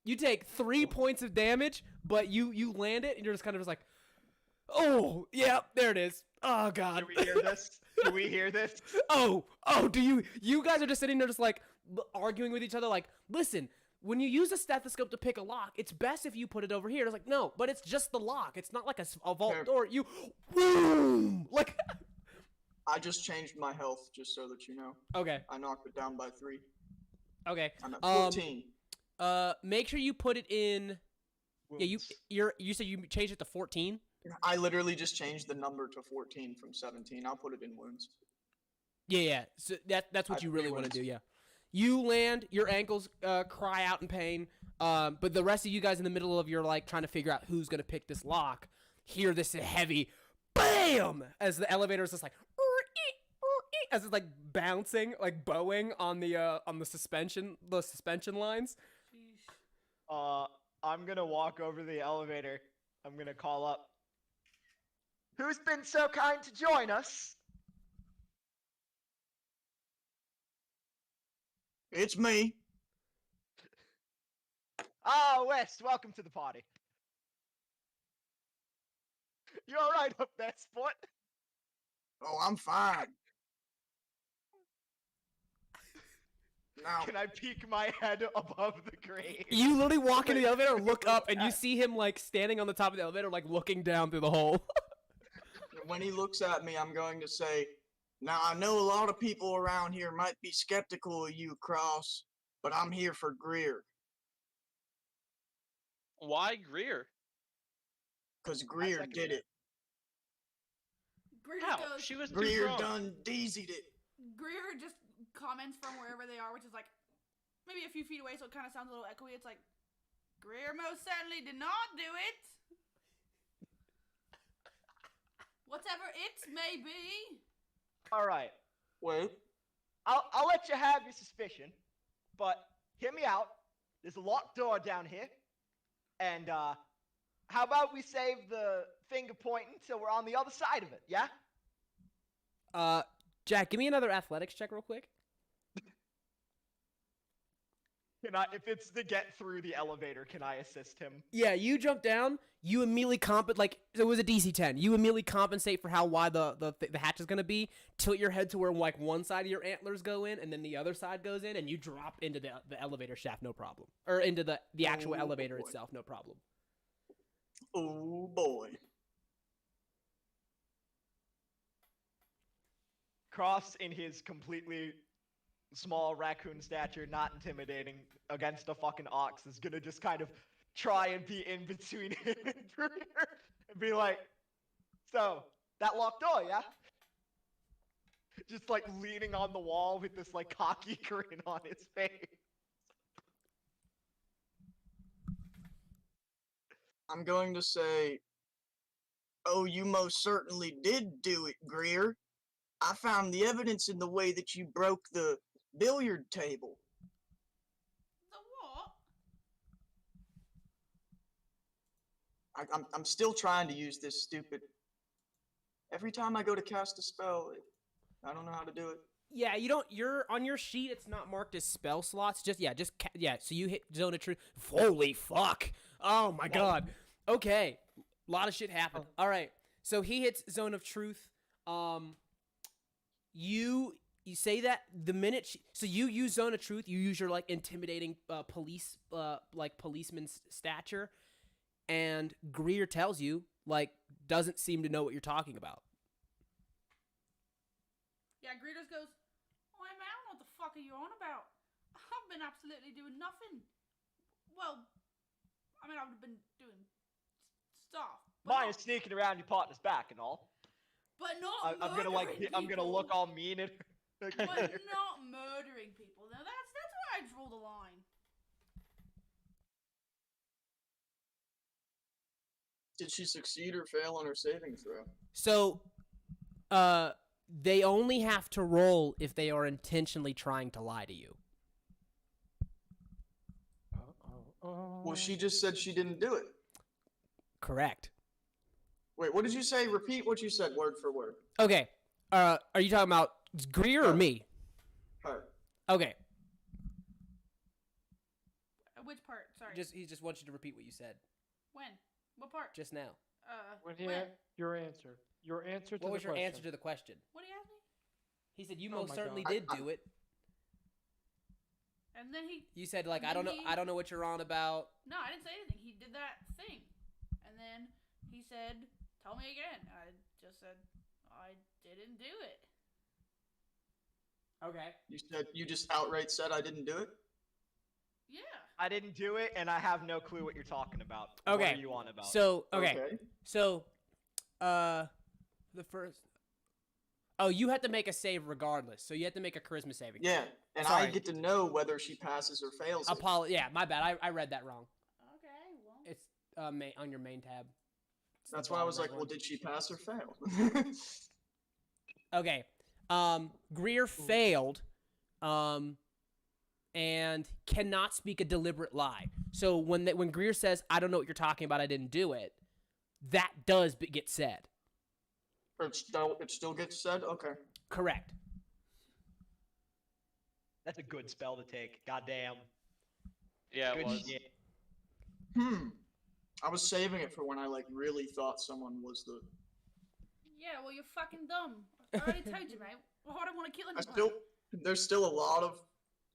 you take 3 points of damage, but you land it and you're just kind of just like, oh yeah, there it is. Oh God. Do we hear this? Do we hear this? Oh, do you guys are just sitting there just like, arguing with each other. Like, listen, when you use a stethoscope to pick a lock, it's best if you put it over here. It's like, no, but it's just the lock. It's not like a vault Fair. door. You, boom, like. I just changed my health, just so that you know. Okay. I knocked it down by 3. Okay. I'm at 14. Make sure you put it in. Yeah, Wounds. you said you changed it to 14. I literally just changed the number to 14 from 17. I'll put it in wounds. Yeah. So that's what I you have really 3 want to wounds. do. Yeah. You land, your ankles cry out in pain. But the rest of you guys in the middle of your like trying to figure out who's gonna pick this lock, hear this heavy BAM as the elevator is just like as it's like bouncing, like bowing on the suspension lines. Sheesh. I'm gonna walk over the elevator. I'm gonna call up. Who's been so kind to join us? It's me. Ah, West, welcome to the party. You alright up there, sport? Oh, I'm fine. Now, Can I peek my head above the grave? You literally walk into the elevator, look up, and you see him like standing on the top of the elevator, like looking down through the hole. when he looks at me, I'm going to say, now I know a lot of people around here might be skeptical of you, Cross, but I'm here for Greer. Why Greer? Because Greer second did that. it. Greer How? just goes. She was too Greer drunk. done deezied it. Greer just comments from wherever they are, which is like maybe a few feet away, so it kind of sounds a little echoey. It's like, Greer most certainly did not do it. Whatever it may be. Alright. Wait. I'll let you have your suspicion, but hear me out. There's a locked door down here. And how about we save the finger pointing till we're on the other side of it, yeah? Jack, give me another athletics check real quick. Can I, if it's to get through the elevator, can I assist him? Yeah, you jump down. You immediately like it was a DC 10. You immediately compensate for how wide the hatch is gonna be. Tilt your head to where like one side of your antlers go in, and then the other side goes in, and you drop into the elevator shaft, no problem, or into the actual Oh, elevator boy. itself, no problem. Oh boy. Cross, in his completely small raccoon stature, not intimidating, against a fucking ox, is gonna just kind of try and be in between him and Greer and be like, so, that locked door, yeah? Just like leaning on the wall with this like cocky grin on his face. I'm going to say, oh, you most certainly did do it, Greer. I found the evidence in the way that you broke the billiard table. The what? I'm still trying to use this stupid. Every time I go to cast a spell, I don't know how to do it. Yeah, you don't. You're on your sheet. It's not marked as spell slots. So you hit zone of truth. Holy fuck! Oh my god. Okay, a lot of shit happened. All right, so he hits zone of truth. You say that the minute so you use zone of truth. You use your like intimidating policeman's stature, and Greer tells you like doesn't seem to know what you're talking about. Yeah, Greer just goes, oh, man, I don't know what the fuck are you on about? I've been absolutely doing nothing. Well, I mean, I've been doing stuff. Mine is sneaking around your partner's back and all. But not I'm gonna like, murdering I'm gonna people. look all mean at But not murdering people. Now, that's where I draw the line. Did she succeed or fail on her saving throw? So, they only have to roll if they are intentionally trying to lie to you. Well, she just said she didn't do it. Correct. Wait, what did you say? Repeat what you said word for word. Okay. Are you talking about Greer or me? Her. Okay. Which part? Sorry. He just wants you to repeat what you said When? What part? just now. When When? your answer. Your answer to What the was your question. answer to the question? What do you ask me? He said you Oh most my certainly God. did do it. And then he... You said, like, And I don't know then I don't know what you're on about. No, I didn't say anything. He did that thing. And then he said, tell me again. I just said, I didn't do it. Okay. You just outright said I didn't do it? Yeah. I didn't do it, and I have no clue what you're talking about. Okay. What are you on about? So, So, the first... Oh, you have to make a save regardless. So you have to make a charisma saving. Yeah, and Sorry. I get to know whether she passes or fails it. Yeah, my bad. I read that wrong. Okay, well. It's on your main tab. It's the That's why I was bottom like, right well, did she pass or fail? Okay. Greer failed, and cannot speak a deliberate lie. So when Greer says, "I don't know what you're talking about. I didn't do it," that does get said. It still gets said? Okay. Correct. That's a good spell to take. Goddamn. Yeah, it Good was. shit. I was saving it for when I, like, really thought someone was the... Yeah, well, you're fucking dumb. I already told you, mate. Well, I don't want to kill I anybody. there's still a lot of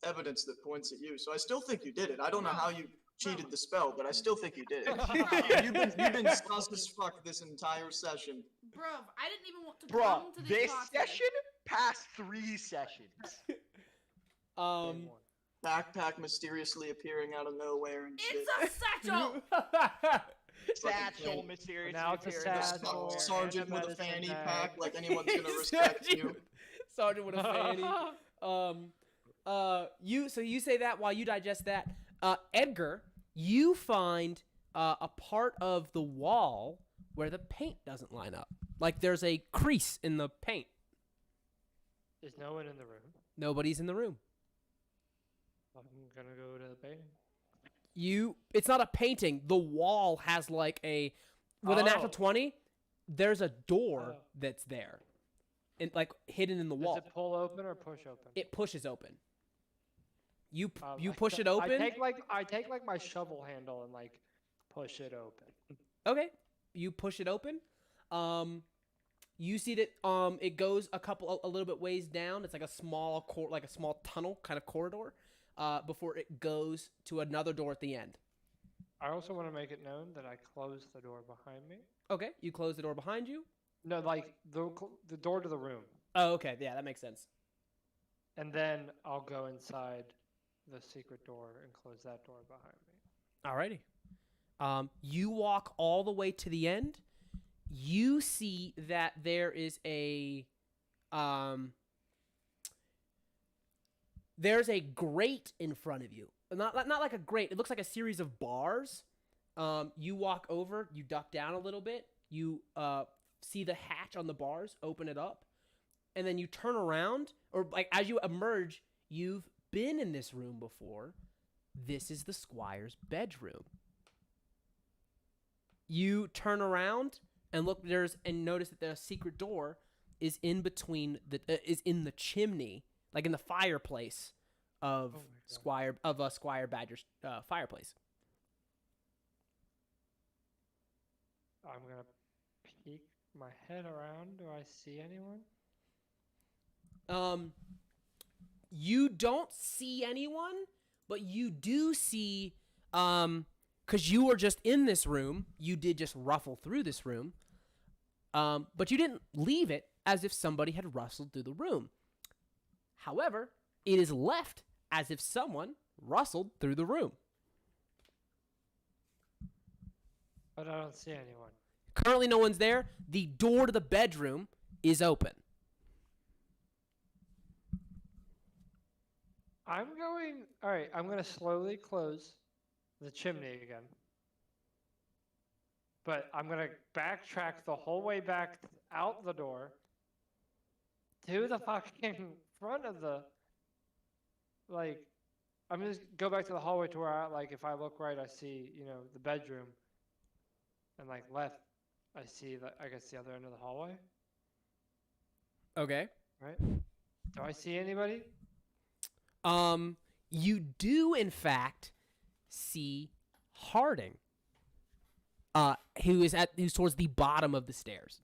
evidence that points at you, so I still think you did it. I don't know how you cheated the spell, but I still think you did it. You've been sus as fuck this entire session. Bruv, I didn't even want to Bruh, come to this party. session past 3 sessions. Backpack mysteriously appearing out of nowhere and shit. It's a satchel! Satchel mysterious. Now it's a satchel. Sergeant with a medicine fanny bag. pack, like anyone's gonna respect you. Sergeant with a fanny. You say that while you digest that. Edgar, you find a part of the wall where the paint doesn't line up. Like there's a crease in the paint. There's no one in the room. Nobody's in the room. I'm gonna go to the painting. It's not a painting. The wall has like with a natural 20, there's a door that's there. And like hidden in the wall. Does it pull open or push open? It pushes open. You I push it open. I take like my shovel handle and like push it open. Okay. You push it open. You see that it goes a little bit ways down. It's like a small tunnel kind of corridor. Before it goes to another door at the end. I also want to make it known that I closed the door behind me. Okay, you close the door behind you. No, like the door to the room. Oh, okay, yeah, that makes sense. And then I'll go inside the secret door and close that door behind me. Alrighty. You walk all the way to the end. You see that there is there's a grate in front of you. Not like a grate. It looks like a series of bars. You walk over. You duck down a little bit. You see the hatch on the bars. Open it up. And then you turn around. Or like as you emerge, you've been in this room before. This is the squire's bedroom. You turn around and notice that the secret door is in between is in the chimney. Like in the fireplace of Squire Badger's fireplace. I'm gonna peek my head around. Do I see anyone? You don't see anyone, but you do see because you were just in this room. You did just ruffle through this room, but you didn't leave it as if somebody had rustled through the room. However, it is left as if someone rustled through the room. But I don't see anyone. Currently, no one's there. The door to the bedroom is open. I'm going to slowly close the chimney again. But I'm going to backtrack the whole way back out the door to the fucking front of the, like, I'm going to go back to the hallway to where if I look right, I see, the bedroom. And like left, I see I guess the other end of the hallway. Okay. Right? Do I see anybody? You do in fact see Harding. Who's towards the bottom of the stairs.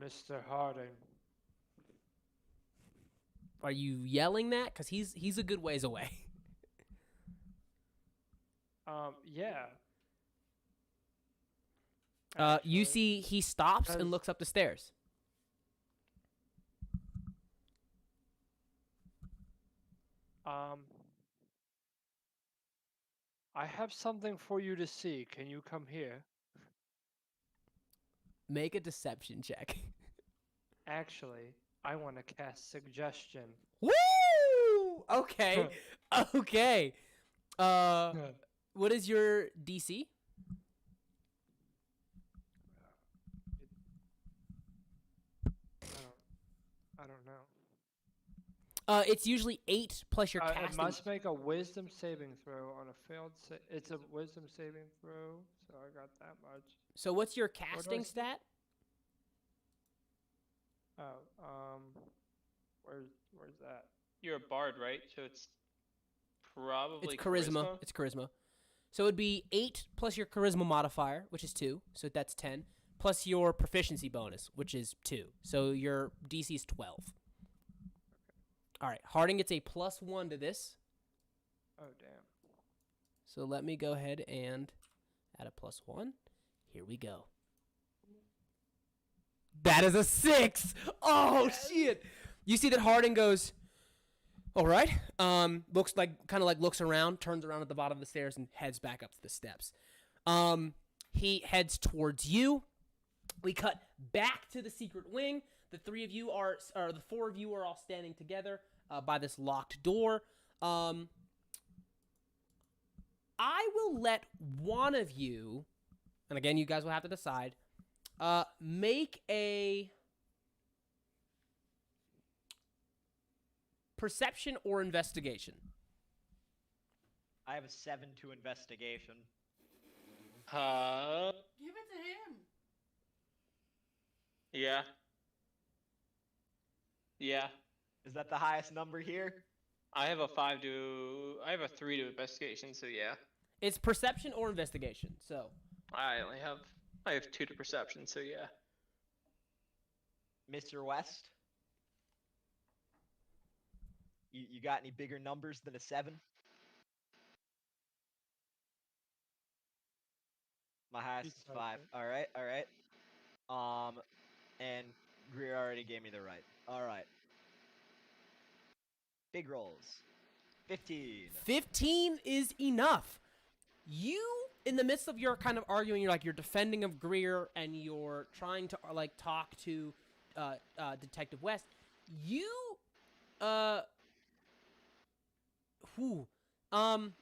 Mr. Harding. Are you yelling that? Because he's a good ways away. Yeah. You Actually, see he stops and because- looks up the stairs. I have something for you to see. Can you come here? Make a deception check. Actually, I want to cast suggestion. Woo! Okay. Okay. What is your DC? I don't know. It's usually 8 plus your It casting. must make a wisdom saving throw on a failed it's a wisdom saving throw, so I got that much. So what's your do I casting say? stat? Oh, where's that? You're a bard, right? So it's probably It's charisma. It's charisma. So it'd be 8 plus your charisma modifier, which is 2. So that's 10. Plus your proficiency bonus, which is 2. So your DC is 12. All right. Harding gets a +1 to this. Oh, damn. So let me go ahead and add a +1. Here we go. That is a 6. Oh, shit. You see that Harding goes, all right. Looks like, kind of like looks around, turns around at the bottom of the stairs and heads back up to the steps. He heads towards you. We cut back to the secret wing. The 4 of you are all standing together by this locked door. I will let one of you, and again, you guys will have to decide, make a perception or investigation. I have a 7 to investigation. Give it to him. Yeah. Yeah. Is that the highest number here? I have a 3 to investigation, so yeah. It's perception or investigation. So I have 2 to perception, so yeah. Mr. West? You got any bigger numbers than a 7? My highest is 5. Alright. And Greer already gave me the right. Alright. Big rolls. 15. 15 is enough. You, in the midst of your kind of arguing, you're defending of Greer and you're trying to like talk to Detective West.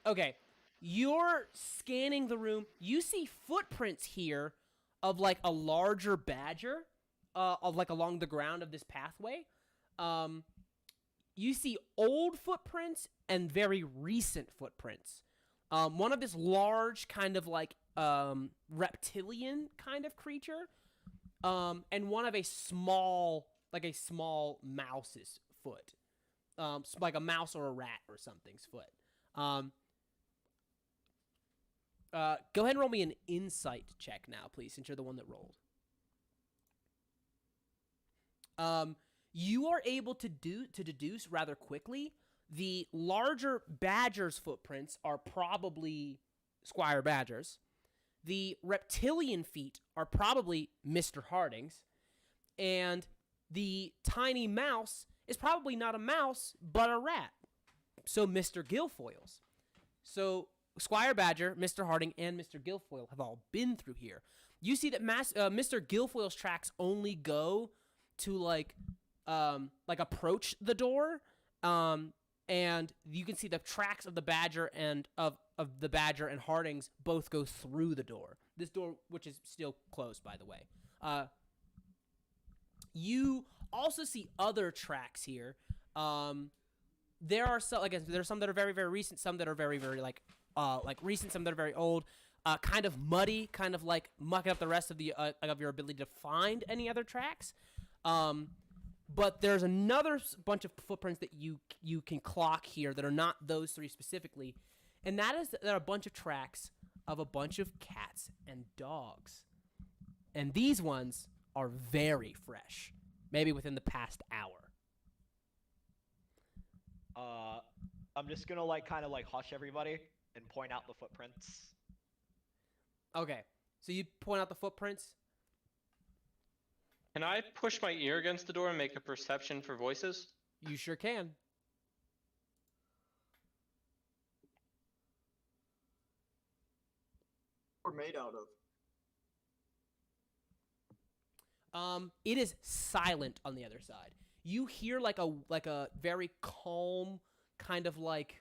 Okay. You're scanning the room. You see footprints here of like a larger badger, of like along the ground of this pathway. You see old footprints and very recent footprints. One of this large kind of like reptilian kind of creature, and one of a small mouse's foot, like a mouse or a rat or something's foot. Go ahead and roll me an insight check now, please, since you're the one that rolled. You are able to deduce rather quickly the larger badger's footprints are probably Squire Badger's. The reptilian feet are probably Mr. Harding's. And the tiny mouse is probably not a mouse, but a rat. So Mr. Guilfoyle's. So Squire Badger, Mr. Harding, and Mr. Guilfoyle have all been through here. You see that Mr. Guilfoyle's tracks only go to like approach the door, and you can see the tracks of the badger and of the badger and Harding's both go through the door. This door, which is still closed, by the way. You also see other tracks here. There are some, again, there are some that are very, very recent, some that are very, very like recent, some that are very old. Kind of muddy, kind of like mucking up the rest of the of your ability to find any other tracks. But there's another bunch of footprints that you can clock here that are not those 3 specifically, and that is there are a bunch of tracks of a bunch of cats and dogs, and these ones are very fresh, maybe within the past hour. I'm just gonna like kind of like hush everybody and point out the footprints. Okay, so you point out the footprints. Can I push my ear against the door and make a perception for voices? You sure can. We're made out of. It is silent on the other side. You hear like a very calm kind of like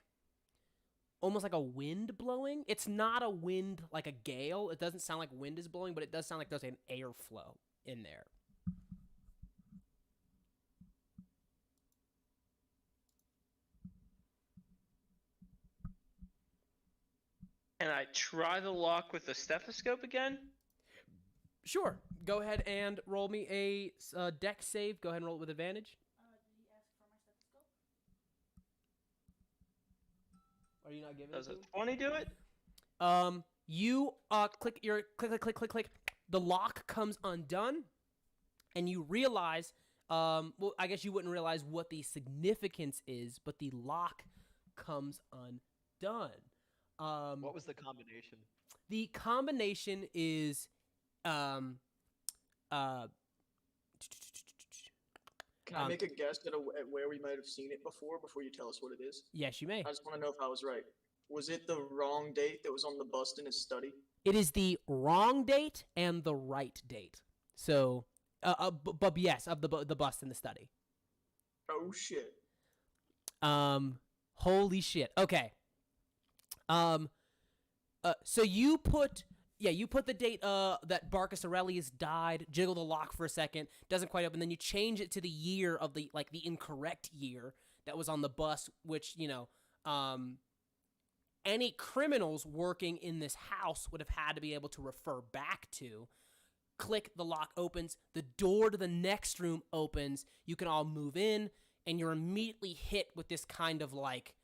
almost like a wind blowing. It's not a wind like a gale. It doesn't sound like wind is blowing, but it does sound like there's an airflow in there. Can I try the lock with the stethoscope again? Sure. Go ahead and roll me a dex save. Go ahead and roll it with advantage. Did he ask for my stethoscope? Are you not giving Does it a to him? 20 do it? You click your click. The lock comes undone, and you realize, well, I guess you wouldn't realize what the significance is, but the lock comes undone. What was the combination? The combination is, Can I make a guess at where we might have seen it before you tell us what it is? yes, you may. I just want to know if I was right. Was it the wrong date that was on the bust in his study? It is the wrong date and the right date. So, but yes, of the bust in the study. Oh shit. Holy shit. Okay. So you put the date that Barcus Aurelius died, jiggle the lock for a second, doesn't quite open, then you change it to the year of the incorrect year that was on the bus, which, any criminals working in this house would have had to be able to refer back to. Click, the lock opens, the door to the next room opens, you can all move in, and you're immediately hit with this kind of like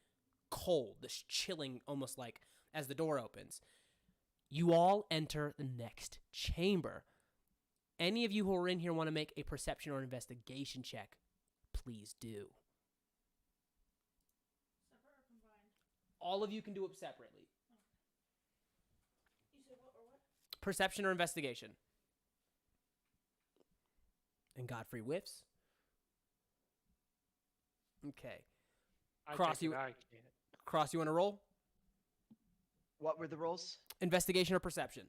cold, this chilling almost like as the door opens. You all enter the next chamber. Any of you who are in here want to make a perception or investigation check, please do. Separate or combined? All of you can do it separately. You said what or what? Perception or investigation. And Godfrey whiffs. Okay. Cross, you I can't. Cross, you want to roll? What were the rolls? Investigation or perception?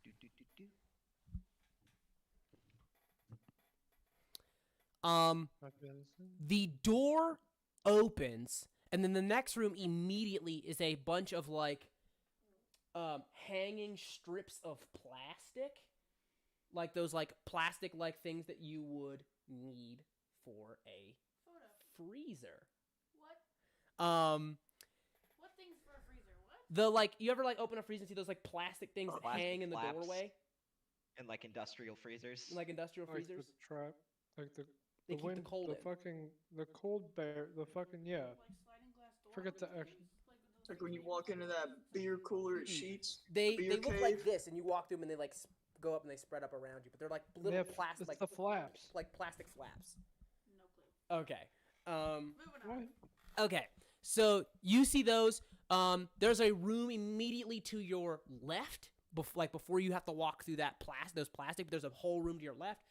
Do, do, do, do. The door opens, and then the next room immediately is a bunch of like hanging strips of plastic, like those like plastic like things that you would need for a Photo. freezer. What? What things for a freezer? What? The like, you ever like open a freezer and see those like plastic things that Plastic hang in the flaps. doorway, And like industrial freezers. like industrial Like freezers? the trap, like the They the keep wind, the cold in. the cold bear, the fucking yeah. Like sliding glass door. Forget the things? action. Like Like when you walk into that beer cooler at Sheets. They beer look like cave. this, and you walk through them, and they like go up and they spread up around you, but they're like They little have- plastic, it's like the flaps. plastic flaps. No clue. Okay. Moving on. What? Okay. So you see those. There's a room immediately to your left, before you have to walk through that those plastic. There's a whole room to your left.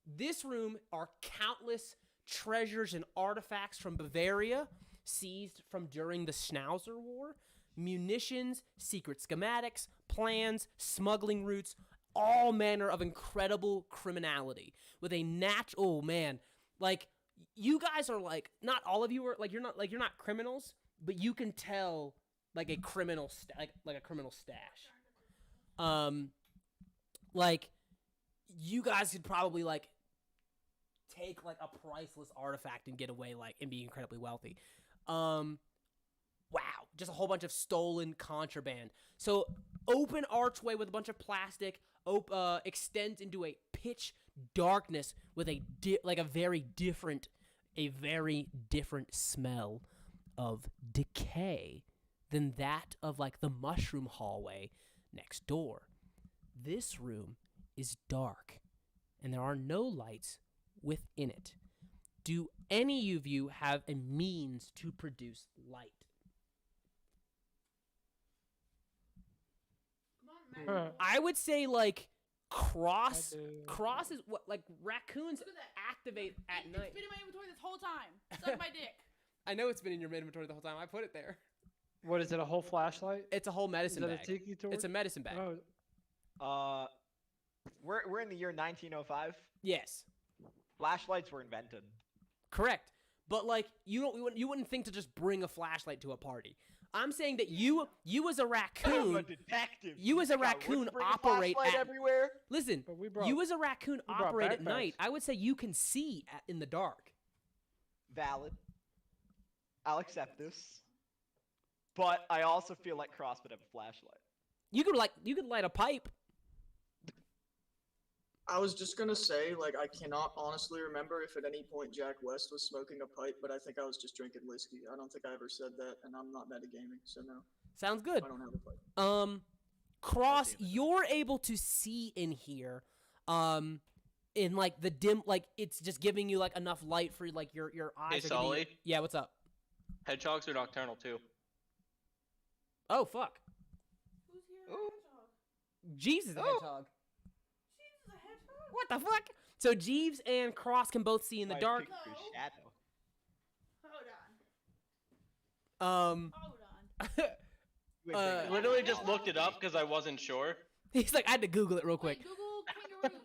This room are countless treasures and artifacts from Bavaria, seized from during the Schnauzer War, munitions, secret schematics, plans, smuggling routes, all manner of incredible criminality. With a oh man, like you guys are like, not all of you are like, you're not criminals, but you can tell like a criminal like a criminal stash. Like you guys could probably like take like a priceless artifact and get away like and be incredibly wealthy. Wow, just a whole bunch of stolen contraband. So open archway with a bunch of plastic extends into a pitch darkness with a very different smell of decay than that of like the mushroom hallway next door. This room is dark and there are no lights within it. do any of you have a means to produce light? Come on, man. I would say like Cross. I do. Cross is what like raccoons Look at that. activate at It's night. been in my inventory this whole time. Suck my dick. I know it's been in your inventory the whole time. I put it there. What is it? A whole flashlight? It's a whole Is medicine that bag. a tiki torch? It's a medicine bag. Oh, We're in the year 1905. Yes, Flashlights were invented. correct. But like you wouldn't think to just bring a flashlight to a party. I'm saying that you as a I'm a raccoon, detective. you as a think I raccoon wouldn't bring a operate flashlight at everywhere. listen. but we brought. You as a raccoon we brought operate at backpacks. night. I would say you can see in the dark. Valid. I'll accept this. But I also feel like Cross would have a flashlight. You could light a pipe. I was just gonna say, like, I cannot honestly remember if at any point Jack West was smoking a pipe, but I think I was just drinking whiskey. I don't think I ever said that, and I'm not metagaming, so no, Sounds good. I don't have a pipe. Cross, see in the you're able to see in here, in like the dim, like it's just giving you like enough light for like your eyes. Hey, are gonna be- Sully. Yeah, what's up? Hedgehogs are nocturnal too. Oh fuck, Who's here? Ooh. Hedgehog. Jeeves is a Oh. hedgehog. Jeez, is a hedgehog? What the fuck? So Jeeves and Cross can both see in the My dark. picture is No. shadow. Hold on. Um, Hold on. Wait, Uh, wait, Literally just looked it up because I wasn't sure. he's like, I had to Google it real quick. Wait, Google kangaroos.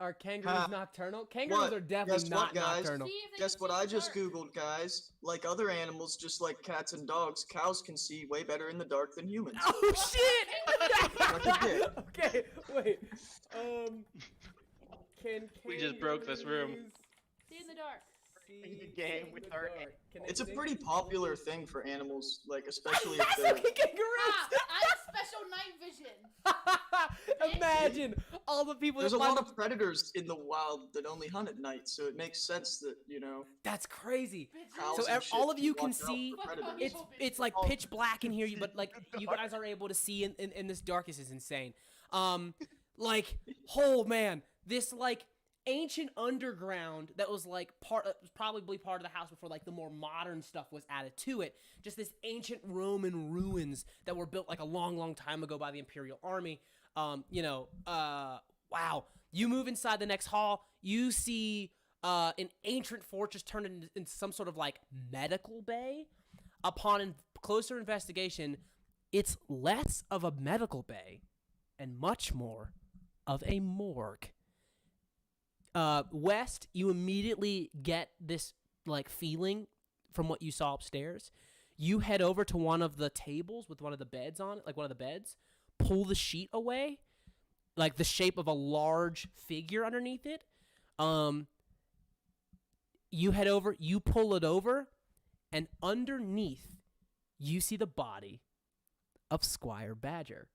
Are kangaroos Ha. nocturnal? Kangaroos What? are definitely Guess what, not guys? nocturnal. See if they Guess can what see I in the just dark. googled, guys? Like other animals, just like cats and dogs, cows can see way better in the dark than humans. Oh shit! Suck a dick. Okay, wait. Can We just broke this room. kangaroos See in the dark. see The game in with the our dark? Can they It's a sing? pretty popular thing for animals, like especially if That's they're. fucking kangaroos! Ah, I have special night vision. Imagine all the people There's that a lot find of predators in the wild that only hunt at night, so it makes sense that That's crazy. Bitches. owls So and all shit of you can watch out see- for predators. It's Bitches. it's like Oh, pitch black in here, you but like the you dark. guys are able to see in this darkness is insane. Like oh man, this like ancient underground that was like probably part of the house before like the more modern stuff was added to it. Just this ancient Roman ruins that were built like a long time ago by the Imperial Army. Wow. You move inside the next hall, you see an ancient fortress turned into some sort of like medical bay. Upon closer investigation, it's less of a medical bay and much more of a morgue. West, you immediately get this like feeling from what you saw upstairs. You head over to one of the tables with one of the beds on it, like one of the beds, pull the sheet away, like the shape of a large figure underneath it. You head over, you pull it over, and underneath you see the body of Squire Badger.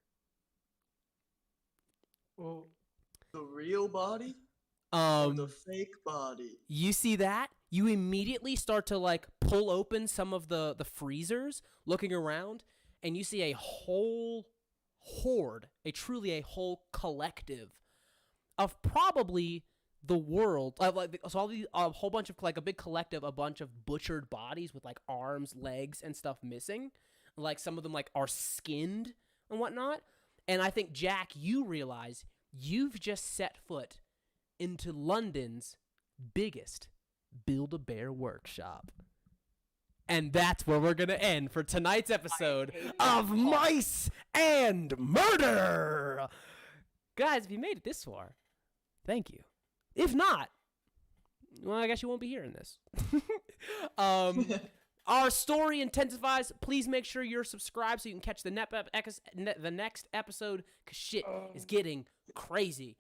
well, The real body or the fake body? You see that? You immediately start to like pull open some of the freezers, looking around, and you see a whole horde, truly a whole collective of probably the world. A whole bunch of like a big collective, a bunch of butchered bodies with like arms, legs, and stuff missing. Like some of them like are skinned and whatnot. And I think Jack, you realize you've just set foot into London's biggest Build-A-Bear workshop. And that's where we're going to end for tonight's episode of Mice and Murder. Guys, if you made it this far, thank you. If not, well, I guess you won't be hearing this. Our story intensifies. Please make sure you're subscribed so you can catch the next episode, because shit is getting crazy.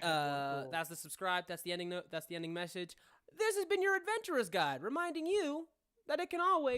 That's the subscribe. That's the ending note. That's the ending message. This has been your adventurer's guide, reminding you that it can always